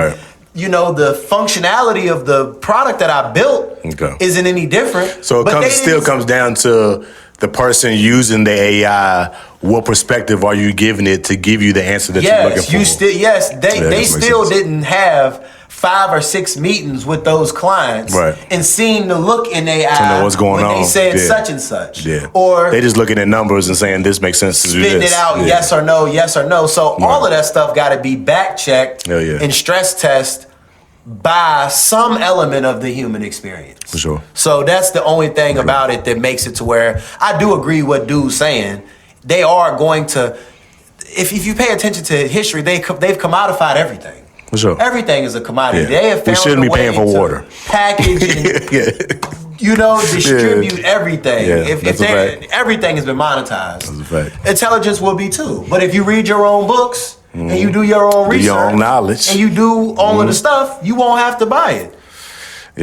the functionality of the product that I built isn't any different. So it still comes down to the person using the AI. What perspective are you giving it to give you the answer that you're looking for? They still didn't have 5 or 6 meetings with those clients and seeing the look in their eye to know what's going on. They said such and such. Or they just looking at numbers and saying this makes sense to do this. Spitting it out, yes or no, yes or no. So all of that stuff got to be back checked and stress test by some element of the human experience. For sure. So that's the only thing about it that makes it to where I do agree what dude's saying. They are going to, if you pay attention to history, they've commodified everything. For sure. Everything is a commodity. They have found we shouldn't be paying for water. Package and distribute everything. Everything has been monetized. That's a fact. Intelligence will be too. But if you read your own books and you do your own research, your own knowledge, and you do all of the stuff, you won't have to buy it. I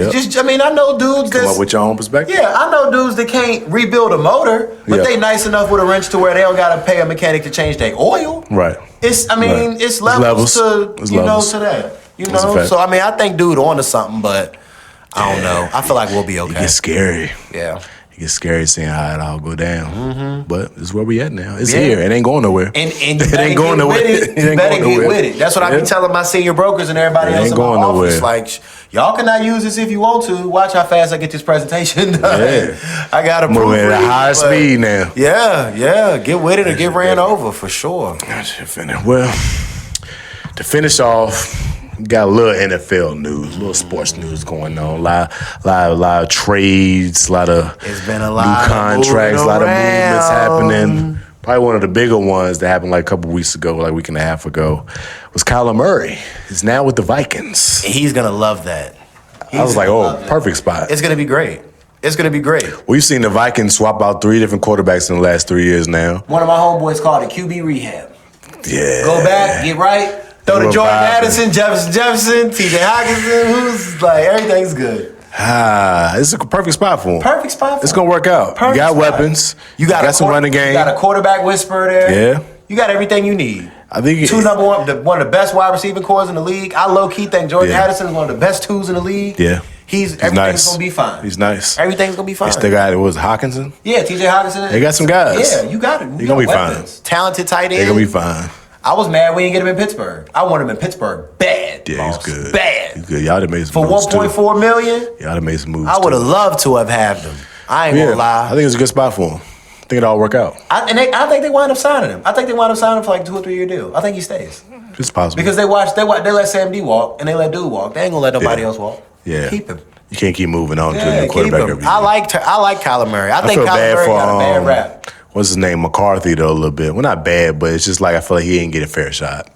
know dudes that come up with your own perspective. Yeah, I know dudes that can't rebuild a motor, but they nice enough with a wrench to where they don't gotta pay a mechanic to change their oil. Right. It's levels to that. So I think dude onto something, but I don't know. I feel like we'll be okay. It gets scary. Yeah. It gets scary seeing how it all go down. But it's where we at now. It's here. It ain't going nowhere. And it ain't going nowhere. You better get with it. That's what I be telling my senior brokers and everybody else in my office. Like, y'all cannot use this if you want to. Watch how fast I get this presentation done. Yeah. I got to prove it. Moving at a high speed now. Yeah. Get with it or get ran over for sure. Well, to finish off, got a little NFL news, a little sports news going on. A lot of trades, a lot of new contracts, a lot of movements happening. Probably one of the bigger ones that happened like a couple weeks ago, like a week and a half ago, was Kyler Murray. He's now with the Vikings. He's gonna love that. I was like, perfect spot. It's gonna be great. We've seen the Vikings swap out 3 different quarterbacks in the last 3 years now. One of my homeboys called it QB rehab. Yeah. Go back, get right. Throw to Jordan Addison, Jefferson, TJ Hockenson, who's like, everything's good. It's a perfect spot for him. It's going to work out. Perfect you got spot. weapons. You got some running game. You got a quarterback whisperer there. Yeah. You got everything you need. I think one of the best wide receiving cores in the league. I low-key think Jordan Addison is one of the best twos in the league. Yeah. Everything's nice. going to be fine. He's nice. Everything's going to be fine. It's the guy that was Hockenson? Yeah, TJ Hockenson. They got some guys. Yeah, you got it. They're going to be fine. Talented tight end. They're going to be fine. I was mad we didn't get him in Pittsburgh. I want him in Pittsburgh bad. Yeah, he's good. Bad. He's good. Y'all done made some moves For $1.4 million? Y'all done made some moves. I would have loved to have had him. I ain't gonna lie. I think it's a good spot for him. I think it'll all work out. I think they wind up signing him. I think they wind up signing him for like a 2 or 3 year deal. I think he stays. It's possible. Because they let Sam D walk and they let Dude walk. They ain't gonna let nobody else walk. Yeah. Keep him. You can't keep moving on to a new quarterback every year. I like Kyler Murray. I think Kyler Murray got a bad rap. What's his name? McCarthy, though, a little bit. Well, not bad, but it's just like I feel like he didn't get a fair shot.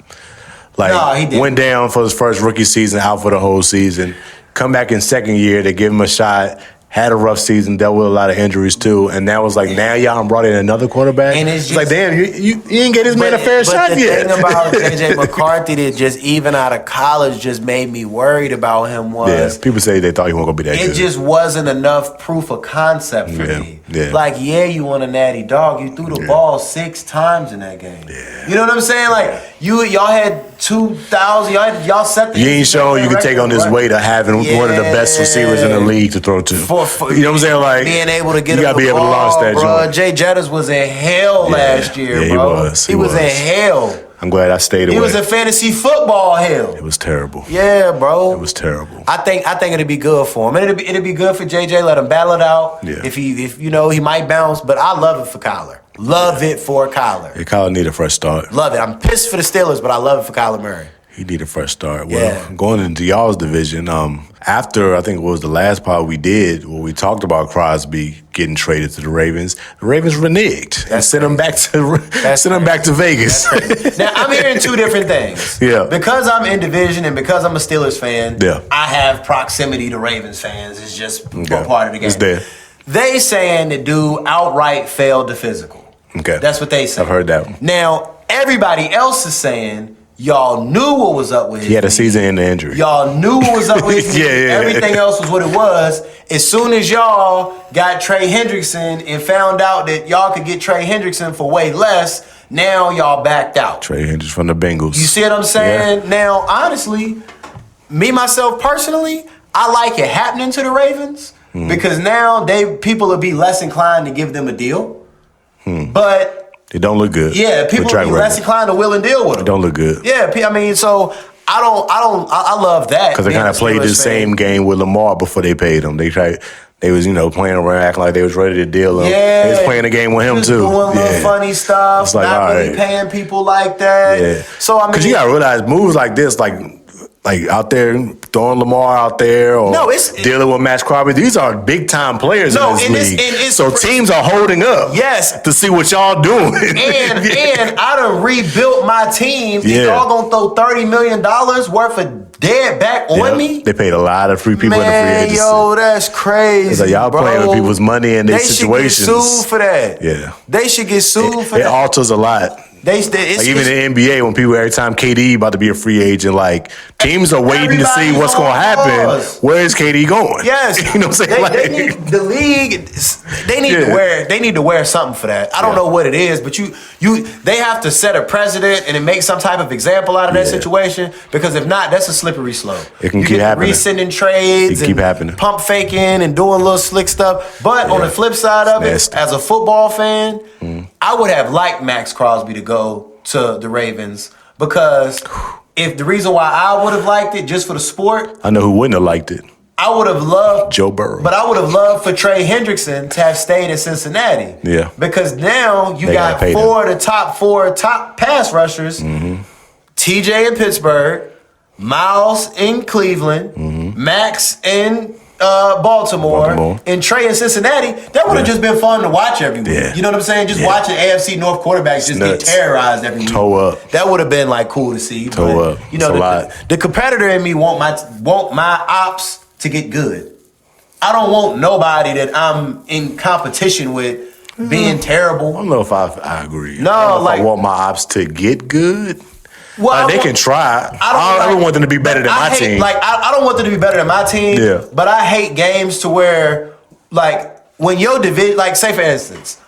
No, he didn't. Went down for his first rookie season, out for the whole season. Come back in second year, they give him a shot. Had a rough season, dealt with a lot of injuries too, and now it's like now y'all brought in another quarterback. And it's like, damn, you didn't get this man a fair shot yet. The thing about JJ McCarthy that just even out of college just made me worried about him was people say they thought he wasn't gonna be that good. It just wasn't enough proof of concept for me. Yeah. Like, you want a natty dog. You threw the ball 6 times in that game. Yeah. You know what I'm saying? Like y'all had 2,000. Y'all set the. You ain't showing you can take on this weight of having one of the best receivers in the league to throw to. You know what I'm saying? Like being able to get you gotta be able to launch that joint. Jay Jettis was in hell last year, bro. He was in hell. I'm glad I stayed away. He was in fantasy football hell. It was terrible. Yeah, bro. It was terrible. I think it'd be good for him. And it'd be good for JJ. Let him battle it out. Yeah. If he might bounce, but I love it for Kyler. Love it for Kyler. Yeah, Kyler need a fresh start. Love it. I'm pissed for the Steelers, but I love it for Kyler Murray. He need a fresh start. Well, going into y'all's division, after I think it was the last pod we did where we talked about Crosby getting traded to the Ravens reneged and sent him back to Vegas. Now I'm hearing two different things. Yeah. Because I'm in division and because I'm a Steelers fan, yeah. I have proximity to Ravens fans. It's just a part of the game. It's there. They saying the dude outright failed the physical. Okay. That's what they say. I've heard that one. Now, everybody else is saying y'all knew what was up with his He had a knee. season-ending injury. Y'all knew what was up with his knee. Everything else was what it was. As soon as y'all got Trey Hendrickson and found out that y'all could get Trey Hendrickson for way less, now y'all backed out. Trey Hendrickson from the Bengals. You see what I'm saying? Yeah. Now, honestly, me, myself, personally, I like it happening to the Ravens because now people will be less inclined to give them a deal. But it don't look good. yeah, people will be less inclined to will and deal with them. It don't look good. Yeah, I mean, so I love that. Because they kind of played the same game with Lamar before they paid him. They was, playing around, acting like they was ready to deal him. Yeah. They was playing the game with him just too. Doing little funny stuff, it's like, not really right. paying people like that. Yeah. So I mean, because you gotta realize moves like this, like out there throwing Lamar out there or dealing with Max Crosby. These are big time players in this league. So teams are holding up. Yes. To see what y'all doing. And I done rebuilt my team. Yeah. Y'all gonna throw $30 million worth of dead back on me? They paid a lot of free people in the free agency. Yo, that's crazy. It's like y'all playing with people's money and their situations. They should get sued for that. Yeah. They should get sued for that. It alters a lot. Even in the NBA, when people every time KD about to be a free agent, like teams are waiting to see what's going to happen. Where is KD going? Yes, you know what I'm saying. They need the league. They need to wear. They need to wear something for that. I don't know what it is, but they have to set a precedent and make some type of example out of that situation. Because if not, that's a slippery slope. It can keep happening. Resending trades, keep happening. Pump faking and doing little slick stuff. But on the flip side of it, as a football fan, I would have liked Max Crosby to go to the Ravens because if the reason why I would have liked it just for the sport, I know who wouldn't have liked it. I would have loved Joe Burrow, but I would have loved for Trey Hendrickson to have stayed in Cincinnati. Yeah, because now you got four of the top pass rushers: TJ in Pittsburgh, Miles in Cleveland, Max in Baltimore, and Trey in Cincinnati. That would have just been fun to watch every week. You know what I'm saying? Just watching AFC North quarterbacks just get terrorized every week. Toe up. That would have been like cool to see. Toe up. You know, the competitor in me want my ops to get good. I don't want nobody that I'm in competition with being terrible. I don't know if I agree. No, I want my ops to get good. Well, they can try. I don't want them to be better than my team. I don't want them to be better than my team. Yeah. But I hate games to where, like, when your division, like, say for instance,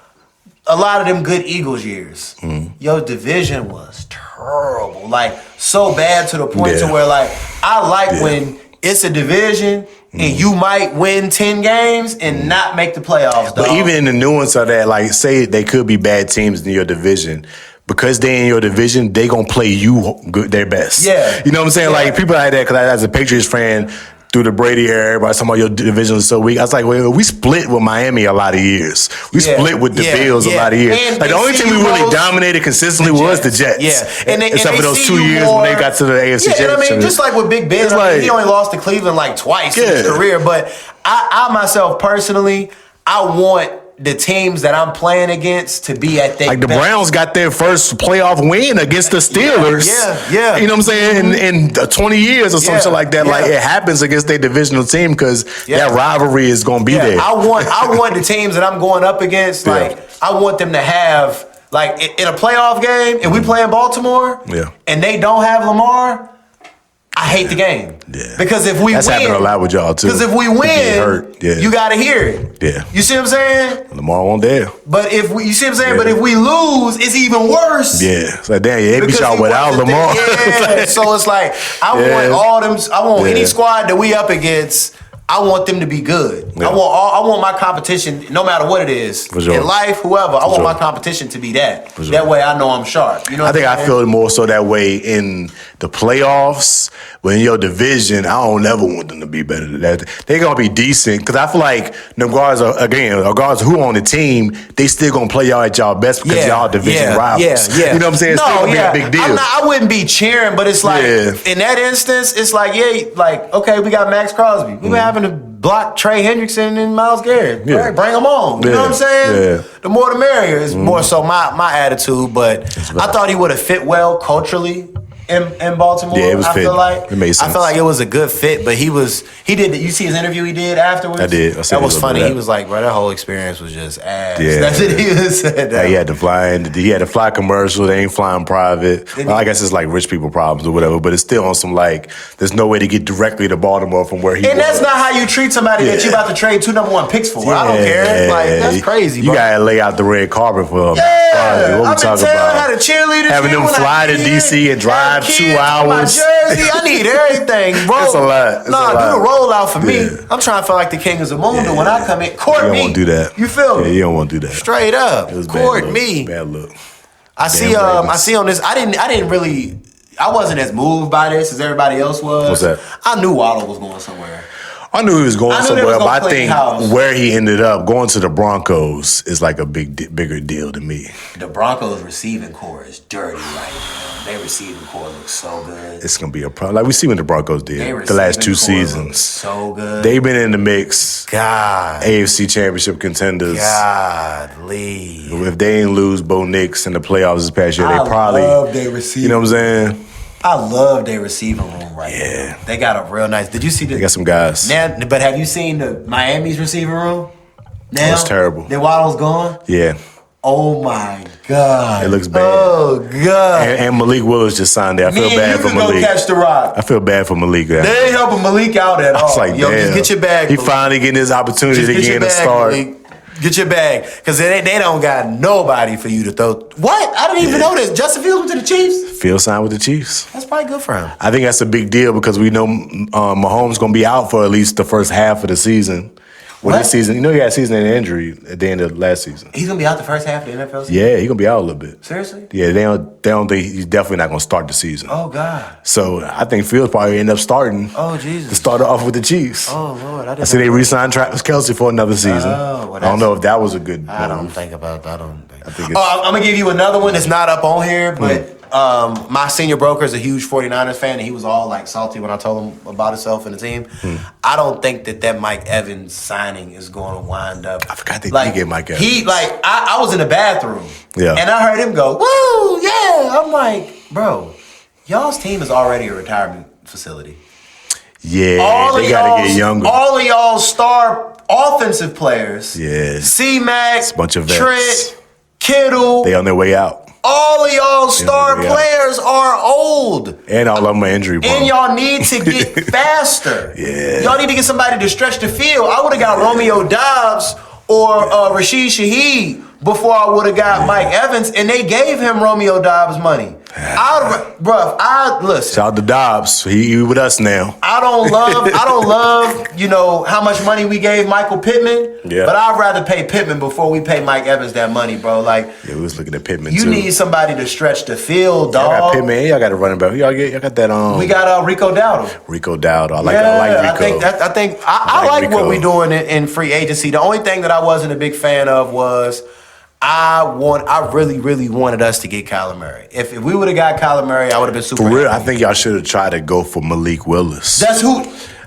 a lot of them good Eagles years, your division was terrible, like so bad to the point to where, like, I like when it's a division. And you might win 10 games and not make the playoffs, dog. But even in the nuance of that, like, say they could be bad teams in your division. Because they in your division, they gonna play you their best. Yeah. You know what I'm saying? Like, people like that, because as a Patriots fan, through the Brady era, everybody's talking about your division is so weak. I was like, well, we split with Miami a lot of years. We split with the Bills a lot of years. And like, the only team we really dominated consistently was the Jets. Yeah. Except for those 2 years when they got to the AFC Championship. I mean, just like with Big Ben, he only lost to Cleveland like twice in his career. But I myself personally, I want the teams that I'm playing against to be at their like the best. Browns got their first playoff win against the Steelers. Yeah. You know what I'm saying? In 20 years or something like that. Like, it happens against their divisional team because that rivalry is going to be there. I want the teams that I'm going up against, like, I want them to have, like, in a playoff game, and we play in Baltimore, and they don't have Lamar, I hate the game. Yeah. Because if we That's win. That's happening a lot with y'all, too. Because if we win, you got to hear it. Yeah. You see what I'm saying? Lamar won't there. But if we, you see what I'm saying? But if we lose, it's even worse. Yeah. It's like, damn, they beat y'all without Lamar. So it's like, I want all them, I want any squad that we up against, I want them to be good. Yeah. I want my competition, no matter what it is, For sure. in life, whoever. I want sure. my competition to be that. For sure. That way, I know I'm sharp. You know, I think what I feel more so that way in the playoffs. When in your division, I don't ever want them to be better than that. They're gonna be decent because I feel like them guards are regardless of who on the team, they still gonna play y'all at y'all best because y'all division rivals. Yeah. You know what I'm saying? It's still gonna be a big deal. I wouldn't be cheering, but it's like in that instance, it's like okay, we got Max Crosby. We been having to block Trey Hendrickson and Myles Garrett. Yeah. Right, bring them on. You know what I'm saying? Yeah. The more the merrier is more so my attitude. But I thought he would have fit well culturally in Baltimore. Yeah, it was I fit. feel like It made sense. I feel like it was a good fit, but he did. You see his interview he did afterwards? I did. That was funny. He was like, bro, that whole experience was just ass. Yeah. That's what he was said. Yeah, he had to fly. He had to fly commercial. They ain't flying private. Well, I guess it's like rich people problems or whatever. But it's still on some like. There's no way to get directly to Baltimore from where he. And was. that's not how you treat somebody that you about to trade 2 number 1 picks for. I don't care. Like that's crazy. You bro. gotta lay out the red carpet for him. Yeah, What we I've been talking telling about? how the cheerleaders Having feel them when I fly to get DC and drive have 2 kids, hours. My jersey, I need everything, bro. It's a lot. It's a lot. do the rollout for me. Yeah. I'm trying to feel like the king of Zamunda when I come in. Court You don't me. want to do that. You feel me? Yeah, you don't want to do that. Straight up. It was Court bad look. me. Bad look. I see. I see on this. I didn't really. I wasn't as moved by this as everybody else was. What's that? I knew Waddle was going somewhere. I knew he was going I knew somewhere, they was but gonna I clean think house. where he ended up going to the Broncos is like a bigger deal to me. The Broncos receiving core is dirty right now. Their receiving core looks so good. It's gonna be a problem. Like we see what the Broncos did Their the last 2 receiving core looks seasons. so good. They've been in the mix. God. AFC Championship contenders. Godly. If they ain't lose Bo Nix in the playoffs this past year, they probably. love their receiving. You know what I'm saying? I love their receiving room right now. They got a real nice. Did you see the? They got some guys. Now, but have you seen the Miami's receiving room? Now it's terrible. Their Waddle's gone. Yeah. Oh my God. It looks bad. Oh God. And Malik Willis just signed there. I feel Me bad and for you can Malik. go catch the rock. I feel bad for Malik. They ain't helping Malik out at all. I was like, Yo, damn. just get your bag. He Malik. finally getting his opportunity Just to get get your in the bag, start. Malik. Get your bag. Because they don't got nobody for you to throw. What? I didn't even know this. Justin Fields went to the Chiefs? Field signed with the Chiefs. That's probably good for him. I think that's a big deal because we know Mahomes going to be out for at least the first half of the season. Well, this season, you know, he had a season-ending injury at the end of last season. He's going to be out the first half of the NFL season? Yeah, he's going to be out a little bit. Seriously? Yeah, they don't think he's definitely not going to start the season. Oh, God. So I think Fields probably end up starting. Oh, Jesus. To start off with the Chiefs. Oh, Lord. I see they re-signed Travis Kelce for another season. Oh, well, I don't know if that was a good I don't move. think about that. I think it's, I'm going to give you another one that's not up on here, but my senior broker is a huge 49ers fan, and he was all like salty when I told him about himself and the team. I don't think that Mike Evans signing is going to wind up. I forgot they did get Mike Evans. I was in the bathroom, Yeah. and I heard him go, "Woo, yeah!" I'm like, bro, y'all's team is already a retirement facility. Yeah, they got to get younger. All of y'all star offensive players. Yeah. C-Mac, It's a bunch of vets. Trent, Kittle. They on their way out. All of y'all star Yeah. players are old. And all of them are injury prone. And y'all need to get faster. Yeah. Y'all need to get somebody to stretch the field. I would have got Romeo Doubs or Rashid Shaheed before I would have got Mike Evans, and they gave him Romeo Doubs money. Listen. Shout out to Dobbs. He with us now. I don't love, how much money we gave Michael Pittman. Yeah. But I'd rather pay Pittman before we pay Mike Evans that money, bro. Like, Yeah, we was looking at Pittman you too. need somebody to stretch the field, Y'all got dog. Pittman. Y'all got a running back. Y'all got that We got Rico Dowdle. Rico Dowdle. I like Rico. I like what Rico. we're doing in free agency. The only thing that I wasn't a big fan of was I really, really wanted us to get Kyler Murray. If we would have got Kyler Murray, I would have been super For real, happy. I think y'all should have tried to go for Malik Willis. That's who.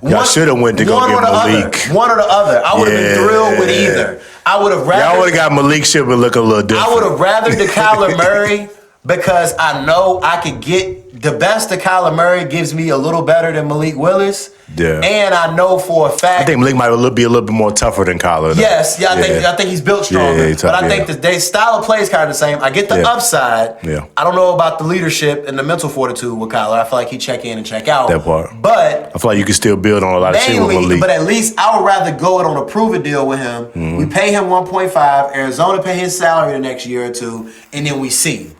Y'all should have went to go one get or the Malik. Other. One or the other. I would have been thrilled with either. I would have rather. Y'all would have got Malik shit would look a little different. I would have rather the Kyler Murray because I know I could get the best of Kyler Murray gives me a little better than Malik Willis. Yeah. And I know for a fact. I think Malik might be a little bit more tougher than Kyler. though. Yes, I think he's built stronger. he's but tough, I think that their style of play is kind of the same. I get the upside. Yeah. I don't know about the leadership and the mental fortitude with Kyler. I feel like he check in and check out. That part. But I feel like you can still build on a lot of shit with Malik. but at least I would rather go it on a prove-it deal with him. Mm-hmm. We pay him 1.5. Arizona pay his salary the next year or two, and then we see.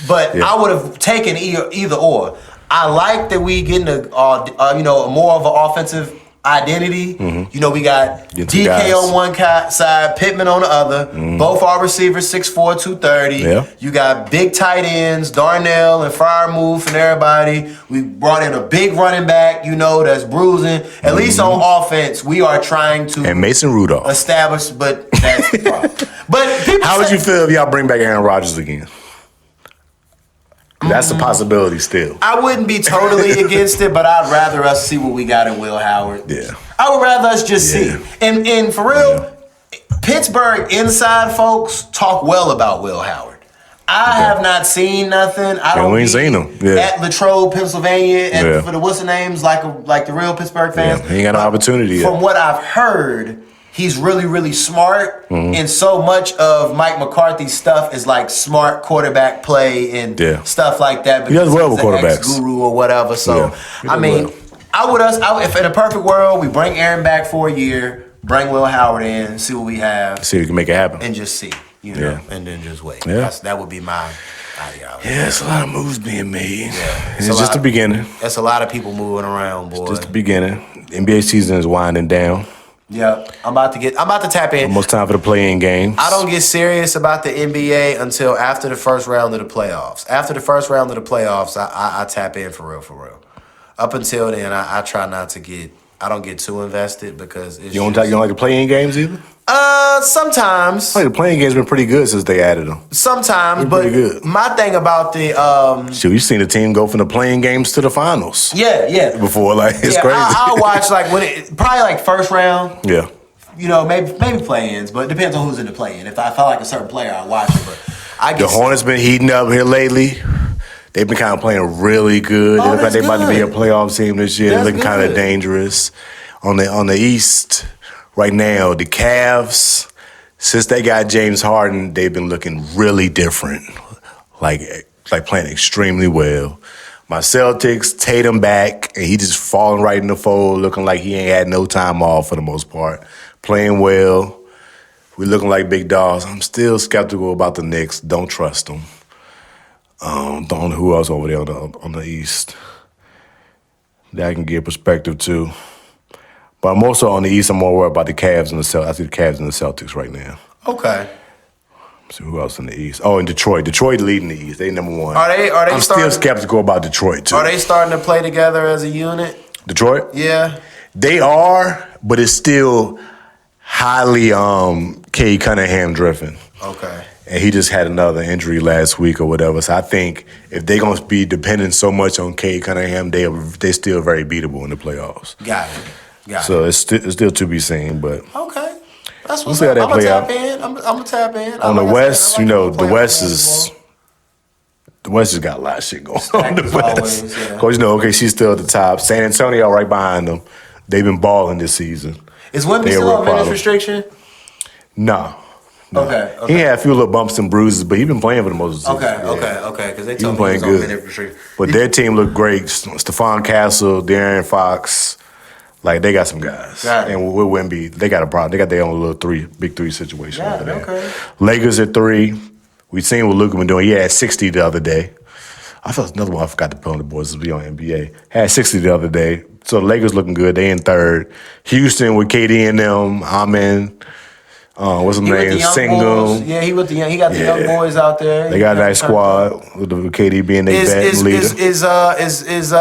But I would have taken either or. I like that we getting a more of an offensive identity. You know, we got Get two DK guys. on one side, Pittman on the other. Both our receivers 6'4", 230. Yeah. You got big tight ends, Darnell and Firemouth and everybody. We brought in a big running back, you know, that's bruising. At least on offense, we are trying to And Mason Rudolph. establish, but that's the problem. But people How would say- you feel if y'all bring back Aaron Rodgers again? That's a possibility still. I wouldn't be totally against it, but I'd rather us see what we got in Will Howard. Yeah. I would rather us just Yeah. see. And for real, Pittsburgh inside folks talk well about Will Howard. I have not seen nothing. I don't we ain't be seen him. Yeah. at Latrobe, Pennsylvania, and Yeah. for the what's the names like the real Pittsburgh fans. Yeah, he ain't got no But opportunity yet. From what I've heard, he's really, really smart, Mm-hmm. and so much of Mike McCarthy's stuff is like smart quarterback play and Yeah. stuff like that. He does well he's with an quarterbacks. ex-guru or whatever. So Yeah, he I does mean, well. if in a perfect world we bring Aaron back for a year, bring Will Howard in, see what we have, See if we can make it happen. and just see, you know, Yeah. and then just wait. Yeah. That would be my ideology. Yeah, it's a lot of moves being made. It's It's a just lot. the beginning. That's a lot of people moving around, boy. Just the beginning. NBA season is winding down. Yeah, I'm about to tap in. Almost time for the play-in games. I don't get serious about the NBA until after the first round of the playoffs. After the first round of the playoffs, I tap in for real. Up until then, I try not to get. I don't get too invested because it's You don't like the play-in games either? sometimes, The play-in games been pretty good since they added them. sometimes. They're But pretty good. my thing about the Shit, we've seen the team go from the playing games to the finals yeah before. Like, it's crazy. I'll watch like when probably like first round. Yeah. You know, maybe play-ins, but it depends on who's in the play-in. If I felt like a certain player, I watch it. But I The get Hornets been heating up here lately. They've been kind of playing really good. They look like that's they're about to be a good. playoff team this year. They're That's looking kind of good. dangerous. On the East, right now, the Cavs, since they got James Harden, they've been looking really different. Like playing extremely well. My Celtics, Tatum back, and he just falling right in the fold, looking like he ain't had no time off for the most part. Playing well. We looking like big dogs. I'm still skeptical about the Knicks. Don't trust them. Don't know who else over there on the East that I can give perspective to. But I'm also on the East. I'm more worried about the Cavs and the Celtics. I see the Cavs and the Celtics right now. okay. So who else in the East? Oh, and Detroit. Detroit leading the East. They number one. Are they I'm still starting- skeptical about Detroit too. Are they starting to play together as a unit? Detroit? Yeah. They are, but it's still highly Cade Cunningham driven. Okay. And he just had another injury last week or whatever. So I think if they're going to be dependent so much on Cade Cunningham, they're still very beatable in the playoffs. Got it. So it's still to be seen. But Okay. That's We'll what's see how up. that I'm gonna play tap out. in. I'm gonna tap in. on the Like I West, said, I like the playoff West basketball. the West has got a lot of shit going on in the as West. always, yeah. Because, OKC's still at the top. San Antonio right behind them. They've been balling this season. Is Wemby They a still real on minutes problem. restriction? No. Okay. He had a few little bumps and bruises, but he's been playing for the most of the season. Okay. Yeah. Okay. Because they He's told been me he was playing on good. minute restriction. But their team looked great. Stephon Castle, De'Aaron Fox. Like, they got some guys. Got it. And with Wemby, they got a problem. They got their own little big three situation Got over it, there. okay. Lakers at 3. We seen what Luka been doing. He had 60 the other day. I felt another one I forgot to put on the boards to be on NBA. Had 60 the other day. So the Lakers looking good. They in 3rd. Houston with KD and them. I'm in. What's his He with the name? young Single. boys. Yeah, he got the young Yeah. boys out there. They got a nice squad with KD being their vet and leader. Is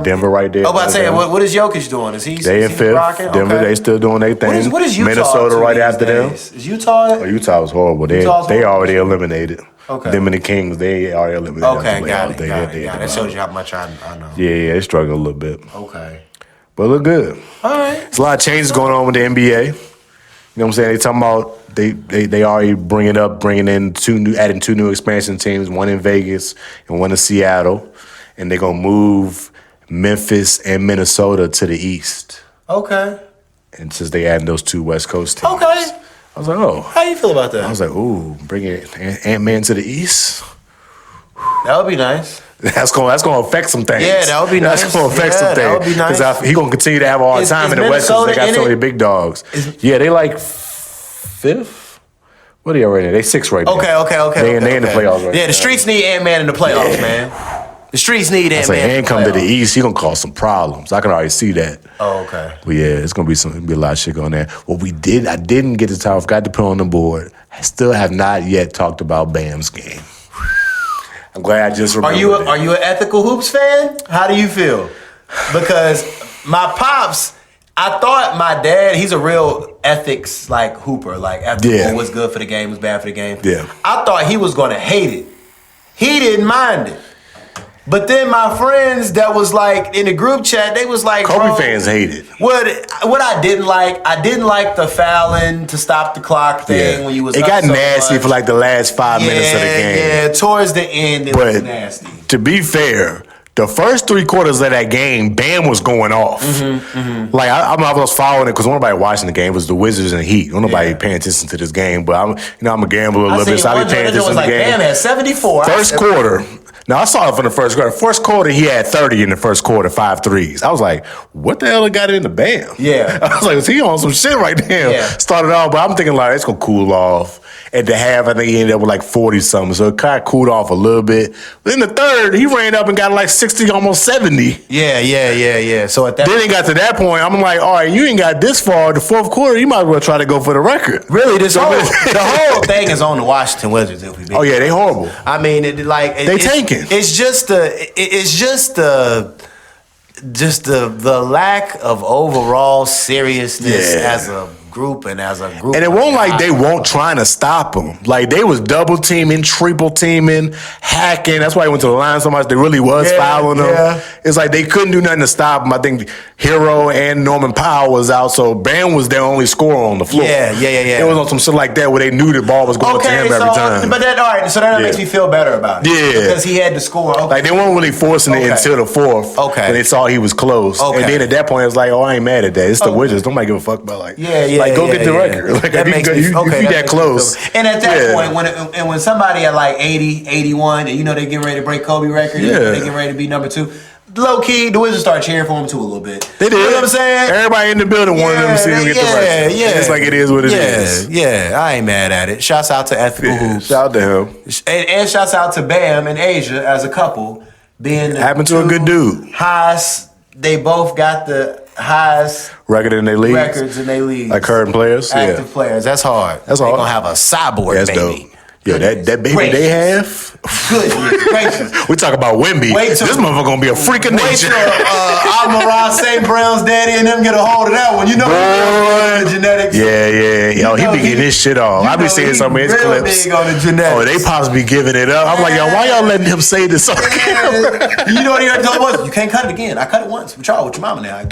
Denver right there. Oh, about to say, what is Jokic doing? Is he? They in is he 5th. rocking? Denver, Okay. they still doing their thing. What is Utah? Minnesota to right these after them. days? Is Utah? Oh, Utah was horrible. They Utah's horrible. already eliminated. Okay. Them and the Kings, they already eliminated. Okay, They got out it. there. Got They it. at the That bottom. shows you how much I know. Yeah, they struggle a little bit. Okay. But look good. All right. There's a lot of changes going on with the NBA. You know what I'm saying? They talking about they already bringing in adding 2 new expansion teams, one in Vegas and one in Seattle, and they're gonna move Memphis and Minnesota to the East. Okay. And since they adding those 2 West Coast teams, Okay. I was like, oh. How you feel about that? I was like, ooh, bringing Ant-Man to the East. That would be nice. That's gonna affect some things. Yeah, that would be nice. That's gonna affect Yeah, some things. that would be nice. Because he gonna continue to have a hard time Is in the West because they got Minnesota so in many it? big dogs. Yeah, they like 5th. What are they already? They 6th right now. Okay. They in the playoffs right Yeah, now. the streets need Ant-Man in the playoffs, man. The streets need that, man. And come to the East, he gonna cause some problems. I can already see that. Oh, okay. But yeah, it's gonna be a lot of shit going there. What we did, I didn't get to talk. Forgot to put on the board. I still have not yet talked about Bam's game. I'm glad I just remembered. Are you an ethical hoops fan? How do you feel? Because my pops, I thought my dad, he's a real ethics like hooper, like ethical, what's good for the game, what's bad for the game. Yeah. I thought he was gonna hate it. He didn't mind it. But then my friends that was like in the group chat, they was like, Kobe fans hate it. What I didn't like the fouling to stop the clock thing when you was. It up got so nasty much. for like the last 5 minutes of the game. Yeah, towards the end it was nasty. To be fair, the first 3 quarters of that game, Bam was going off. Like I was following it because nobody watching the game. It was the Wizards and Heat. Nobody paying attention to this game. But I'm a gambler a little bit, so I be paying attention to the game. Bam had 74. First quarter. Now, I saw it from the first quarter. First quarter, he had 30 in the first quarter, 5 threes. I was like, what the hell got into Bam? Yeah. I was like, is he on some shit right now? Yeah. Started off, but I'm thinking like, it's going to cool off. At the half, I think he ended up with like 40-something. So it kind of cooled off a little bit. But in the third, he ran up and got like 60, almost 70. Yeah. So at that Then it got to that point, I'm like, all right, you ain't got this far. The fourth quarter, you might as well try to go for the record. Really, the whole thing is on the Washington Wizards. If we be Oh, yeah, they horrible. I mean, They tanking. It's just the lack of overall seriousness as a group and as a group. And it won't like they won't trying to stop him. Like they was double teaming, triple teaming, hacking. That's why he went to the line so much. They really was fouling him. Yeah. It's like they couldn't do nothing to stop him. I think Hero and Norman Powell was out, so Bam was their only scorer on the floor. Yeah. It was on some shit like that where they knew the ball was going to him every time. But that all right. So that makes me feel better about it. Yeah, because he had to score. Okay. Like they weren't really forcing it until the fourth. Okay, when they saw he was close. Okay. And then at that point it was like, oh, I ain't mad at that. It's the Wizards. Don't give a fuck about like go get the record. Like that makes me you that close. And at that point, when somebody at like 80, 81, and you know they getting ready to break Kobe record, and they getting ready to be number 2. Low key, the Wizards start cheering for him too a little bit. They did. You know what I'm saying? Everybody in the building wanted them to see him get the record. Yeah. It's like it is what it is. Yeah, I ain't mad at it. Shouts out to Ethical Hoops. Shout out to him. And shouts out to Bam and Asia as a couple. Being happened to a good dude. Highest, they both got the highest records in their leagues. Like current players? Active players. That's hard. They're going to have a cyborg baby. Dope. Yeah, that baby they have. Goodness gracious. We talk about Wemby. This motherfucker gonna be a freak of nature. Wait till Almiron St. Brown's daddy and them get a hold of that one. You know the genetics. Yeah. Yo, he be getting his shit off. I be seeing some of his clips. Big on the genetics. Oh, they possibly giving it up. I'm like, yo, why y'all letting him say this on camera? You know what he told was? You can't cut it again. I cut it once with y'all, with your mama now.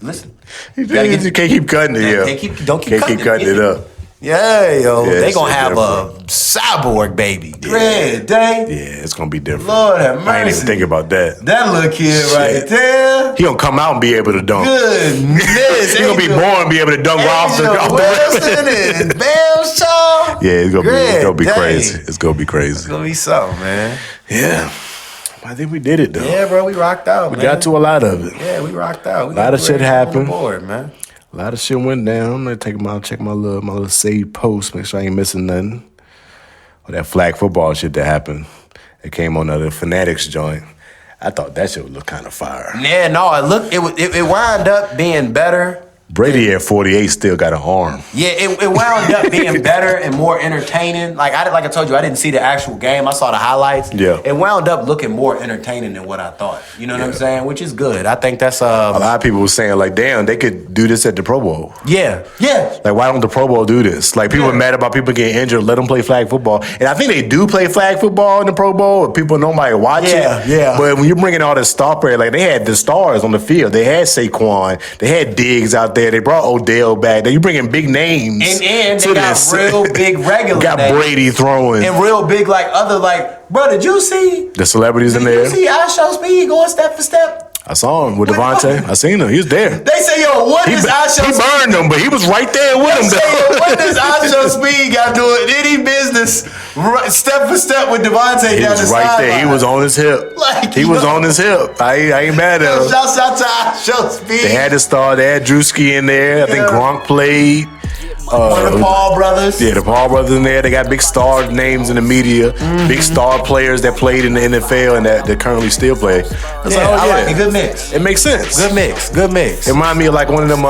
Listen. You can't keep cutting it, Don't keep cutting it up. Yeah, they gonna have a cyborg baby. Red day. Yeah, it's gonna be different. Lord have mercy. I ain't even thinking about that. That little kid right there. He gonna come out and be able to dunk. Goodness. He gonna be born and be able to dunk off the rim. Bam, Shaw. Yeah, it's gonna be crazy. It's gonna be crazy. It's gonna be something, man. Yeah. I think we did it though. Yeah, bro, we rocked out. We got to a lot of it. Yeah, we rocked out. A lot of shit happened. Board, man. A lot of shit went down. I'm gonna check my little saved post, make sure I ain't missing nothing. Or that flag football shit that happened. It came on the Fanatics joint. I thought that shit would look kind of fire. Yeah, no, it wound up being better. Brady at 48 still got an arm. Yeah, it wound up being better and more entertaining. Like I told you, I didn't see the actual game. I saw the highlights. Yeah. It wound up looking more entertaining than what I thought. You know what I'm saying? Which is good. I think that's a lot of people were saying like, damn, they could do this at the Pro Bowl. Yeah. Like, why don't the Pro Bowl do this? Like, people are mad about people getting injured. Let them play flag football. And I think they do play flag football in the Pro Bowl. People nobody watch it. Yeah. But when you're bringing all the star players, like they had the stars on the field. They had Saquon. They had Diggs out there. They brought Odell back. You bringing big names. And they got real big regular got names. Brady throwing. And real big bro, did you see? The celebrities in there. Did you see I Show Speed going step for step? I saw him with Devontae. I seen him. He was there. They say, yo, what does I Show Speed? He burned him, but he was right there with him. They say, what does I Show Speed got doing any business step for step with Devontae down the right there. He was on his hip. He was on his hip. I ain't mad at him. Shouts out to I Show Speed. They had the star. They had Drewski in there. I think Gronk played. One of the Paul brothers. Yeah, the Paul brothers in there. They got big star names in the media, big star players that played in the NFL and that currently still play. I like a good mix. It makes sense. Good mix. It remind me of like one of them,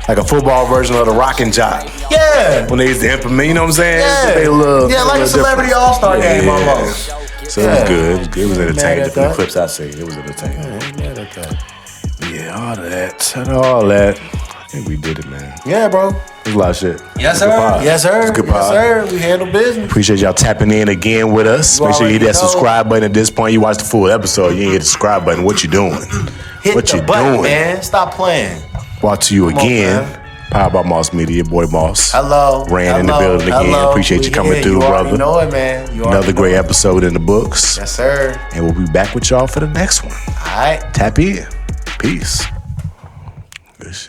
like a football version of the Rock and Jock. Yeah. When they used to implement, you know what I'm saying? Yeah, like a celebrity all-star game almost. So it was good. It was entertaining. The clips I seen, it was entertaining. Yeah, all that. I think we did it, man. Yeah, bro. It was a lot of shit. Yes, sir. Yes, sir. It was a good pod. Yes, sir. We handle business. Appreciate y'all tapping in again with us. Make sure you hit that subscribe button at this point. You watch the full episode. You ain't hit the subscribe button. What you doing? Hit what you doing, man. Stop playing. Brought to you again. Powered by Moss Media, boy Moss. Hello. Ran in the building again. Appreciate you coming through, brother. You know it, man. Another great episode in the books. Yes, sir. And we'll be back with y'all for the next one. All right. Tap in. Peace. Good shit.